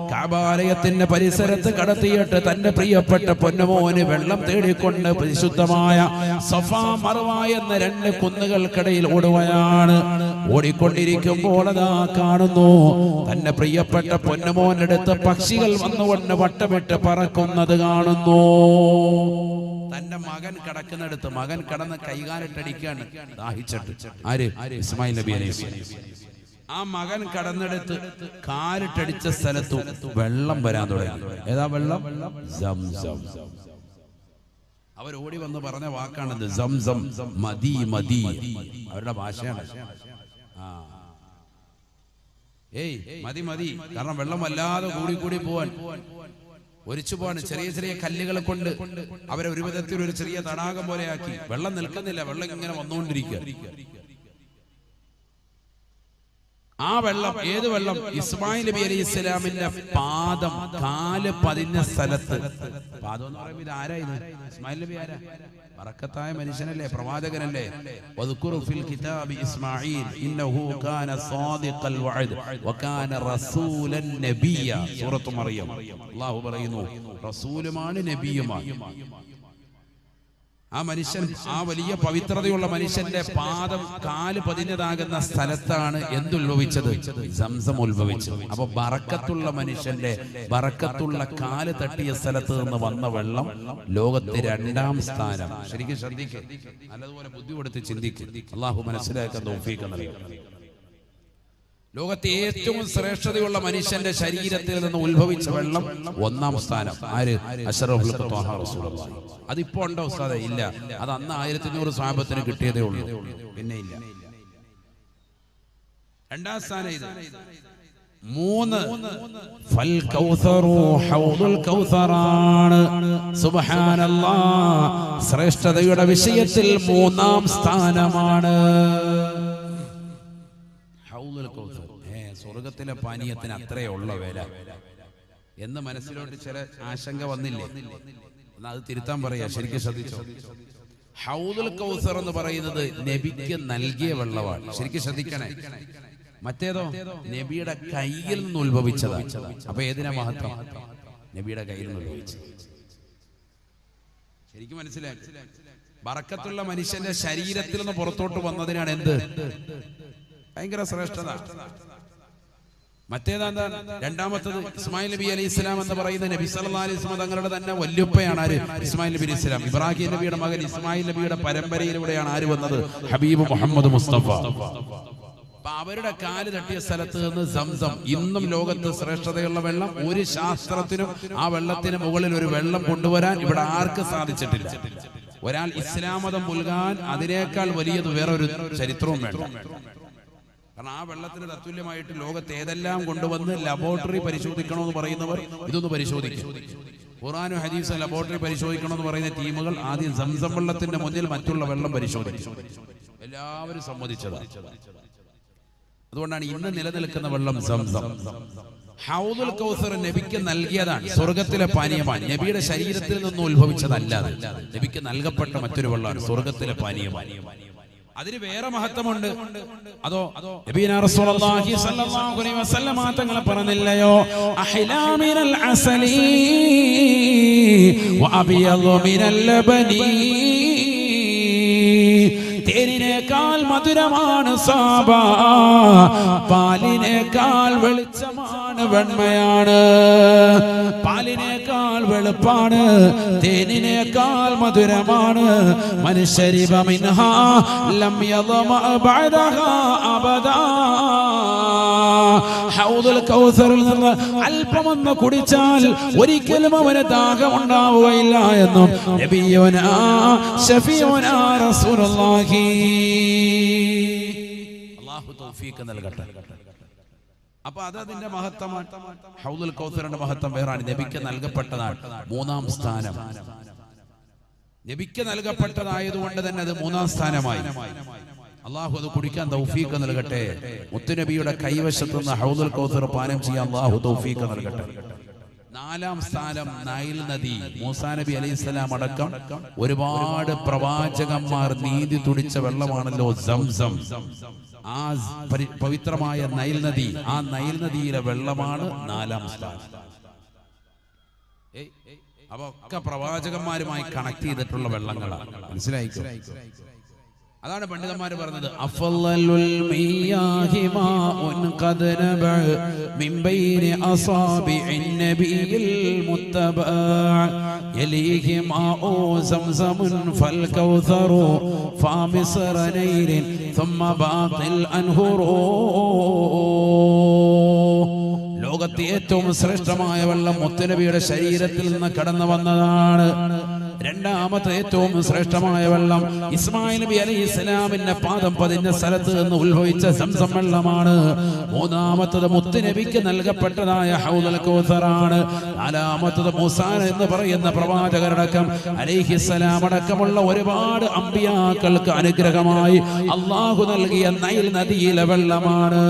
കഅബാലയത്തിന്റെ പരിസരത്ത് കടത്തിയിട്ട് തന്റെ പ്രിയപ്പെട്ട പൊന്നുമോന് വെള്ളം തേടിക്കൊണ്ട് പരിശുദ്ധമായ സഫാ മർവ എന്ന 2 കുന്നുകൾക്കിടയിൽ ഓടുകയാണ്. ഓടിക്കൊണ്ടിരിക്കുമ്പോൾ അതാ കാണുന്നു, തന്റെ പ്രിയപ്പെട്ട പൊന്നുമോന്റെ അടുത്ത് പക്ഷികൾ വന്നുകൊണ്ട് വട്ടമിട്ട് പറക്കുന്നത് കാണുന്നു. തന്റെ മകൻ കിടക്കുന്നിടത്ത് മകൻ കിടന്ന് കൈകാലിട്ടടിക്കാണ് ദാഹിച്ചിട്ട്. ആര്? ഇസ്മായിൽ നബി അലൈഹി. ആ മകൻ കടന്നെടുത്ത് കാലിട്ടടിച്ച സ്ഥലത്തു വെള്ളം വരാൻ തുടങ്ങി. ഏതാ വെള്ളം? സംസം. അവർ ഓടി വന്ന് പറഞ്ഞ വാക്കാണത് സംസം, മതി മതി, അവരുടെ ഭാഷയാണ്. ഏയ് മതി മതി, കാരണം വെള്ളം വല്ലാതെ കൂടി പോവാൻ ഒരിച്ചു പോവാണ്. ചെറിയ ചെറിയ കല്ലുകളെ കൊണ്ട് അവരെ ഒരു വിധത്തിൽ ഒരു ചെറിയ തടാകം പോലെ ആക്കി. വെള്ളം നിൽക്കുന്നില്ല, വെള്ളം ഇങ്ങനെ വന്നുകൊണ്ടിരിക്കുക. ആ വെള്ളം ഏത് വെള്ളം? ഇസ്മായിൽ നബി അലൈഹി ഇസ്ലാമിന്റെ പാദം, കാല് പതിഞ്ഞ സ്ഥലത്ത്. പാദം എന്ന് പറയുമ്പോൾ ഇത് ആരായിരുന്നു? ഇസ്മായിൽ നബി ആരാ? ബറക്കത്തായ മനുഷ്യനല്ലേ, പ്രവാചകനല്ലേ. വദ്കുറു ഫിൽ കിതാബി ഇസ്മാഈൽ ഇന്നഹു കാന സാദിഖൽ വഅദ് വകാന റസൂലൻ നബിയ. സൂറത്തു മറിയം അല്ലാഹു പറയുന്നു, റസൂലുമാണ് നബിയുമാണ്. ആ മനുഷ്യൻ, ആ വലിയ പവിത്രതയുള്ള മനുഷ്യന്റെ പാദം, കാല് പതിഞ്ഞതാകുന്ന സ്ഥലത്താണ് എന്തുത്ഭവിച്ചത്? സംസം ഉത്ഭവിച്ചത്. അപ്പൊ ബറക്കത്തുള്ള മനുഷ്യന്റെ, ബറക്കത്തുള്ള കാല് തട്ടിയ സ്ഥലത്ത് നിന്ന് വന്ന വെള്ളം ലോകത്തെ 2ാം സ്ഥാനം. ശരിക്കും ശ്രദ്ധിക്കുക, നല്ലതുപോലെ ബുദ്ധി കൊടുത്ത് ചിന്തിക്കുക. അള്ളാഹു മനസ്സിലാക്കാൻ തൗഫീഖ് നൽകട്ടെ. ലോകത്തെ ഏറ്റവും ശ്രേഷ്ഠതയുള്ള മനുഷ്യന്റെ ശരീരത്തിൽ നിന്ന് ഉത്ഭവിച്ച വെള്ളം 1ാം സ്ഥാനം. ആര്? അഷ്റഫുൽ ഖൽഖ് റസൂലുള്ളാഹി. അതിപ്പോ ഉണ്ടോ ഉസ്താദേ? ഇല്ല. അത് അന്ന് 1500 സ്വഹാബത്തിന് കിട്ടിയതേ ഉള്ളൂ, പിന്നെ ഇല്ല. 2ാം സ്ഥാനം ഇത്. 3 ഫൽ കൗസറു ഹൗദുൽ കൗസറാണ്. സുബ്ഹാനല്ലാഹ്, ശ്രേഷ്ഠതയുടെ വിഷയത്തിൽ 3ാം സ്ഥാനമാണ് ഹൗദുൽ കൗസർ. സ്വർഗത്തിലെ പാനീയത്തിന് അത്രയേ ഉള്ള വില എന്ന് മനസ്സിലോട്ട് ചില ആശങ്ക വന്നില്ലേ? അത് തിരുത്താൻ പറയാ. ശരിക്കും ശ്രദ്ധിച്ചോ. ഹൗദുൽ കൗസർ എന്ന് പറയുന്നത് നബിക്ക് നൽകിയ വെള്ളമാണ്. ശരിക്കും ശ്രദ്ധിക്കണേ. മറ്റേതോ നബിയുടെ കയ്യിൽ നിന്ന് ഉത്ഭവിച്ചതാണ്. അപ്പൊ ഏതിനാ മഹത്വം? നബിയുടെ കയ്യിൽ നിന്ന് ഉത്ഭവിച്ചത്. ശരിക്കും മനസ്സിലായി. ബറക്കത്തുള്ള മനുഷ്യന്റെ ശരീരത്തിൽ നിന്ന് പുറത്തോട്ട് വന്നതിനാണ് എന്ത് ഭയങ്കര ശ്രേഷ്ഠത. മറ്റേതാ രണ്ടാമത്തത് ഇസ്മായിൽ നബി അലൈഹി ഇസ്ലാം എന്ന് പറയുന്ന നബി സല്ലല്ലാഹു അലൈഹി വസല്ലം തങ്ങളുടെ തന്നെ വല്യുപ്പയാണ് ആര്? ഇസ്മായിൽ നബി അലൈഹി ഇസ്ലാം. ഇബ്രാഹിം നബിയുടെ മകൻ ഇസ്മായിൽ നബിയുടെ പരമ്പരയിലൂടെയാണ് ആര് വന്നത്? ഹബീബ് മുഹമ്മദ് മുസ്തഫ. അപ്പൊ അവരുടെ കാല് തട്ടിയ സ്ഥലത്ത് നിന്ന് സംസം, ഇന്നും ലോകത്ത് ശ്രേഷ്ഠതയുള്ള വെള്ളം, ഒരു ശാസ്ത്രത്തിനും ആ വെള്ളത്തിന് മുകളിൽ ഒരു വെള്ളം കൊണ്ടുവരാൻ ഇവിടെ ആർക്കും സാധിച്ചിട്ടില്ല. ഒരാൾ ഇസ്ലാം മതം പുൽകാൻ അതിനേക്കാൾ വലിയത് വേറൊരു ചരിത്രവും വേണ്ട. കാരണം ആ വെള്ളത്തിന് തത്തുല്യമായിട്ട് ലോകത്ത് ഏതെല്ലാം കൊണ്ടുവന്ന് ലബോറട്ടറി പരിശോധിക്കണമെന്ന് പറയുന്നവർ ഇതൊന്ന് പരിശോധിക്കും. ഖുർആനും ഹദീസും ലബോറട്ടറി പരിശോധിക്കണമെന്ന് പറയുന്ന ടീമുകൾ ആദ്യം സംസം വെള്ളത്തിന്റെ മുന്നിൽ മറ്റുള്ള വെള്ളം പരിശോധിക്കും. എല്ലാവരും സമ്മതിച്ചതാണ്. അതുകൊണ്ടാണ് ഇന്ന് നിലനിൽക്കുന്ന വെള്ളം സംസം. ഹൗദുൽ കൗസർ നബിക്ക് നൽകിയതാണ്, സ്വർഗത്തിലെ പാനീയമാണ്. നബിയുടെ ശരീരത്തിൽ നിന്ന് ഉത്ഭവിച്ചതല്ലാതെ നബിക്ക് നൽകപ്പെട്ട മറ്റൊരു വെള്ളമാണ്, സ്വർഗത്തിലെ പാനീയമാണ്. അതിന് വേറെ മഹത്വമുണ്ട്. അതോ നബിയുനാ റസൂലുള്ളാഹി സ്വല്ലല്ലാഹു അലൈഹി വസല്ലം തങ്ങൾ പറഞ്ഞില്ലയോ, അഹ്ലാ മിനൽ അസലി വഅബിയദു മിനൽ ലബനി, തേനിനേക്കാൾ മധുരമാണ് സാബ, പാലിനേക്കാൾ വെളിച്ചമാണ് വെണ്മയാണ്. പാലിനേക്കാൾ വെളുപ്പാണ്, തേനിനേക്കാൾ മധുരമാണ്. മനുഷ്യരിബ മിൻഹാ ലം യദമ ബഅദഹാ അബദാ. ഹൗദുൽ കൗസറിൽ നിന്ന് അല്പമൊന്ന് കുടിച്ചാൽ ഒരിക്കലും അവന് ദാഹമുണ്ടാവുകയില്ല എന്നും നബിയുനാ ശഫീഉനാ റസൂലുള്ളാഹി. അല്ലാഹു തൗഫീഖ് നൽകട്ടെ. അപ്പൊ അതിന്റെ മഹത്വമാണ്. ഹൗദുൽ കൗസറിന്റെ മഹത്വം വേറാണ്. നബിക്ക് നൽകപ്പെട്ടതാണ്, മൂന്നാം സ്ഥാനം. നബിക്ക് നൽകപ്പെട്ടതായതുകൊണ്ട് തന്നെ അത് മൂന്നാം സ്ഥാനമായി. അള്ളാഹു അത് കുടിക്കാൻ തൗഫീഖ് നൽകട്ടെ. മുത്തുനബിയുടെ കൈവശത്തു നിന്ന് ഹൗദുൽ കൗസർ പാനം ചെയ്യാൻ അള്ളാഹു തൗഫീഖ് നൽകട്ടെ. നാലാം സ്ഥാനം നൈൽ നദി. മൂസാ നബി അലൈഹിസ്സലാം അടക്കം ഒരുപാട് പ്രവാചകന്മാർ നീതി തുടിച്ച വെള്ളമാണല്ലോ സംസം. ആ പവിത്രമായ നൈൽ നദി, ആ നൈൽ നദിയിലെ വെള്ളമാണ് നാലാം സ്ഥാനം. അപ്പൊ ഒക്കെ പ്രവാചകന്മാരുമായി കണക്ട് ചെയ്തിട്ടുള്ള വെള്ളങ്ങളാണ്. മനസ്സിലായിക്കോ? അതാണ് പണ്ഡിതന്മാര് പറഞ്ഞത്, അഫ്ളലുൽ മിയാഹി മാഉൻ ഖദ് നബഅ മിൻ ബൈനി അസാബിഇൻ നബിയിൽ മുത്തബഅ യലീഹി മാഉ സംസമുൻ ഫൽ കൗസറു ഫമിസ്റ നൈലിൻ ثم ബാഖിൽ അൻഹുറു. ലോകത്തെ ഏറ്റവും ശ്രേഷ്ഠമായ വെള്ളം മുത്തുനബിയുടെ ശരീരത്തിൽ നിന്ന് കടന്നു വന്നതാണ്. രണ്ടാമത്തെ ഏറ്റവും ശ്രേഷ്ഠമായ വെള്ളം ഇസ്മായിൽ നബി അലൈഹി ഇസ്ലാമിന്റെ പാദം പതിഞ്ഞ സ്ഥലത്ത് നിന്ന് ഉത്ഭവിച്ച സംസം വെള്ളമാണ്. മൂന്നാമത്തത് മുത്തുനബിക്ക് നൽകപ്പെട്ടതായ ഹൗദുൽ കൗസറാണ്. നാലാമത്തത് മൂസാ എന്ന് പറയുന്ന പ്രവാചകരടക്കം അലൈഹിസ്സലാം അടക്കമുള്ള ഒരുപാട് അമ്പിയാക്കൾക്ക് അനുഗ്രഹമായി അള്ളാഹു നൽകിയ നൈൽ നദിയിലെ വെള്ളമാണ്.